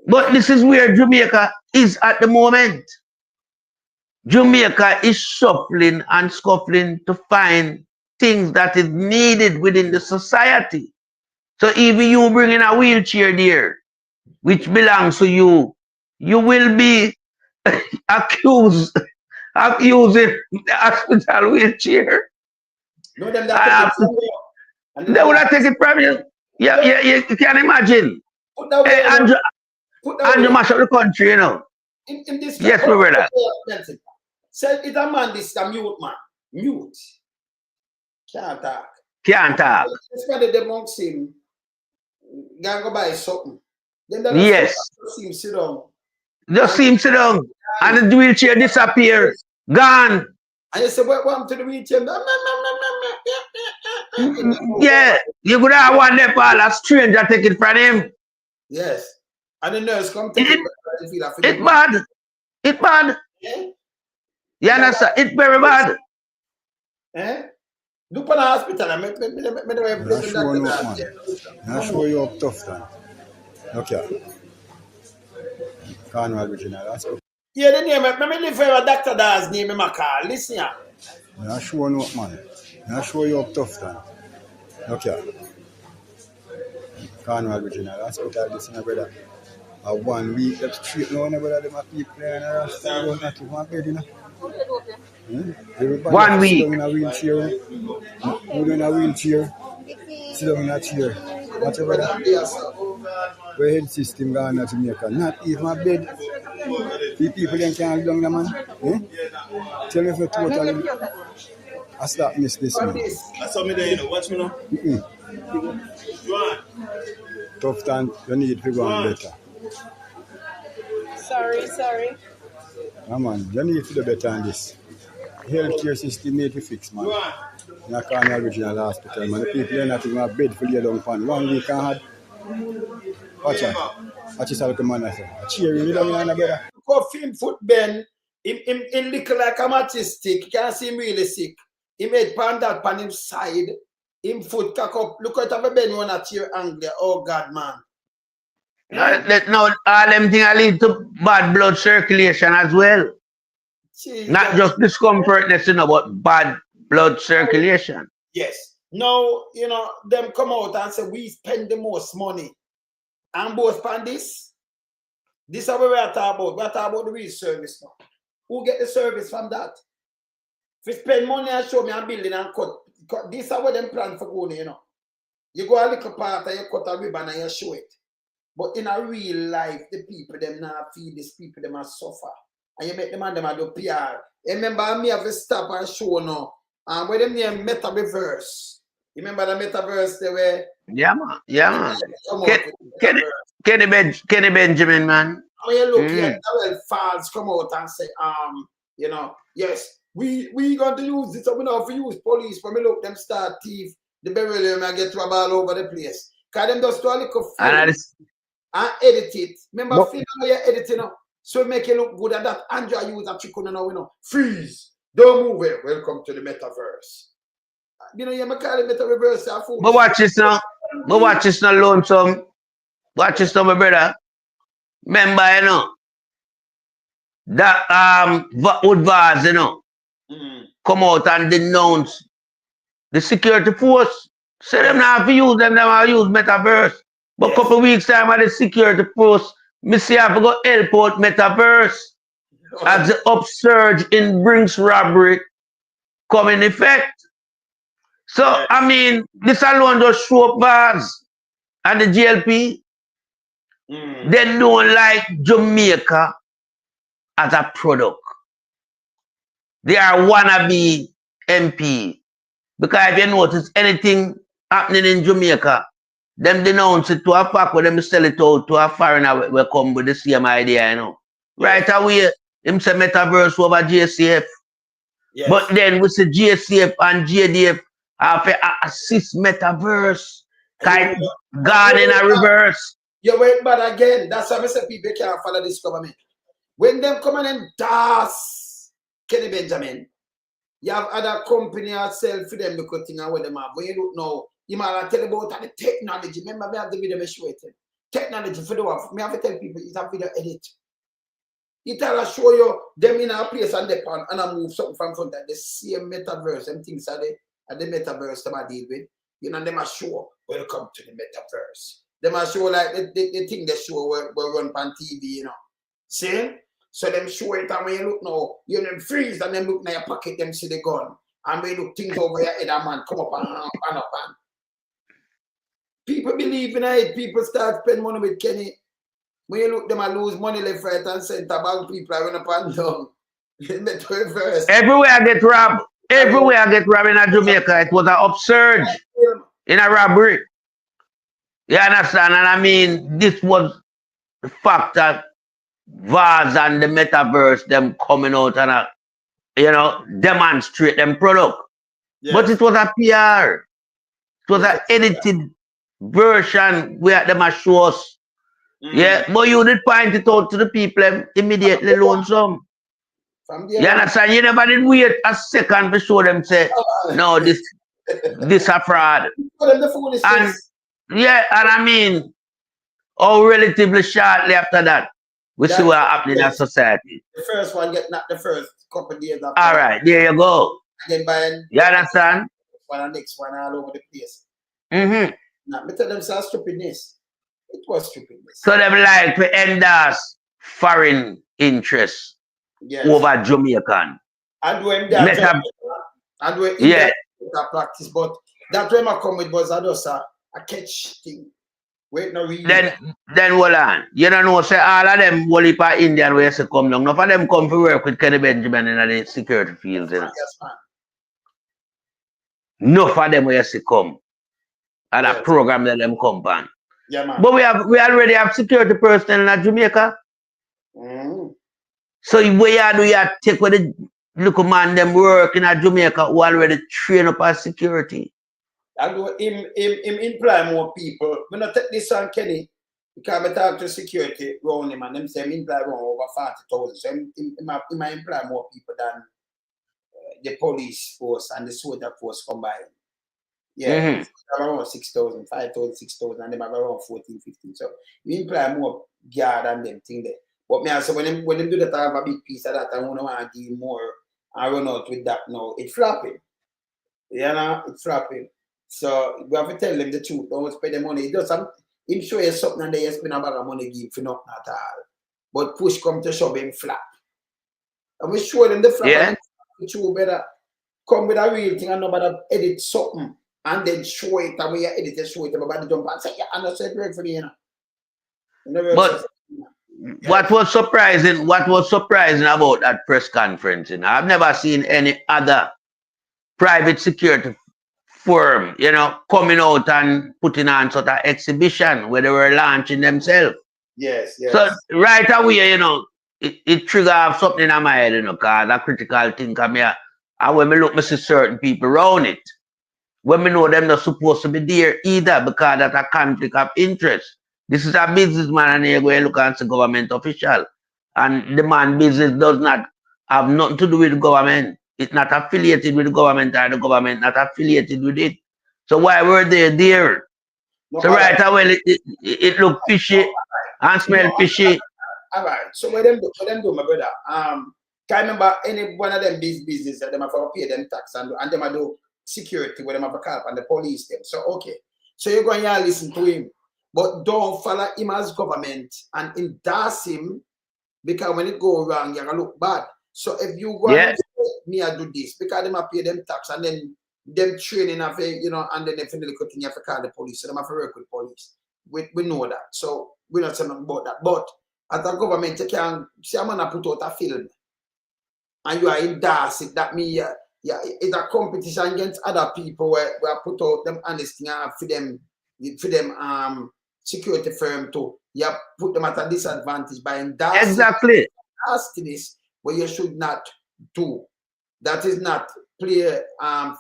But this is where Jamaica is at the moment. Jamaica is shuffling and scuffling to find things that is needed within the society. So even you bringing a wheelchair there, which belongs to you, you will be accused of using the hospital wheelchair. No, them that take it from you. They will not take it from you. Yeah, you can imagine. Put that way. Andrew mash up the country, you know. In this yes, we were that. Say it's a man, this is a mute man. Mute. Can't talk. Can't talk. Especially the monks him. Go buy something. Then yes. Just see him sit down. Just see him sit down. And the wheelchair disappear. Gone. And you say, what happened to the wheelchair? Yeah. You could have one there, Paul. A stranger take it from him. Yes. And the nurse come take it. It's bad. It's bad. Yeah? You understand? It's very bad. Eh? Look at the hospital. I'm sure you're up tough then. Okay. Carnival Regional Hospital. Yeah, the name. Let me live for a Dr. Dawes name in my car. Listen here. I'm sure no man. I'm sure you're up tough then. Okay. Carnival Regional Hospital, this is brother. 1 week that's straight now, brother. Them people and don't not even bed, you know. 1 week. Sit down in a wheelchair. Hold in a wheelchair. Sit down in a chair. What's your brother? Where health system gone to Jamaica? Not even a bed. The people then can't down the man. Tell me if you totally I start miss this man. I saw me there, you know. Watch me now. Go on. Tough time, you need to go on better. Sorry. Yeah, man, you need to do better on this. Healthcare system need to fix, man. In a Carnival Regional Hospital, man. The people are not even a bed for lay down pan. 1 week and had. Watch out. Watch this, like a man, I say. A chair, you don't know, brother. Coffee him foot bend. Him look like a matches stick. You can't see him really sick. He made pan that pan him side. Him foot cock up. Look at the bend one at your angle. Oh God, man. No, all them things lead to bad blood circulation as well. Jesus. Not just discomfortness, you know, but bad blood circulation. Yes. Now, you know, them come out and say we spend the most money. And both pan this. This is what we are talking about. We are talking about the real service now. Who get the service from that? If you spend money and show me a building and cut. This is what them plan for going, you know. You go a little part and you cut a ribbon and you show it. But in a real life, the people, them not feed these people, them are suffer. And you make them and them do PR. Remember, me have to stop and show now. And when them name meta reverse. You remember the metaverse they were? Yeah, man. Yeah, man. Come out with Kenny Benjamin, man. When you look here, well, fans come out and say, you know, yes, we got to use it. So we know if we use police, when we look them start thief, the beryllium and get trouble all over the place. Cause them just do a little film and edit it. Remember, film how you're editing up. So make it look good at that. Android use a trick on now, you know. Freeze. Don't move it. Welcome to the metaverse. You know, you may call it metaverse. But watch this now. But watch this now, lonesome. Watch this now, my brother. Remember, you know, that Wood Vaz, you know, come out and denounce the security force. Say them not have to use them have to use metaverse. But a couple of weeks time at the security force, me see I have to go help out metaverse as the upsurge in Brinks robbery come in effect. So, I mean, this alone just show up Vaz and the GLP. They don't like Jamaica as a product. They are wannabe MP. Because if you notice anything happening in Jamaica, them denounce it to a fact where them sell it out to a foreigner will come with the same idea, you know. Right away, him say metaverse over JCF. Yes. But then we say JCF and JDF have to assist metaverse. Kind gone in a reverse. You wait, but again, that's why I say people can't follow this government. When them come and endorse Kenny Benjamin, you have other company yourself for them because thing where them have. When you don't know, you might tell about the technology. Remember, me have the video show it. Technology for the work. Me have to tell people it's a video edit. It will show you them in a place and they pan and I move something from front of the same metaverse and things are the metaverse them I deal with. You know, them are show welcome to the metaverse. Them are show like the thing they show will run on TV, you know. See? So them show it and when you look now, you them freeze and them look in your pocket, them see the gun. And when you look things over your head, man, come up and up. People believe in it, people start spending money with Kenny. When you look them I lose money left, right and center, bank people are running up and down. Everywhere I get robbed. Everywhere I get robbed in Jamaica, it was an upsurge in a robbery. You understand? And I mean, this was the fact that Vaz and the metaverse, them coming out and, you know, demonstrate them product. Yes. But it was a PR. It was an edited version where them are show us. Yeah, but you did point it out to the people immediately lonesome. You understand? You never did wait a second to show them say, no, this a fraud. And yeah, and I mean, relatively shortly after that, we see what happening in society. The first one get not the first couple of days after. All right, there you go. Then by you understand? One and next one all over the place. Now, me tell them it's stupidness. It was stupidness. So them like to endorse foreign interests over Jamaican. And when that practice, but that when I come with was just a catch thing. Wait, no reason. Then hold on. You don't know, say all of them will heap of Indian where you come down. None of them come to work with Kenny Benjamin in the security fields. You know? Yes, man. None of them where you come. And a program that them come on. Yeah, man. But we already have security personnel in Jamaica. So where do you take with the local man them work in Jamaica who already train up as security? I do him imply more people. When I take this on Kenny, because I talk to security around him and them say him imply around over 40,000. So he might imply more people than the police force and the soldier force combined. Yeah, around 6,000, 5,000, 6,000, and them have around 14, 15. So you imply more guard and them thing there. But me also when them do that, I have a big piece of that. I want to give more. I run out with that now. It's flopping. You know, it's flopping. So we have to tell them the truth. Don't spend the money. Just him show you something and they spend a bag of money give for nothing at all. But push come to shove him flap. And we show them the flap. Yeah. And show better come with a real thing and nobody edit something. And then show it, and when you edit it, show it, everybody jump and say, yeah, and that's it work for me, you know. But what was surprising about that press conference, you know, I've never seen any other private security firm, you know, coming out and putting on sort of exhibition where they were launching themselves. Yes, So yes. right away, you know, it trigger off something in my head, you know, cause a critical thing come here. And when me look, me see certain people around it. When me know them not supposed to be there either because that's a conflict of interest. This is a businessman and here go and look and see government official. And the man business does not have nothing to do with the government. It's not affiliated with the government or the government not affiliated with it. So why were they there? No, So all right away it look fishy and smell fishy. All right. So what them do, my brother? Can I remember any one of them business that them have to pay them tax and them have do security where them have a call and the police them. So okay. So you're going to listen to him, but don't follow him as government and endorse him because when it go wrong, you're gonna look bad. So if you go and say, me I do this because them have pay them tax and then them training of you know, and then they finally you have to call the police. So them have to work with police. We know that. So we're not saying about that. But as a government, you can see I'm gonna put out a film and you are endorse it. That means yeah, it's a competition against other people where I put out them honest thing for them security firm too. You put them at a disadvantage by endorsing Exactly. this where you should not do. That is not play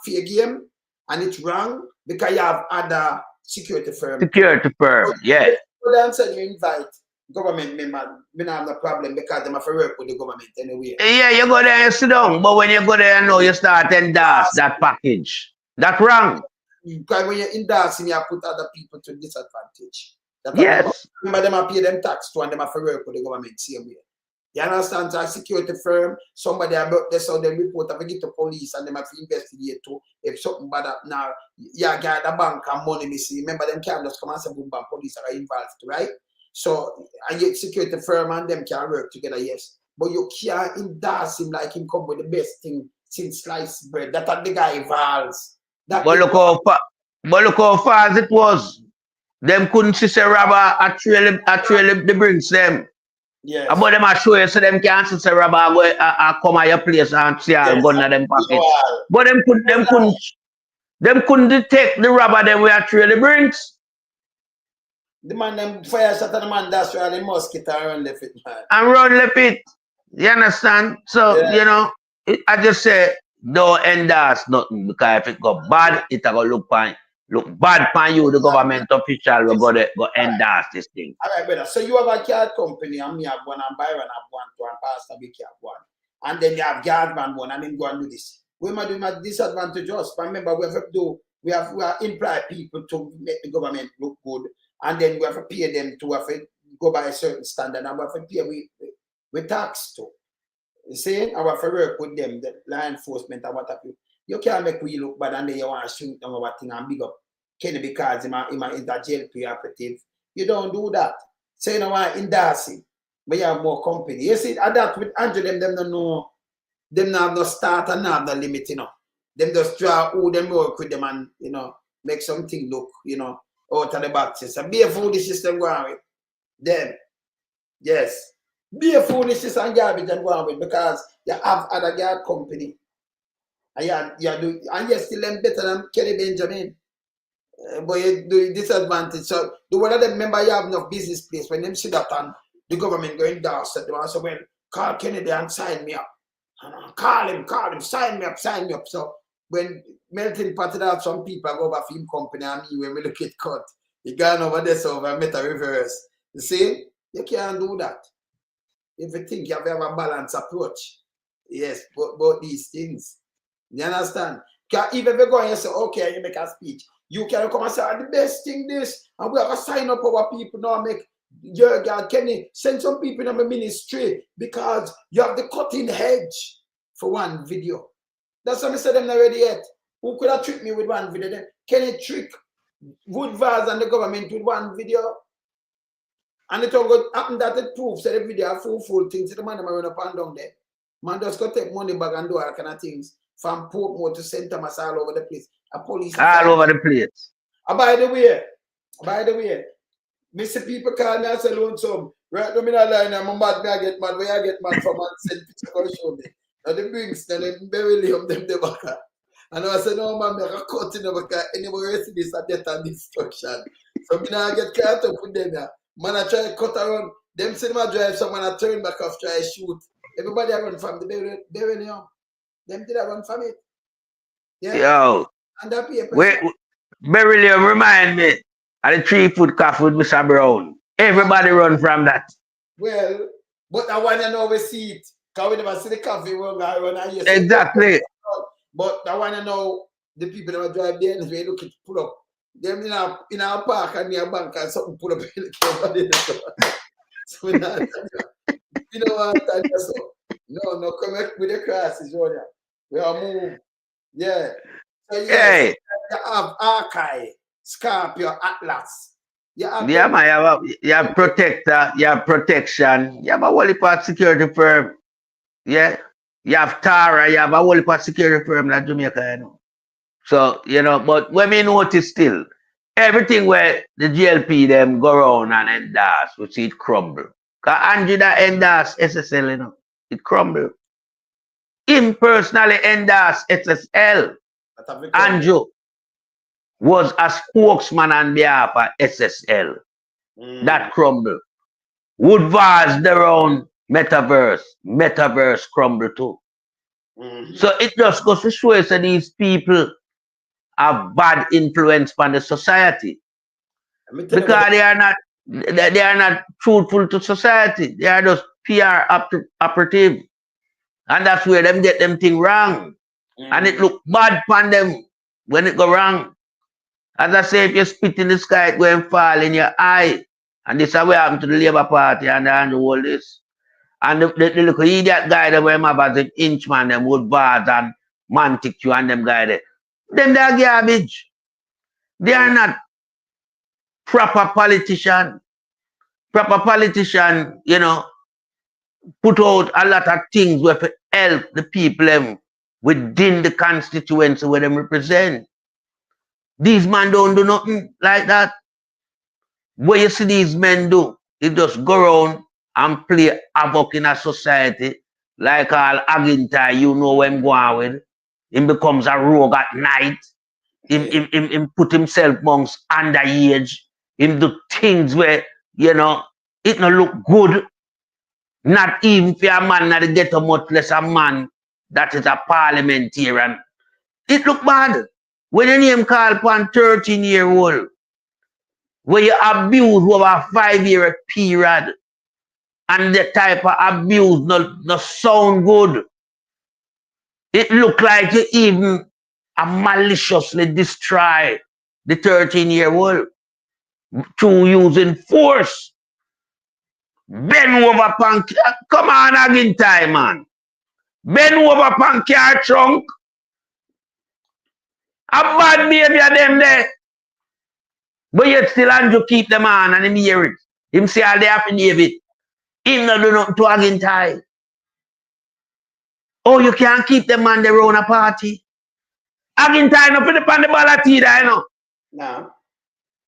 fair game and it's wrong because you have other security firm. Security firm, yeah. Then said you invite government member, we don't have no problem because they have to work with the government anyway. Yeah, you go there and sit down, but when you go there and know you start endorse that package. That's wrong. Because when you're endorsing, you put other people to disadvantage. Yes. Remember them have pay them tax too and them have to work with the government same way. You understand? So a security firm, somebody about this or they report have to get to police and them have to investigate too. If something bad up now, you got the bank and money missing. Remember them can't just come and say boom, police are involved, right? So I get security firm and them can work together, yes. But you can't endorse him like him come with the best thing since sliced bread. That are the guy Vals. But look how fast it was. Them couldn't see say robber actually they brings them. Yes. About them I show you so them can't see say robber come at your place and see all gun in them pocket. But them couldn't detect the robber them we actually brings. The man them fire shot at the man that's why the mosquito run left it, man. And run left it. You understand? So you know, I just say don't endorse nothing because if it go bad, it go look bad for you, the government official will go endorse this thing. All right, brother. So you have a card company and me have one and Byron have one too and Pastor Vicky have one. And then you have Guardman one and then go and do this. We might do my disadvantage us. But remember we have employ people to make the government look good. And then we have to pay them to have to go by a certain standard and we have to pay with tax too. You see, I have to work with them, the law enforcement and what have you. You can't make we look bad and then you want to shoot down our thing and big up Kenny because he's a jail pre-operative. You don't do that. So you know why endorse him. But you have more company. You see, that with Andrew, them don't know, them not have no start and not have no limit, you know. Them just draw who them work with them and, you know, make something look, you know, out of the boxes. So be a foolish system going with them. Yes. Be a foolishness and garbage and go on with because you have other guard company. And you're still better than Kerry Benjamin. But you do disadvantage. So the one of them remember you have enough business place when them see that and the government going down, so they want to say, well, call Kennedy and sign me up. And call him, sign me up. So when Melton parted out some people go over film company and me when we look at cut, you gone over this over meta reverse. You see? You can't do that. If you think you have a balanced approach, yes, but these things. You understand? Because even if you go and you say, okay, you make a speech, you can come and say, the best thing this, and we have to sign up our people now, make your God, can you send some people in the ministry because you have the cutting edge for one video. That's what I said them already yet. Who could have tricked me with one video? Can you trick Woodvars and the government with one video? And it all happened that it proves that the video are full things. The man run up and down there. Man just go take money back and do all kind of things. From Portmore to St. Thomas all over the place. A police all over the place. By the way, Mr. People call me and say lonesome. Right now, I'm not lying, I'm mad, I get mad. Where I get mad from and send picture go show me. Now the brings, then they bury them the back. And I said, no, man, I cut in because anybody see this a death and destruction. So me now get caught up with them. Yeah. Man, I try to cut around. Them cinema drive, someone I turn back off, try to shoot. Everybody I run from the bury you. Them did I run from it. Yeah. Yo. And that paper. Wait, Beryllium remind me of the 3-foot calf with Mr. Brown. Everybody run from that. Well, but I want to know we see it. Because we never see the coffee run and Exactly. But I want to know the people that drive there and they look at pull up. Them in our park and near bank and something pull up in the car. So you know what I'm so no, come with the crosses, Jordan. We are move. Yeah. So yes, you have archive, Scorpio, Atlas. You have man, you have protector, you have protection, you have a whole heap of security firm. Yeah. You have Tara, you have a whole heap of security firm like Jamaica, you know. So, you know, but when we notice still, everything where the GLP them go around and endorse, we see it crumble. Because Andrew that endorse SSL, you know, it crumble. Him personally endorse SSL. Andrew was a spokesman on behalf of SSL. That crumble. Woodvard's their own metaverse crumble too. So it just goes to show us that these people have bad influence on the society. Because they are not truthful to society. They are just PR operative. And that's where them get them thing wrong. And it look bad upon them when it go wrong. As I say, if you spit in the sky, it go and fall in your eye. And this is what happened to the Labour Party and all this. And the little idiot guy that were have as an inchman, them Woodvards and Montague and them guy there. Them they are garbage. They are not proper politician. Proper politician, you know, put out a lot of things where to help the people within the constituency where them represent. These men don't do nothing like that. What you see these men do, they just go around and play havoc in a society. Like all Agintai, you know where I'm going with. He becomes a rogue at night. He put himself amongst underage. He do things where, you know, it not look good. Not even for a man that get a much less a man that is a parliamentarian. It look bad. When your name call upon 13-year-old, where you abuse over a 5-year period, and the type of abuse not sound good. It look like you even maliciously destroy the 13-year-old through using force. Bend over pan. Come on again, time, man. Bend over pan car trunk. A bad behavior them there. But yet still Andrew keep them on and him hear it. Him say all they have to David. Him not do nothing to again tie. Oh, you can't keep them on their own a party. Again tie no put it on the ballot either, you know. No.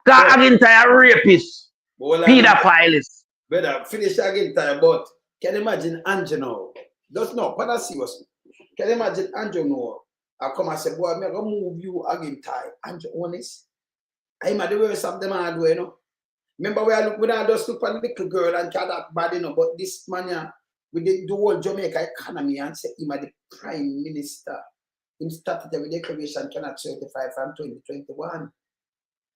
Because again tie a rapist. Pedophiles. Brother, finish again time, but can you imagine Andrew now? Just no, but that's serious. Can you imagine Andrew now? I come and say, boy, I'm gonna move you again time. Andrew honest. I'm at the worst of them hard way, you know. Remember when I just look at the little girl and got that bad, you know, but this man yeah, with the whole Jamaica economy and say him at the prime minister. He started with declaration cannot certify from 2021.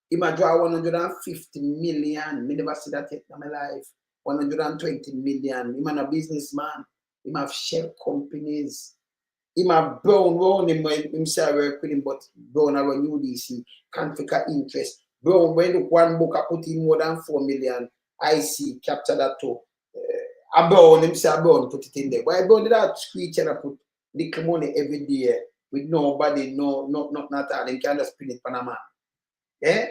He might draw 150 million. Me never see that yet in my life. 120 million. He man a businessman. He might have shell companies. He might brown round him say I work with him, but brown around UDC, conflict of interest. Brown, when look one book I put in more than 4 million. I see capture that too. I brown him say I brown put it in there. Why brown did that screech and I put little money every day with nobody, not all. They can just print it for a man. Yeah?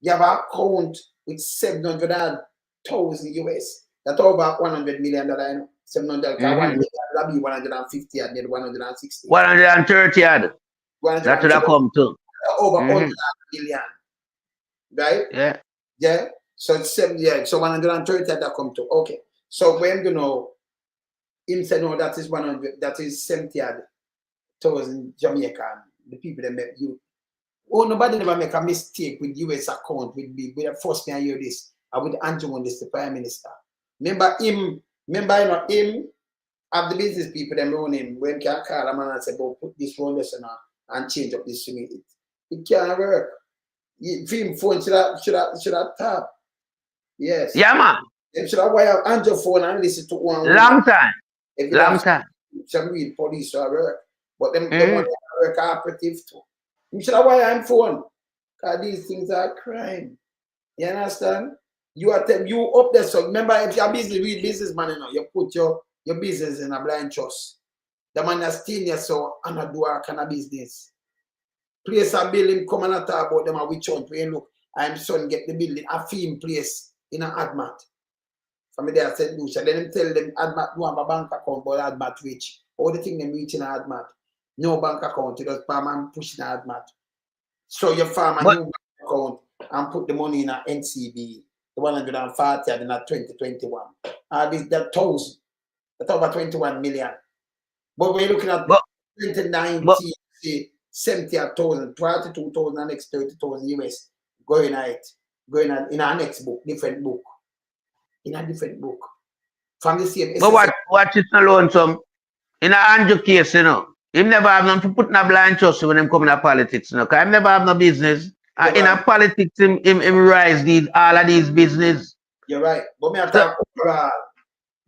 You have an account with 700,000 US. That's over $100 million, you know. 700, 1 million, that'll be 150 and then 160. 130 ad. That's what I come to. Over 100 million. Right? Yeah. Yeah. So it's 7, yeah. So 130 that come to. Okay. So when you know, him say no, that is 100, that is 70,000 Jamaican the people that make you. Oh, nobody never make a mistake with US account with me. When the first time I hear this, I would Andrew on this, the Prime Minister. Remember him, him have the business people them run him when can call a man and say, "Go put this one lesson and change up this thing." It can't work. Film phone should have tap. Yes. Yeah, man. Them should have wire Andrew phone and listen to one. Long time. Long time. Some real police should work. But them want to work operative too. You should have wire him phone. Because these things are crime. You understand? You are you up there. So remember, if you're real businessman, you know, you put your business in a blind trust. The man that's still here, so and do a kind of business. Place a building, come and talk about them and which one. Look, I'm son get the building, a film place in an admat. From there, I said, Lucia. Then them tell them admat do have a bank account, but admat rich. All the thing them reach in an admat. No bank account, you just farm and push in an admat. So you farm a new bank account and put the money in an NCB, the 140 and then at 2021. This that 1,000. That's over 21 million. But we're looking at 2019, 70,000, 22,000, and next 30,000 US going in our next book, different book. In a different book. From the same. But what is alone some in a Andrew case, you know, him never have nothing to put in a blind trust when him come in a politics, you know, because him never have no business. And in a politics, him rise all of these business. You're right. But me I talk overall.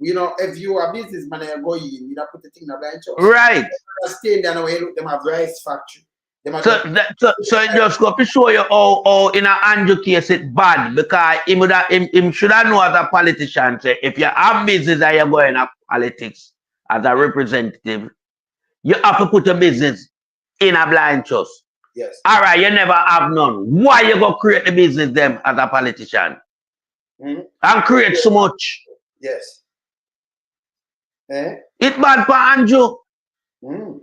You know, if you are a businessman and you go in, you don't put the thing in a blind trust. Right. Stay there now, look, them have rice factory. So it just go to show you how in a Andrew case it bad, because him should have known as a politician, say, if you have business and you're going to politics as a representative, you have to put your business in a blind trust. Yes. All right, you never have none. Why you go create the business them as a politician? And create so much? Yes. It's bad for Andrew. And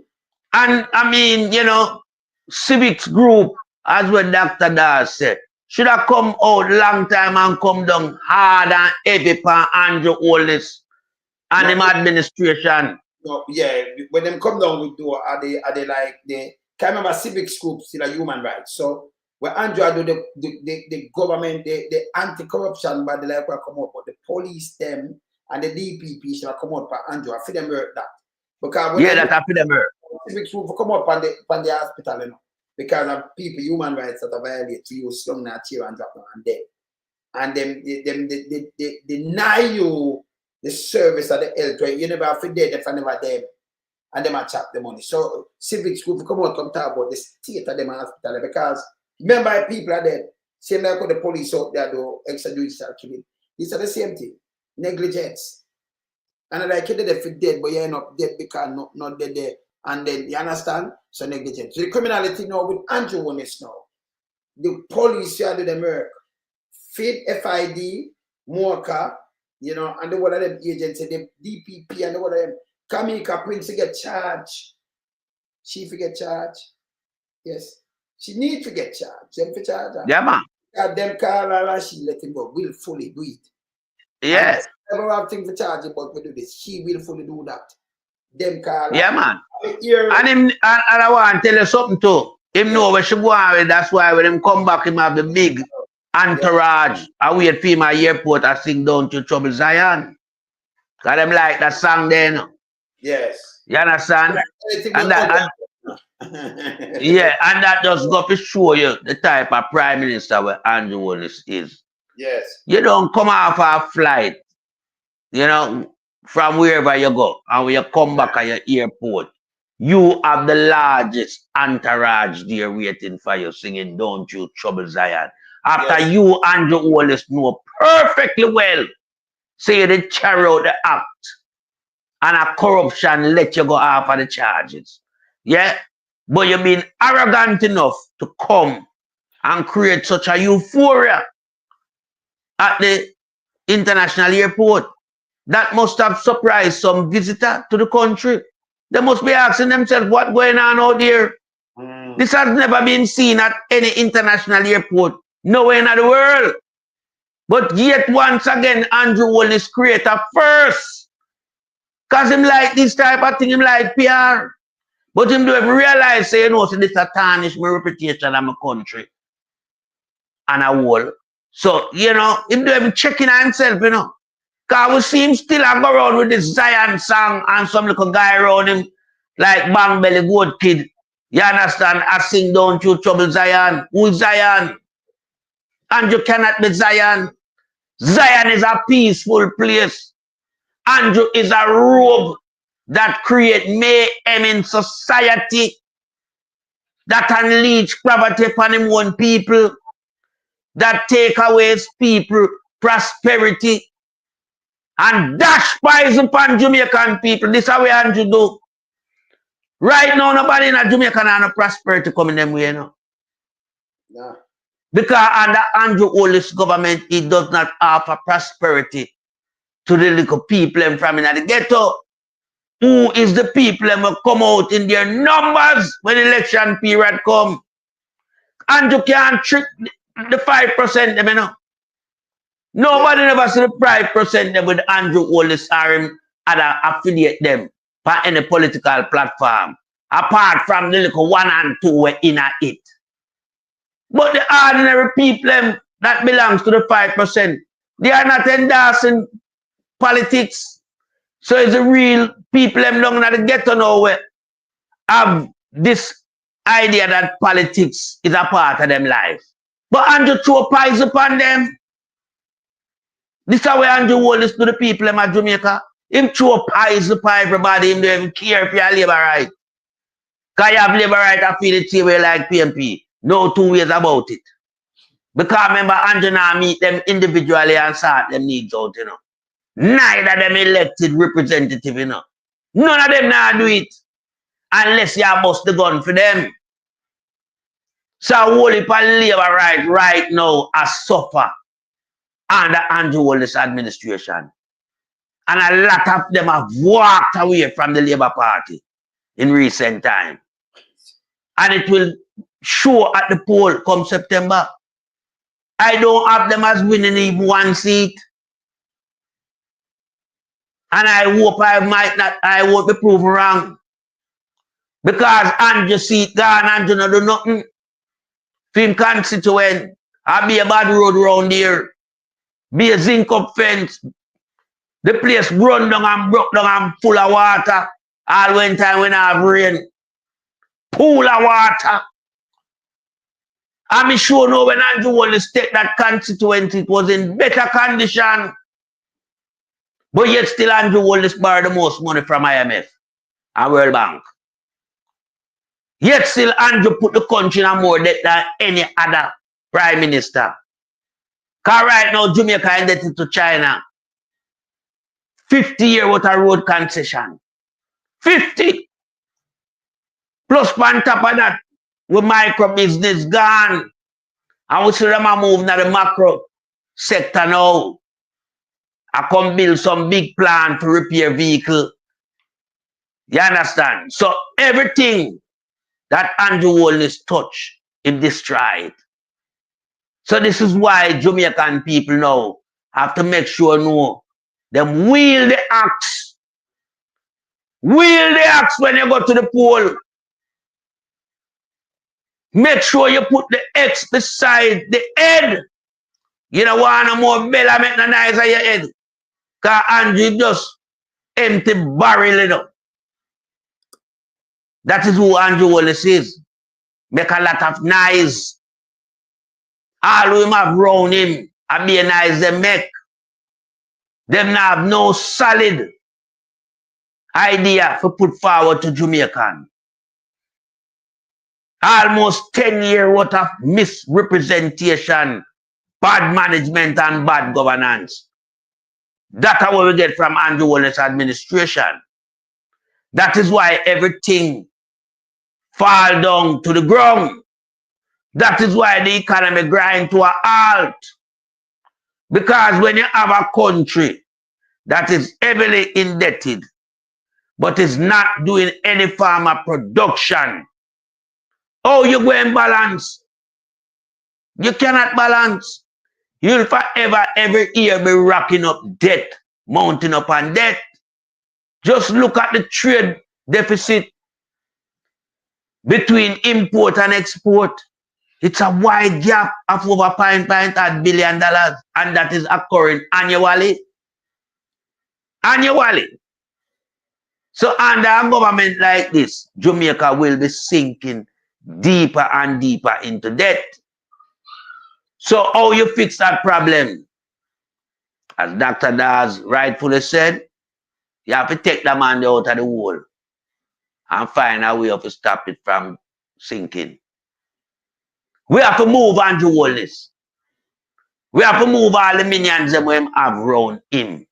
I mean, you know, civics group, as what Dr. Dawes said, should have come out long time and come down hard and heavy for Andrew all this and him administration. No, yeah, when them come down with do are they like they can't remember civics group still a human rights. So when Andrew do the government, the anti-corruption body like will come up, but the police them and the DPP should have come out for Andrew. I feel them hurt that. Because that I feel them hurt. Civics group come up on the hospital, you know, because of people, human rights that are violated, to use slung that chair and drop them and dead. And they deny you the service of the health, right? You never have to dead if I never them. And them are chop the money. So civics group come out come talk about the state of them hospital because remember people are dead. Same like the police out there do extrajudicial killing. These are the same thing. Negligence. And like you did for dead, but you end up dead because not dead there. And then you understand? So negligence. So the criminality now with Andrew Willis now. The police here do them work. FID, MOCA, you know, and the one of them agents, the DPP and the one of them. Kamika Prince to get charged. She forget charged. Yes. She need to get charged. Them for charge her. Yeah, man. God, them call her and she let him go. Willfully do it. Yes. Never have thing for charging, but we do this. She will fully do that. Them call. Yeah, man. And I want to tell you something too. Him know where she go on with. That's why when him come back, him have the big entourage. I wait for him at airport. I sing down to Trouble Zion. Cause them like that song then. Yes. You understand? And that, yeah, and that just go to show you the type of prime minister where Andrew Willis is. Yes. You don't come off a flight, you know, from wherever you go, and when you come back at your airport, you have the largest entourage there waiting for you, singing "Don't You Trouble Zion." After you, Andrew Willis, know perfectly well, say they carry out the act, and a corruption let you go off of the charges. Yeah? But you've been arrogant enough to come and create such a euphoria at the international airport. That must have surprised some visitor to the country. They must be asking themselves what's going on out there. This has never been seen at any international airport, nowhere in the world. But yet once again, Andrew Willis create a first. Because him like this type of thing, him like PR. But him do even realize, say, you know, so this a tarnish my reputation of my country and a whole. So, you know, him do even checking on himself, you know. Because we see him still a go around with this Zion song and some little guy around him like Bang Belly Goat Kid. You understand? I sing Don't You Trouble Zion. Who is Zion? And you cannot be Zion. Zion is a peaceful place. Andrew is a robe that create mayhem in society, that unleash poverty upon him own people, that take away his people prosperity, and dash poison upon Jamaican people. This is how Andrew do. Right now, nobody in a Jamaica has no prosperity coming them way, you know. Nah. Because under Andrew Hollis government, it does not offer prosperity to the little people from in the ghetto. Who is the people that will come out in their numbers when election period come? Andrew can't trick the 5% them, you know. Nobody never see the 5% them with Andrew Hollis or him other affiliate them for any political platform. Apart from the little 1 and 2 were in it. But the ordinary people them that belongs to the 5%, they are not endorsing politics. So it's the real people them down in the ghetto nowhere have this idea that politics is a part of them life. But Andrew throw pies upon them. This is how Andrew Hollis to the people in Jamaica. Him throw pies upon everybody. Him don't even care if you're labor right. Because you have labor right, I feel the same way like PMP. No two ways about it. Because remember, Andrew now meet them individually and sort them needs out, you know. Neither of them elected representative, you know. None of them now do it. Unless you bust the gun for them. So whole heap of labor right now are suffer under Andrew Hollis administration. And a lot of them have walked away from the Labour Party in recent time. And it will show at the poll come September. I don't have them as winning even one seat. And I hope I won't be proven wrong. Because Andrew seat gone, Andrew not do nothing. Film constituent, I be a bad road around here. Be a zinc up fence. The place run down and broke down and full of water. All one time when I have rain. Pool of water. I'm sure now when Andrew Hollis take that constituency, it was in better condition. But yet still Andrew Hollis borrowed the most money from IMF and World Bank. Yet still Andrew put the country in more debt than any other prime minister. Because right now Jamaica indebted to China. 50 years worth of road concession. 50. Plus on top of that, with micro business gone. And we see them move to the macro sector now. I come build some big plant to repair vehicle. You understand? So everything that Andrew Hollis touch, it destroyed. So this is why Jamaican people now have to make sure no, them wheel the axe. Wheel the axe when you go to the poll. Make sure you put the X beside the head. You don't want no more bella make no noise on your head. Because Andrew just empty barrel, you know. That is who Andrew Hollis is. Make a lot of noise. All who him have round him and be a nice they make. Them not have no solid idea to put forward to Jamaican. Almost 10 years worth of misrepresentation, bad management and bad governance. That's what we get from Andrew Hollis administration. That is why everything fall down to the ground. That is why the economy grind to a halt. Because when you have a country that is heavily indebted, but is not doing any form of production, how you go and balance? You cannot balance. You'll forever, every year be racking up debt, mounting up on debt. Just look at the trade deficit. between import and export. It's a wide gap of over $0.8 billion, and that is occurring annually. Annually. So under a government like this, Jamaica will be sinking deeper and deeper into debt. So how you fix that problem? As Dr. Dawes rightfully said, you have to take the man out of the hole and find a way to stop it from sinking. We have to move on to all this. We have to move all the minions that we have around him.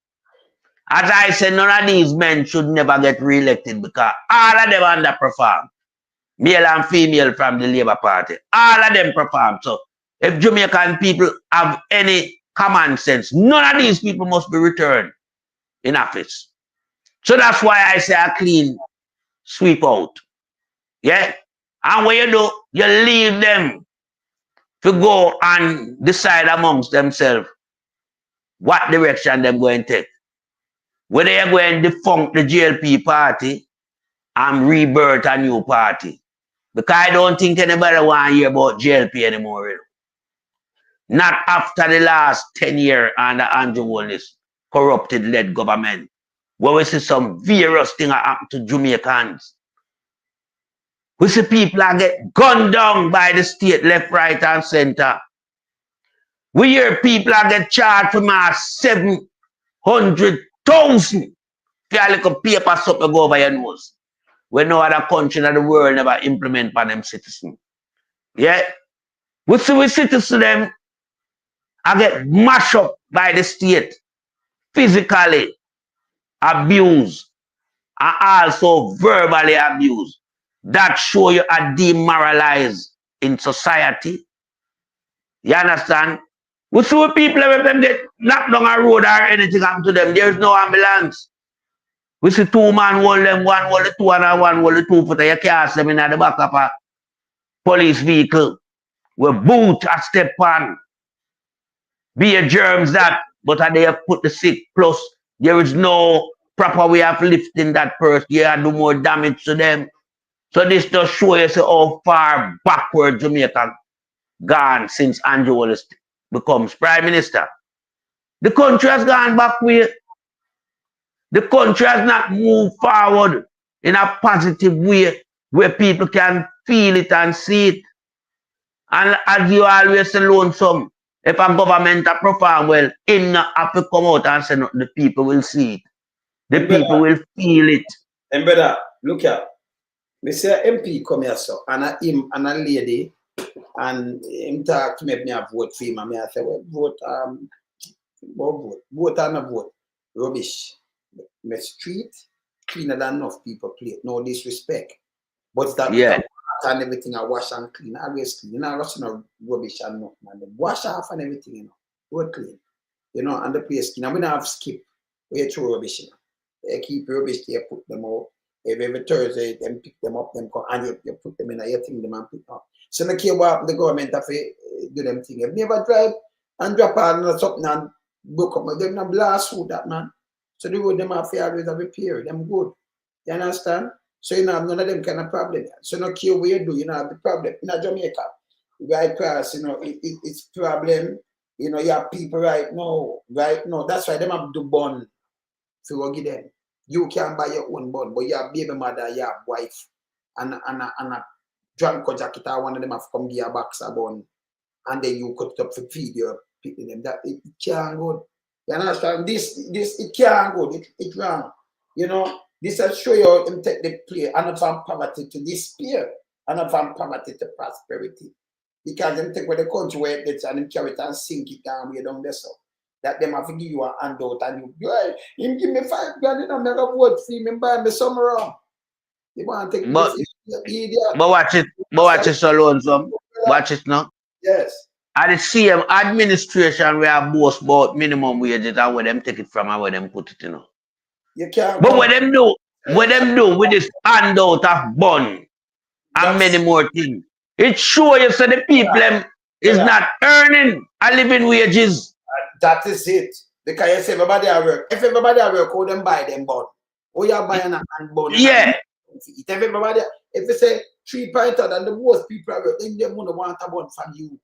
As I said, none of these men should never get re-elected because all of them underperform. Male and female from the Labour Party. All of them perform. So if Jamaican people have any common sense, none of these people must be returned in office. So that's why I say a clean sweep out. Yeah? And what you do, you leave them to go and decide amongst themselves what direction they're going to take. Whether you're going to defunct the GLP party and rebirth a new party. Because I don't think anybody want to hear about GLP anymore. You know? Not after the last 10 years under Andrew Holness corrupted led government. Where we see some various things happen to Jamaicans. We see people are get gunned down by the state, left, right, and center. We hear people are get charged for mass 700,000 for a little paper something go over your nose. When no other country in the world never implement for them citizens. Yeah? We see we citizens them are get mashed up by the state, physically abused, and also verbally abused. That show you are demoralized in society. You understand? We see people when them get knocked down a road or anything happen to them, there's no ambulance. We see two man hold them, one hold the two and one hold the 2 footer. You can't see them in the back of a police vehicle. We boot a step on. Be a germs that, but they have put the sick. Plus, there is no proper way of lifting that person. You do more damage to them. So this just show you how far backward Jamaica gone since Andrew Holness becomes Prime Minister. The country has gone backward. The country has not moved forward in a positive way where people can feel it and see it. And as you always say, lonesome, if a government perform well, it not have to come out and say no, the people will see it. The people will feel it. And brother, look here. Me say MP come here, so, and a him and a lady, and him talk to me a vote for him, and me I say, well, vote and a vote. Rubbish. My street cleaner than enough people play. No disrespect. But that and everything I wash and clean, always clean. You know, rushing no rubbish and no man. Wash off and everything, you know. Road clean. You know, and the place clean. And we don't have skip. We throw rubbish, you know. They keep rubbish there, put them out. Every Thursday, them pick them up, them come, and you put them in a thing, them and pick them up. So no care what the government have to do them thing. If never drive and drop on something and broke up, them not blast through that, man. So the road them have to always have repair, them good. You understand? So you know have none of them kind of problem. So no care what you do, you know have the problem. In Jamaica, right class, you know, it's problem. You know, you have people right now. That's why them have to bond to give them. You can buy your own bun, but you have baby mother, you have wife, and a drunk jacket, one of them have come give a box of bun, and then you cut it up for feed your people them. That it can't go. You understand? This it can't go. It's wrong. You know, this will show you him take the play and from poverty to despair, and from poverty to prosperity. Because them take where the country where it's and them carry it and sink it down way down there so. That them have to give you a handout and you him give me $5 grand and I'm not a vote for him and buy me some around. You want to take but watch it so lonesome. Watch it now. Yes. At the same administration we have boast about minimum wages and where them take it from and where them put it, you know. You can't but what them do with this handout of bun and many more things. It shows you so the people is not earning a living wages. That is it. Because you say everybody at work. If everybody at work, how them buy them bun? Oh, you are buying a hand bun. Yeah. eat. Everybody, if you say 3 pints and the most people are then they want a bun from you.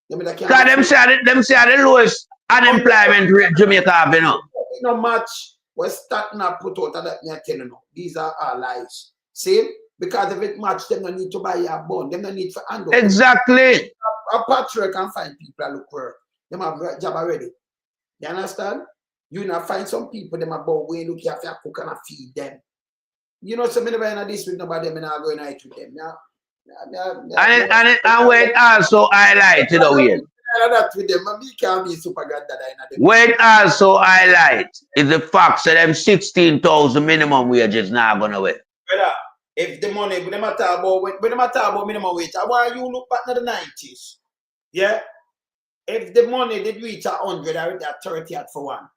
Because them say the lowest unemployment rate Jamaica have, you know. No match was starting to put out that me telling you. These are our lies. See? Because if it match, them don't need to buy a bun. Them don't need to handle. Exactly. A patriarch can find people that look work. Them have a job already. You understand? You not find some people them about when look you have to cook and feed them. You know, so many in this with nobody them not going out with them. And where it also highlight, you know, that with them, and we can't be super good that I know. Where it also highlight is the fact that them 16,000 minimum wage is not gonna wait. Brother, if the money, when they matter about minimum wage, I want you look back to the 90s. Yeah? If the money did reach 100, I read that 30 at for one.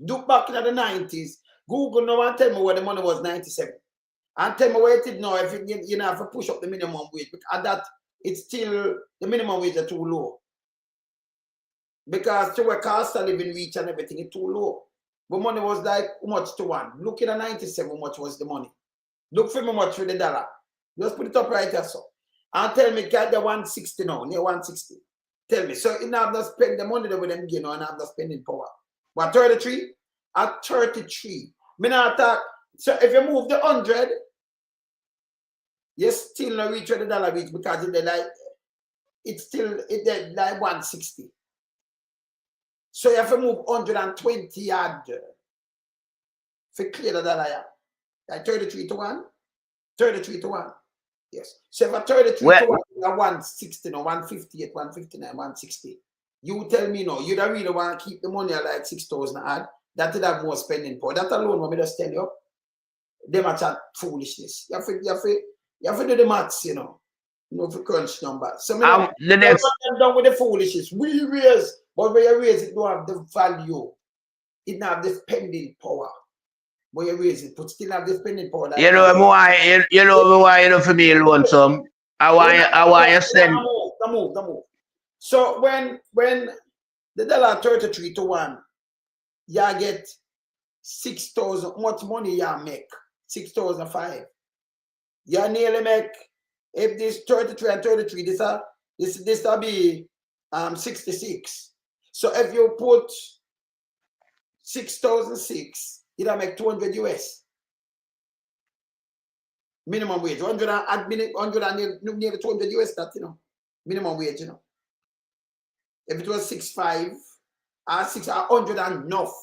Look back in the 90s, Google no one tell me where the money was 97. And tell me where it is now if you have to push up the minimum wage. Because that it's still the minimum wage is too low. Because to where cost of living reach and everything is too low. But money was like how much to one. Look in the 97, how much was the money. Look for how much for the dollar. Just put it up right here, so. And tell me, get the 160 now, near 160. Tell me. So you have to spend the money that with them gain and have to spending power. What 33? At 33. Me not talk. So if you move the 100, you still not reach the dollar reach because it's still like 160. So you have to move 120 yard to clear the dollar. Like 33 to 1. 33 to 1. Yes. So if a 33 to 1, 160 or 158, 159, 160. You tell me no, you don't really want to keep the money at like 6,000 odd. That would have more spending power. That alone, what me just tell you, they match at foolishness. You have to do the maths, you know. You know, for crunch numbers. So the next done with the foolishness. We raise, but when you raise it, don't have the value. It don't have the spending power. When you raise it, but still have the spending power. You know why you know for me alone some. I want you send. The move. So when the dollar 33 to 1, you get 6,000. Much money you make? 6,005. You nearly make, if this 33 and 33, this will be 66. So if you put 6,006, it'll make 200 US. Minimum wage. 100 and nearly 200 US, that, you know. Minimum wage, you know. If it was 6.5, or 600 and enough.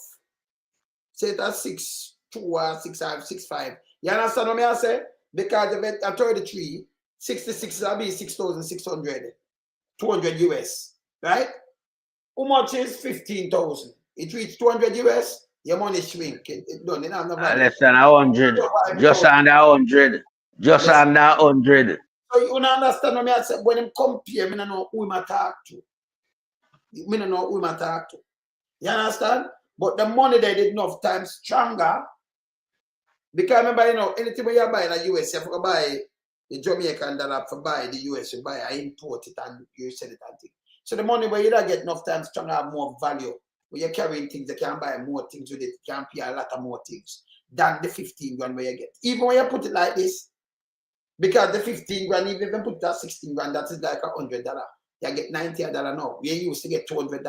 Say it at 6.2 or 6.5, 6.5. You understand what I say? Because if it's at 33, 66 will be 6,600. 200 US. Right? How much is 15,000? It reached 200 US, your money shrink. It done. It have no value. Less than 100. Just under 100. Just under 100. So you understand what I say? When them compare, I don't know who I talk to. I don't know who I talk to. You understand? But the money they did enough times stronger. Because remember, you know, anything when you buy in the US, you have to buy the Jamaican dollar for buy the US, you buy, I import it and you sell it and things. So the money where you don't get enough times stronger have more value. When you're carrying things, you can buy more things with it, you can pay a lot of more things than the 15 grand where you get. Even when you put it like this, because the 15 grand, even if you put that 16 grand, that is like $100. You get $90 now. We used to get $200,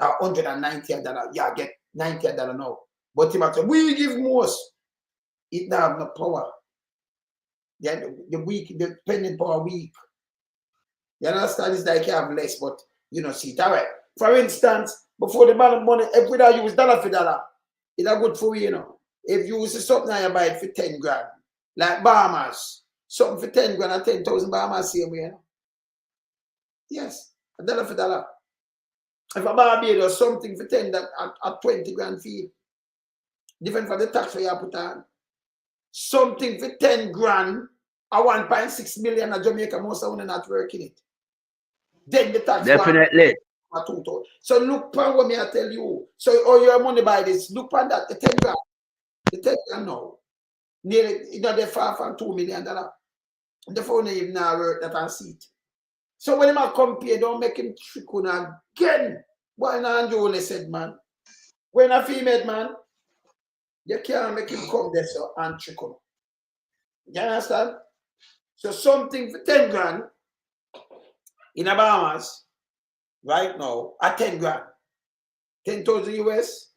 $190. You get $90 now. But you say, we give most. It don't have no power. The spending power weak. You understand? It's like you have less, but you know, see it. All right. For instance, before the money, if we don't use dollar for dollar, it's good for you, know. If you use something and you buy it for 10 grand, like Bahamas, something for 10 grand and 10,000 Bahamas, same way, you know. Yes, $1 for dollar. If I buy Barbados, something for 10 at 20 grand fee. Different from the tax where you put on. Something for 10 grand or 1.6 million at Jamaica, most of them not working it. Then the tax. Definitely. So look for what me I tell you. So all your money by this, look on that, the 10 grand. The 10 grand now. Nearly, you know, they're far from $2 million. The phone even now work that and see it. So when I compare, don't make him trick on again. Why not only said, man? When a female man, you can't make him come there so and trick on. You understand? So something for 10 grand in the Bahamas right now at 10 grand. 10,000 US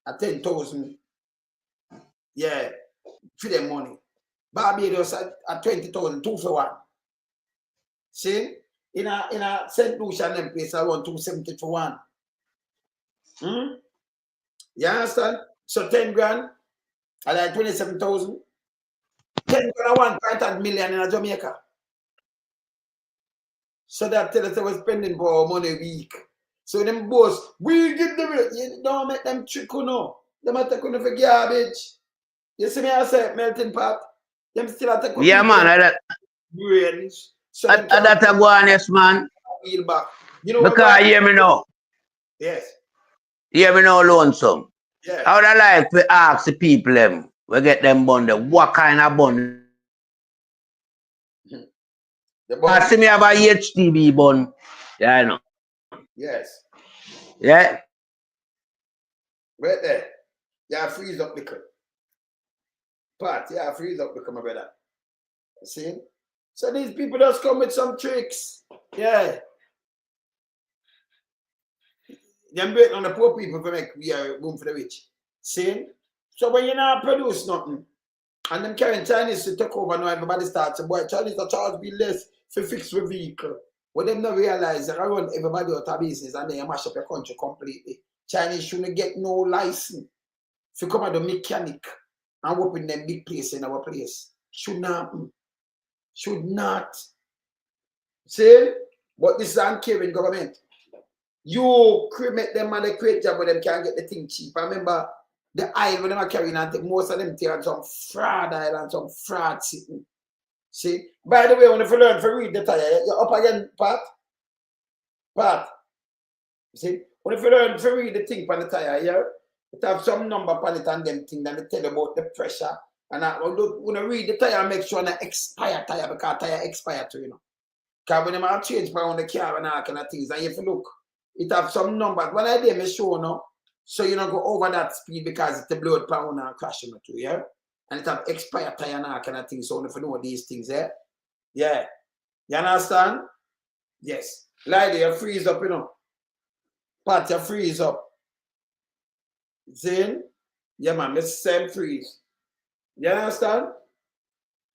at 10,000. Yeah, for them money. Barbados at 20,000, 2 for 1. See? In a St. Lucia them place around 270 for 1. You understand? So 10 grand, I like 27,000. 10 grand, 1.8 million in Jamaica. So that tell us they were spending for our money a week. So them boss, we give them it. You don't make them trick you know. Them are taking for garbage. You see me I say melting pot? Them still are taking Yeah, man. brains. So That a go on, yes, man. Feel back. You know Because what? hear me now. Yes. Hear me now, lonesome. Yes. I would like to ask the people them, we get them bundle, what kind of bun? I see me have a HTB bun. Yeah, I know. Yes. Yeah? Right there. Yeah, freeze up the part. Yeah, freeze up the my brother. See? So these people just come with some tricks. Yeah. Them break on the poor people to make room for the rich. See? So when you not produce nothing, and them carrying Chinese to take over now, everybody starts to boy, Chinese are charge be less for fix the vehicle. What them not realize that I run everybody out of business and then you mash up your country completely. Chinese shouldn't get no license to come at the mechanic and open them big place in our place. Should not happen. Should not. See? But this is uncaring government. You make them and they create job where them can get the thing cheap. I remember the aisle when they are carrying and most of them take some fraud aisle and some fraud sitting. See? By the way, when you learn to read the tire, you're up again, Pat. Pat. See? When you learn to read the thing on the tire, yeah, it have some number on it and them thing that they tell you about the pressure. And when you read the tire, make sure not expire tire because tire expire too, you know. Because when you have change on the car and all kind of things, and if you look, it have some numbers. When I did, me show no, so you don't go over that speed because it's the blood pound and crashing too, yeah? And it have expired tire and all kind of things. So if you know these things, yeah? Yeah. You understand? Yes. Lady, you freeze up, you know. Pat, you freeze up. See? Yeah, man, this same freeze. You understand?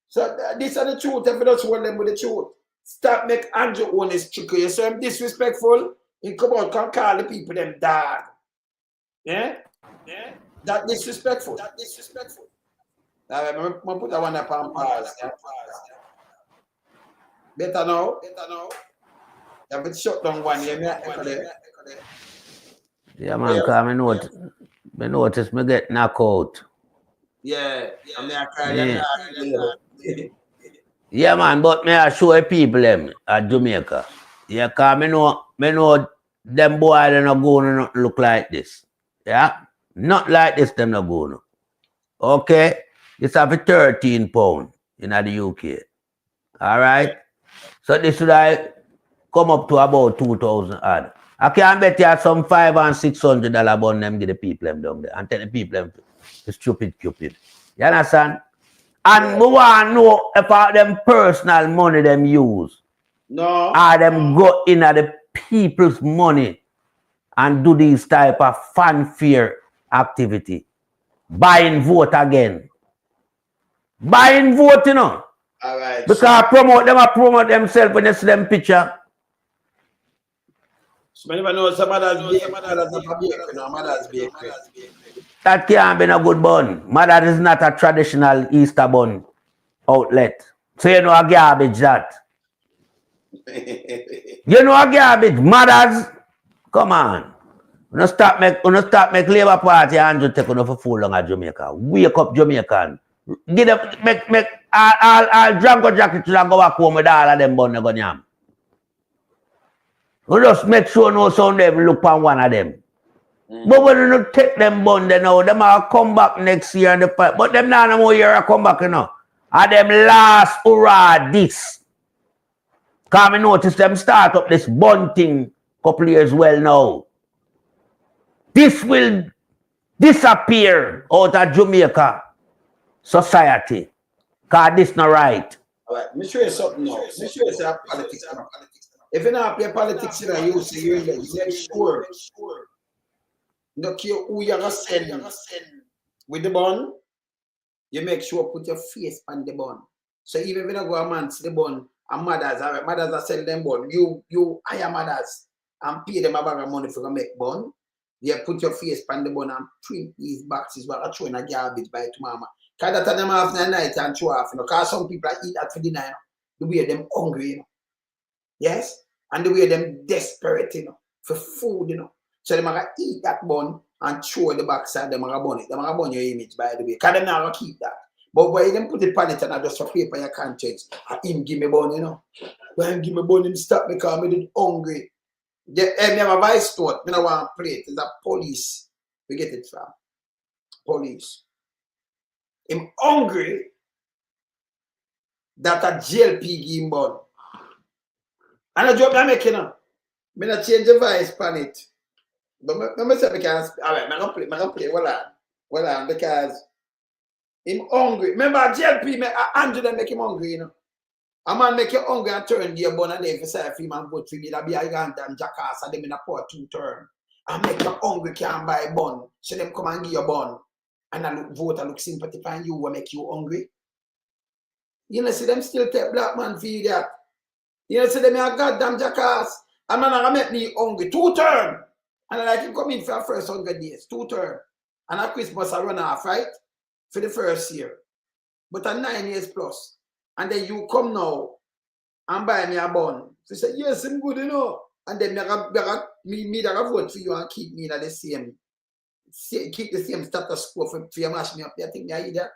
So this is the truth. If you just hold them with the truth. Stop make Andrew own his trick. You so I'm disrespectful. He come out, can call the people them dog. Yeah? Yeah? That disrespectful. That disrespectful. I'm going to put that one up on pause. Yeah? Better now? Better now? You have to shut down one. Yeah, man, because I notice me get knocked out. Yeah. Yeah, man, but me I show people them at Jamaica. Yeah, because me know them boy they not going to look like this. Yeah? Not like this them not going to. Okay? This have a 13 pound in the UK. Alright? So this should I come up to about 2,000 odd. I can bet you some $500 and $600 bun them give the people them down there and tell the people them to stupid cupid. You understand? And we want to know about them personal money them use. No. Or them go in at the people's money and do these type of fanfare activity. Buying vote again. Buying vote, you know. All right. Because I promote themselves when you see them picture. So never know some others bakery. That can't be no good bun. Mother is not a traditional Easter bun outlet. So you know a garbage that. You know a garbage. Mothers, come on. When stop make Labour Party and take on for full long at Jamaica. Wake up Jamaican. Give them make all drunk jacket to go back home with all of them bun go yam. We just make sure no sound them look on one of them. But when you take them bun, they know them will come back next year and the fight. But them now no more year come back, you know. And them last hurrah this. Because I notice them start up this bun thing couple years well now. This will disappear out of Jamaica society. Cause this not right. All right, let me show you something now. Let me show you some politics. If you not play politics, you say you're in there. You make sure. No care who you're gonna send with the bun. You make sure put your face on the bun. So even if you don't go a man see the bun, and mothers are selling them bun. You hire mothers and pay them a bag of money for to make bun. You put your face on the bun and print these boxes while I throw in a garbage by tomorrow. Cause that them half the night and throw off, you know. Cause some people eat that for dinner, you know. The way them hungry, you know. Yes? And the way them desperate, you know, for food, you know. So they might eat that bun and throw the backside, they might bun it. They might bun your image, by the way. Because they not keep that. But when them put it on it and I just for paper your conscience, him give me bun, you know. When him give me bun, him stop because I'm hungry. Me have a vice thought, me no want to play it. It's a police. We get it from. Police. Him hungry that a JLP give him bun. And I job I make, you know. Me not change the vice on it. But me say because alright, I gonna play well on because him hungry. Remember JLP me Andrew them make him hungry, you know. A man make you hungry and turn give bun and then if you say for him and vote for me, that be a gant and jackass and them in a poor 2 turn. And make you hungry can't buy bun. So them come and give you bun. And I look vote and look sympathy for you will make you hungry. You know see them still take black man for you that. You know see them a goddamn jackass. A man gonna make me hungry 2 turn. And I like him come in for the first 100 days, 2 turn. And at Christmas I run off, right? For the first year. But at 9 years plus. And then you come now and buy me a bun. So say, yes, I'm good, you know. And then me that vote for you and keep me in the same, keep the same status quo for you mash me up. You think I either?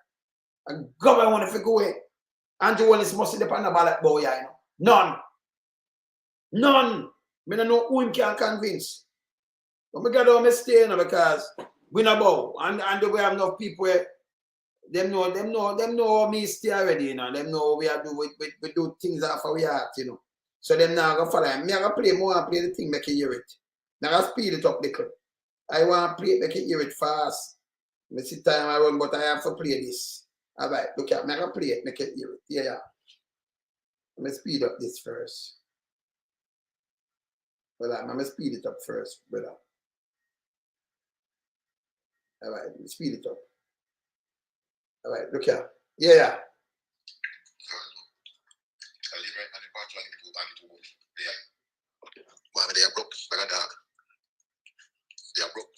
And government want to go away. And you want to must depend on the ballot boy, you know. None. I don't know who him can convince. But I got to stay, you know, because we not bow. And we have enough people where them know me stay already, you know. Them know we are we do things after we heart, you know. So them now gonna follow. Me I gonna play more and play the thing, make you hear it. Now I gonna speed it up little. I want to play it, make you hear it fast. I see time I run, but I have to play this. Alright, look at me, I gonna play it, make you hear it. Yeah. Let me speed up this first. Well, I'm gonna speed it up first, brother. Alright, let me speed it up. All right, look here. Yeah. They are broke, like a dog. They are broke.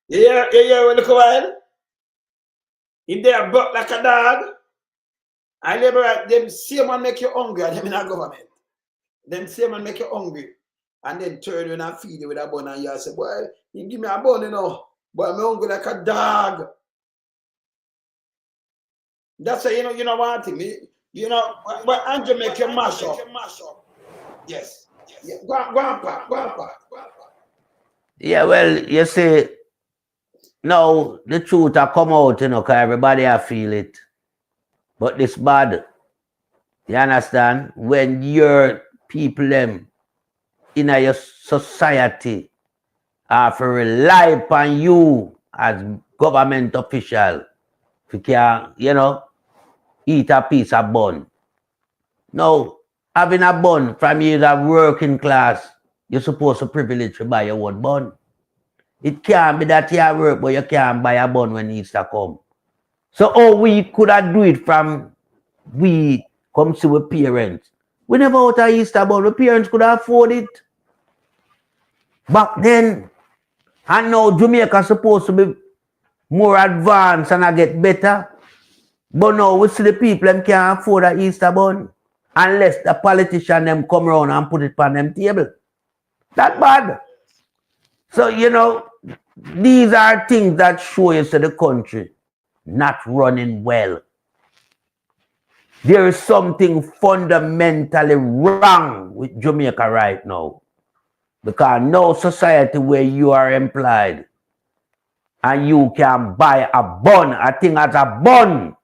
Yeah, well, look a while. If they are broke like a dog, I liberate them same man make you hungry and them in our government. Them same man make you hungry. And then turn you and feed you with a bun and you say, boy, you give me a bun, you know. But I'm hungry like a dog. That's why you know what I mean. You know, but Andrew make you mash up. Yes. Yeah. Go on. Yeah, well, you see, now the truth will come out, you know, because everybody will feel it. But this bad. You understand? When your people them in your society have to rely upon you as government official to can, you know, eat a piece of bun. Now, having a bun from you that working class, you're supposed to privilege to buy your own bun. It can't be that you work, but you can't buy a bun when Easter come. So how we could have do it from we come to our parents. We never out of Easter bun. The parents could afford it. Back then, and now Jamaica supposed to be more advanced and I get better. But now we see the people them can't afford an Easter bun unless the politician them come around and put it on them table. That bad. So, you know, these are things that show you to the country not running well. There is something fundamentally wrong with Jamaica right now. Because no society where you are employed and you can buy a bun, a thing as a bun.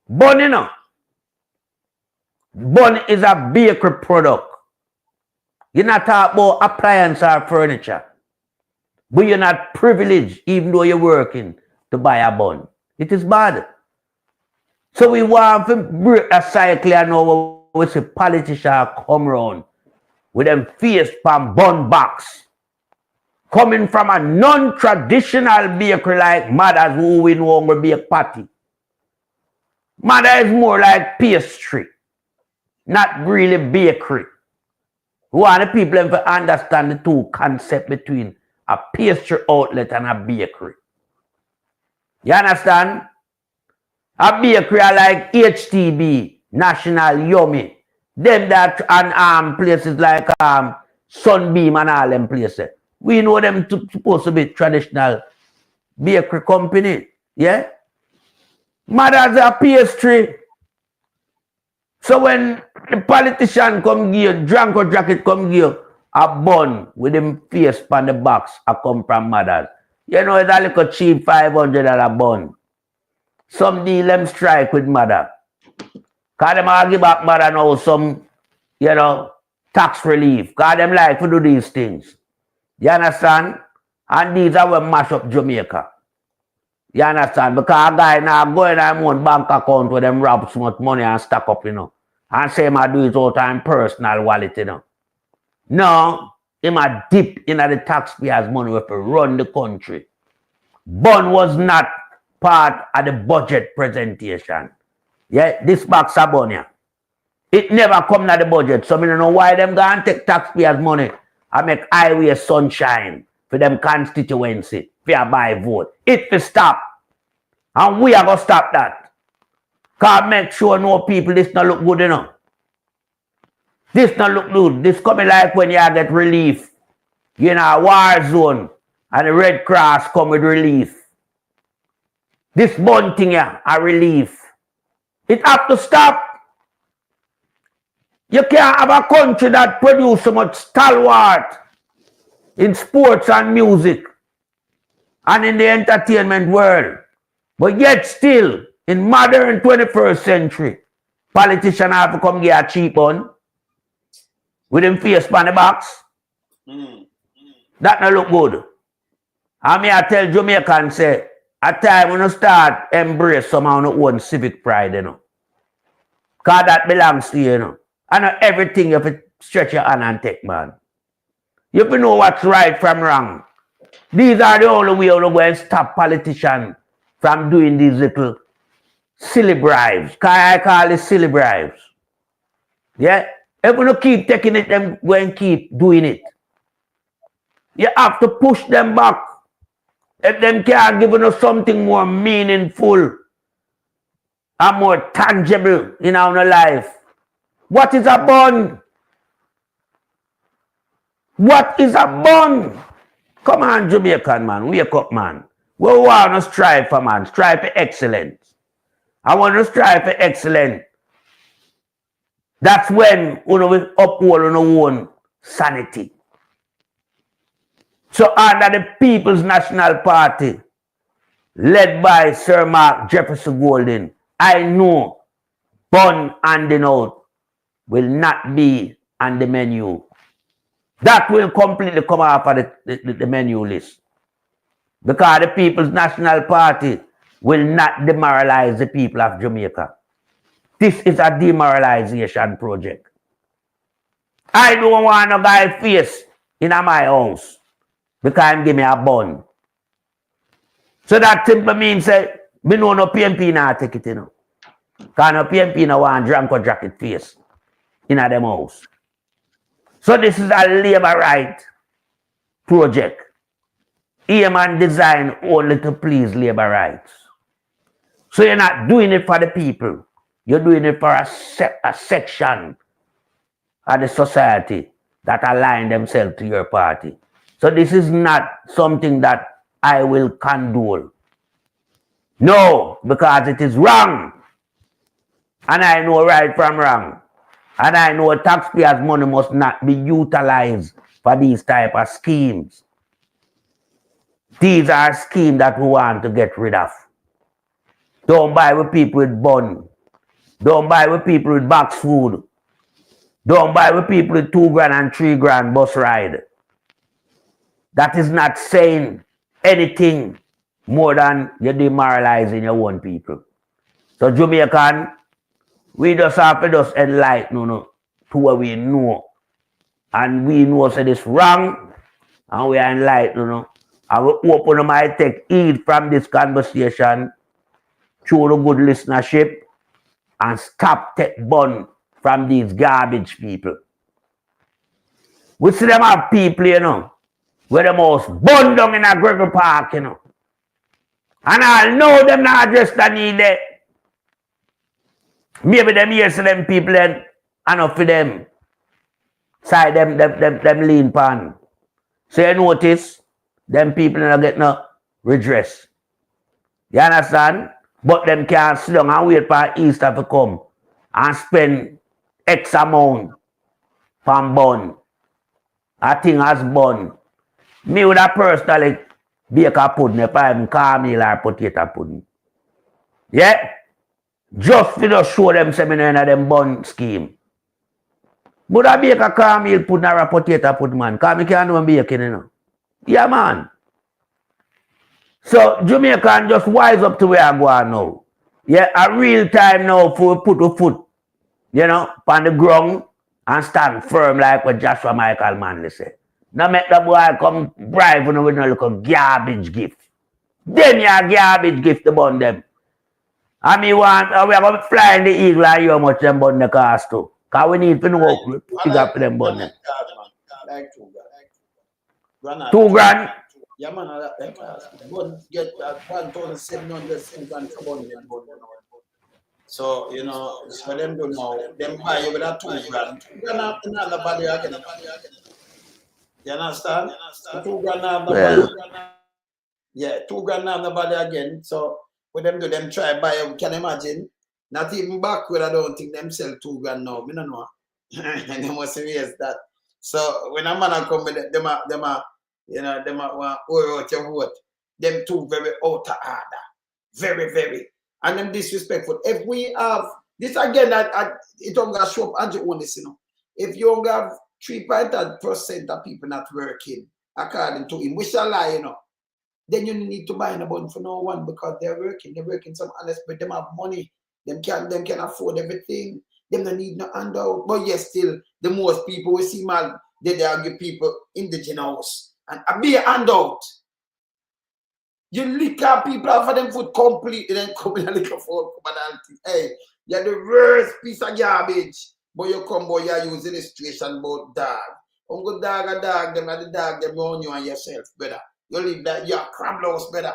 Bun, you know. Bun is a bakery product. You're not talking about appliance or furniture. But you're not privileged, even though you're working, to buy a bun. It is bad. So we want to break a cycle and now we see politicians come around with them face pan bun box. Coming from a non-traditional bakery like Mother's, who we know will be a patty. Mother is more like pastry, not really bakery. We want the people to understand the two concepts between a pastry outlet and a bakery. You understand? A bakery are like HTB, National Yummy. Them that and places like Sunbeam and all them places. We know them supposed to be traditional bakery company. Yeah? Mother's a pastry. So when the politician come give you, drunk or jacket come give you a bun with them face on the box, I come from Mother's. You know, it's a little cheap $500 bun. Some deal them strike with Mother. Because them all give back Mother now some, you know, tax relief. Because them like to do these things. You understand? And these are what mash up Jamaica. You understand? Because a guy now go in and one bank account where them rob so much money and stack up, you know. And say him I do it out of personal wallet, you know. No, him a dip in the taxpayers' money to run the country. Bun was not part of the budget presentation. Yeah, this box of bun, yeah. It never come to the budget. So I don't know why them go and take taxpayers' money and make highway sunshine for them constituency, for buy vote. It will stop. And we are going to stop that. Because make sure no people, this not look good, you know. This not look good. This coming like when you get relief. You know, a war zone. And the Red Cross come with relief. This bun thing here, a relief. It have to stop. You can't have a country that produce so much stalwart in sports and music and in the entertainment world. But yet still, in modern 21st century, politicians have to come get a cheap bun with them face on the box. That not look good. I mean, I tell Jamaicans, say, at time when you start embrace somehow your own civic pride, you know. Because that belongs to you, you know. And not everything you have to stretch your hand and take, man. You have to know what's right from wrong. These are the only way to go and stop politicians from doing these little silly bribes. Because I call it silly bribes. Yeah? If you keep taking it, them go and keep doing it. You have to push them back. If them can't give us something more meaningful and more tangible in our life. What is a bun? What is a bun? Come on, Jamaican man, wake up, man. We want to strive for, man. Strive for excellence. I want to strive for excellence. That's when we uphold our own sanity. So under the People's National Party, led by Sir Mark Jefferson Golden, I know bun handing out will not be on the menu. That will completely come off of the menu list. Because the People's National Party will not demoralize the people of Jamaica. This is a demoralization project. I don't want a guy face in my house because he give me a bun. So that simply means that me know no PMP not take it, you know. Because no PMP no want drunk or jacket face in them house. So this is a labor right project. Aim and design only to please labor rights. So you're not doing it for the people. You're doing it for a section of the society that align themselves to your party. So this is not something that I will condone. No, because it is wrong. And I know right from wrong. And I know taxpayers' money must not be utilized for these type of schemes. These are schemes that we want to get rid of. Don't buy with people with bun. Don't buy with people with box food. Don't buy with people with $2 grand and $3 grand bus ride. that is not saying anything more than you're demoralizing your own people. So Jamaican, we just have to just enlighten to what we know. And we know that it's wrong, and we are enlightened, And we open them might take heed from this conversation through the good listenership and stop take bun from these garbage people. We see them have people, where the most bun down in a Gregory Park, And I know them not address the need there. Maybe them hear to them people then enough for them. Side them lean pan. So you notice, them people don't get no redress. You understand? But them can't sit down and wait for Easter to come and spend X amount from bun. A thing has bun. Me would have personally bake a pudding if I even cornmeal or potato pudding. Yeah? Just to just show them seminar in them bun scheme. But I bake a cornmeal pudding or a potato pudding, man. Because I can't do baking, Yeah, man. So Jamaican just wise up to where I go now. Yeah, a real time now for put a foot, on the ground and stand firm like what Joshua Michael Manley said. Now make the boy come bribe with no little garbage gift. Then you garbage gift about them. And me want, we are going to fly in the eagle and you how much them bun the cost too. Because we need to know figure for them bun them. Like $2,000. $2,000? Yeah, man, bun get 1,700 cents and bun them. So, for them to know, them buy you with a $2,000. $2,000 after another value again. You understand? $2,000 after value. Yeah, $2,000 after value again. So, for them to them try buy you, can you imagine? Not even backward, I don't think them sell $2,000 now. I don't know. And they must serious that. So, when a man come with them want out your vote. Them two very out of order. Very, very. And them disrespectful. If we have this again, it don't go show up and on this, If you only have 3% of people not working, according to him, we shall lie, then you need to buy a bun for no one because they're working some honest, but them have money. Them can afford everything. Them don't need no handout. But yes, still the most people we see man, they argue people indigenous. And I be a handout. You lick up people out for them food completely, then come in and lick up for hey, you're the worst piece of garbage. But you come, boy, you use illustration about dog. Uncle dog a dog, them are the dog, them own you and yourself, better. You live that, you're a crab house, better.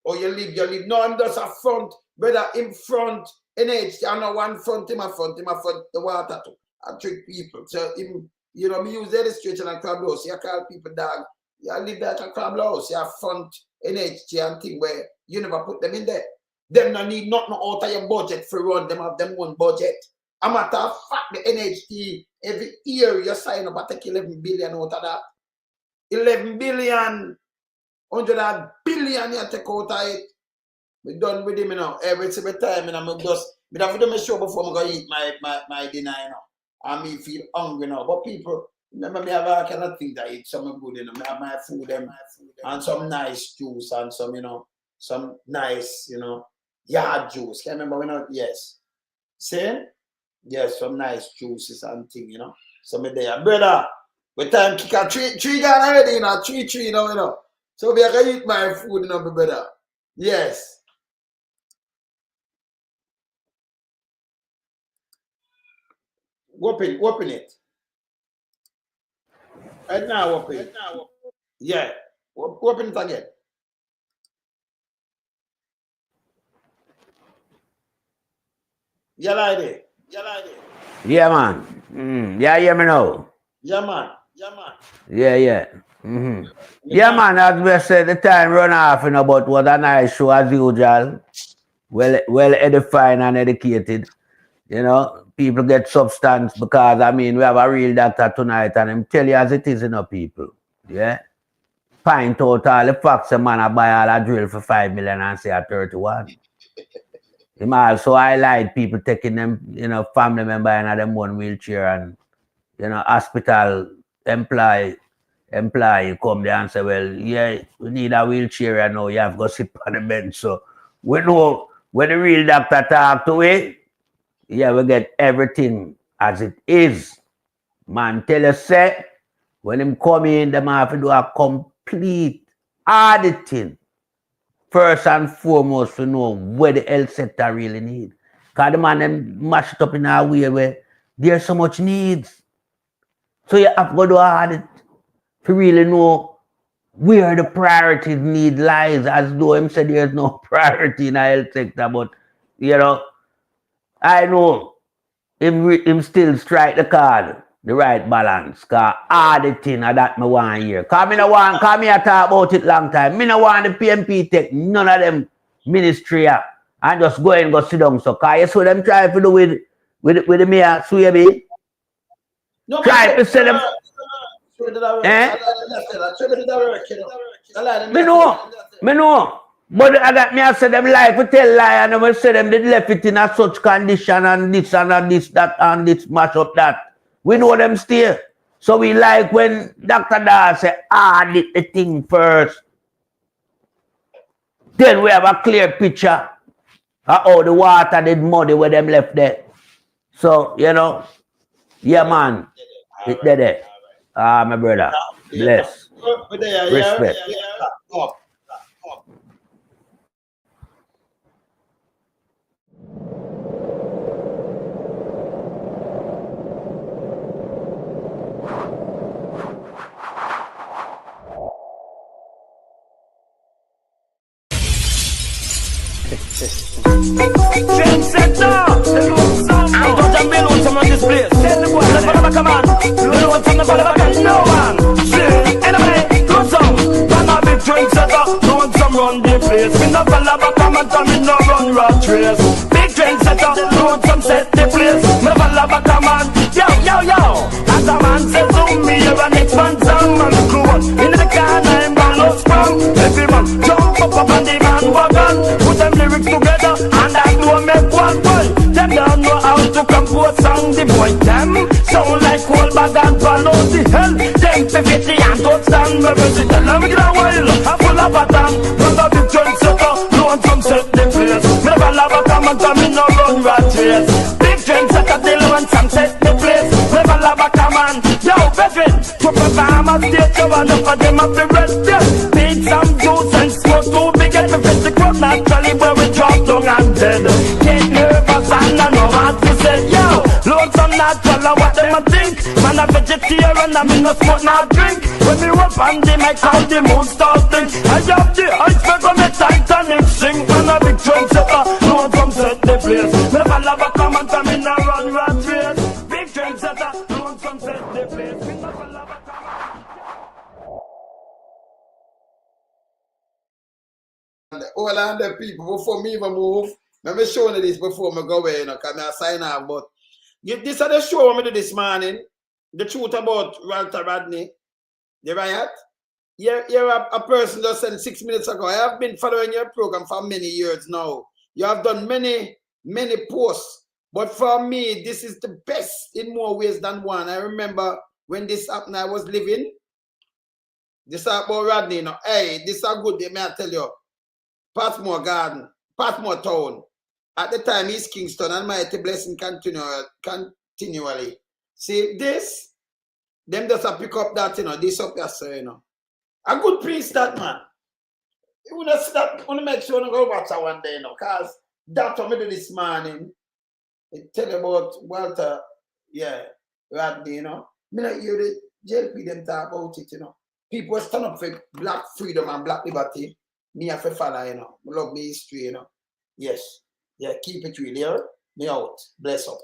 Or you live. No, I'm just a front, brother, in front. NH, I know one front, him a front, the water too. I trick people. So, me use the illustration and crab house. You call people dog. You live that a crab house. You have front, NHG and thing where you never put them in there. Them not need nothing out of your budget for run. Them have them own budget. A matter of fact, the NHT, every year you sign up, I take 11 billion out of that. 11 billion, 100 billion you take out of it. We done with him, every single time, I'm have to make sure before I'm going to eat my dinner, And me feel hungry now. But people, remember me have all kind of things I eat, some good, I have my food, and some nice juice, and some, some nice, yard juice. Can you remember yes. See? Yes, some nice juices and thing, Some there. Brother, we time kick a tree gone already, tree, So we are going to eat my food, brother. Yes. Open it. Right now, open it. Yeah. Open it again. You like it? Yeah, man. Yeah, hear me now. Yeah, man. Yeah. Mm-hmm. Yeah, man, as we said, the time run off, but what a nice show as usual. Well edifying and educated. People get substance because, we have a real doctor tonight and him tell you as it is, people. Yeah? Find out all the facts, a man, I buy all a drill for 5 million and say at 31. Him also highlight people taking them, family member in them one wheelchair and, hospital employee employee come there and say, well, yeah, we need a wheelchair and now you have to go sit on the bench. So we know when the real doctor talk to it, yeah, we get everything as it is. Man, tell us, say, when him come in, them have to do a complete auditing. First and foremost, to know what the health sector really need. Because the man them mash it up in a way where there's so much needs. So you have to go do an audit to really know where the priorities need lies, as though him said there's no priority in the health sector. But, you know, I know him still strike the card, the right balance. Because auditing are that me want here. Because me no want, because me I talk about it long time. Me no want the PMP take none of them ministry and just go and go sit down. So, because you saw them try to do with the mayor, Sweeby. No, Try to say them. Me know. But I got me I said them lie to tell lie and I say them they left it in a such condition and this, that, and this mash up that. We know them still. So we like when Dr. Dawes say audit the thing first. Then we have a clear picture of how the water did muddy where them left there. So, you know, yeah man. It there. My brother. Bless. Respect. Trendsetter, I'm going to build on some of this place. Tell the boy, let's follow back a man. Build on some, let's follow back a no man. See, anyway, do some. Man a big trendsetter, doing some run the place. Me no follow back a man, so me no run rat race. Big trendsetter, doing some set the place. Me follow back a man, yo. As a man says to me, you're an expansion man. Crew on, in the car, I'm gonna sprung. Every man jump up on the man wagon. Put them lyrics together and I know make one boy. Them don't know how to compose song. The boy them sound like cold bag and follow the hell. Them 50 and touchdown. Me visit tell them get a while. I full of pattern. Run up the trendsetter. No one come set the place. Me never love a come and come in no run rat race. Big trendsetter they want some set the place. Never love a come and yo veteran. To perform a stage show and up for them up the rest. Big some juice and smoke too big at the fest. The crowd naturally where we drop down and dead. Get nervous and I know what to say. Yo, load some natural and what them a think. Man a vegetarian and me no smoke no drink. When me up on the mic how the moon starting. I have the iceberg on the Titanic sing. Man a big trendsetter, no one come set the place. Never love a come and come in a run rat race. Big trendsetter, no one come set the place. Me never love a come and all of the people before me even move. Let me show you this before me go away, you know, because I sign off. But this is the show me do this morning. The truth about Walter Rodney, the riot. You're a person just sent 6 minutes ago. I have been following your program for many years now. You have done many posts. But for me, this is the best in more ways than one. I remember when this happened, I was living. This about Rodney, you know. Hey, this is a good day, may I tell you. Passmore Garden, Passmore Town. At the time, East Kingston, Almighty blessing continually. See, this, them just a pick up that, you know, this up there, so, you know. A good priest, that man. You want to see that, want to make sure you go watch that one day, you know, because that's what I do this morning. I tell you about Walter, Rodney, you know. Me not hear the JLP them talk about it, you know. People stand up for black freedom and black liberty. Me have to follow, you know. I love me history, you know. Yes. Yeah, keep it real, yeah? Me out. Bless up.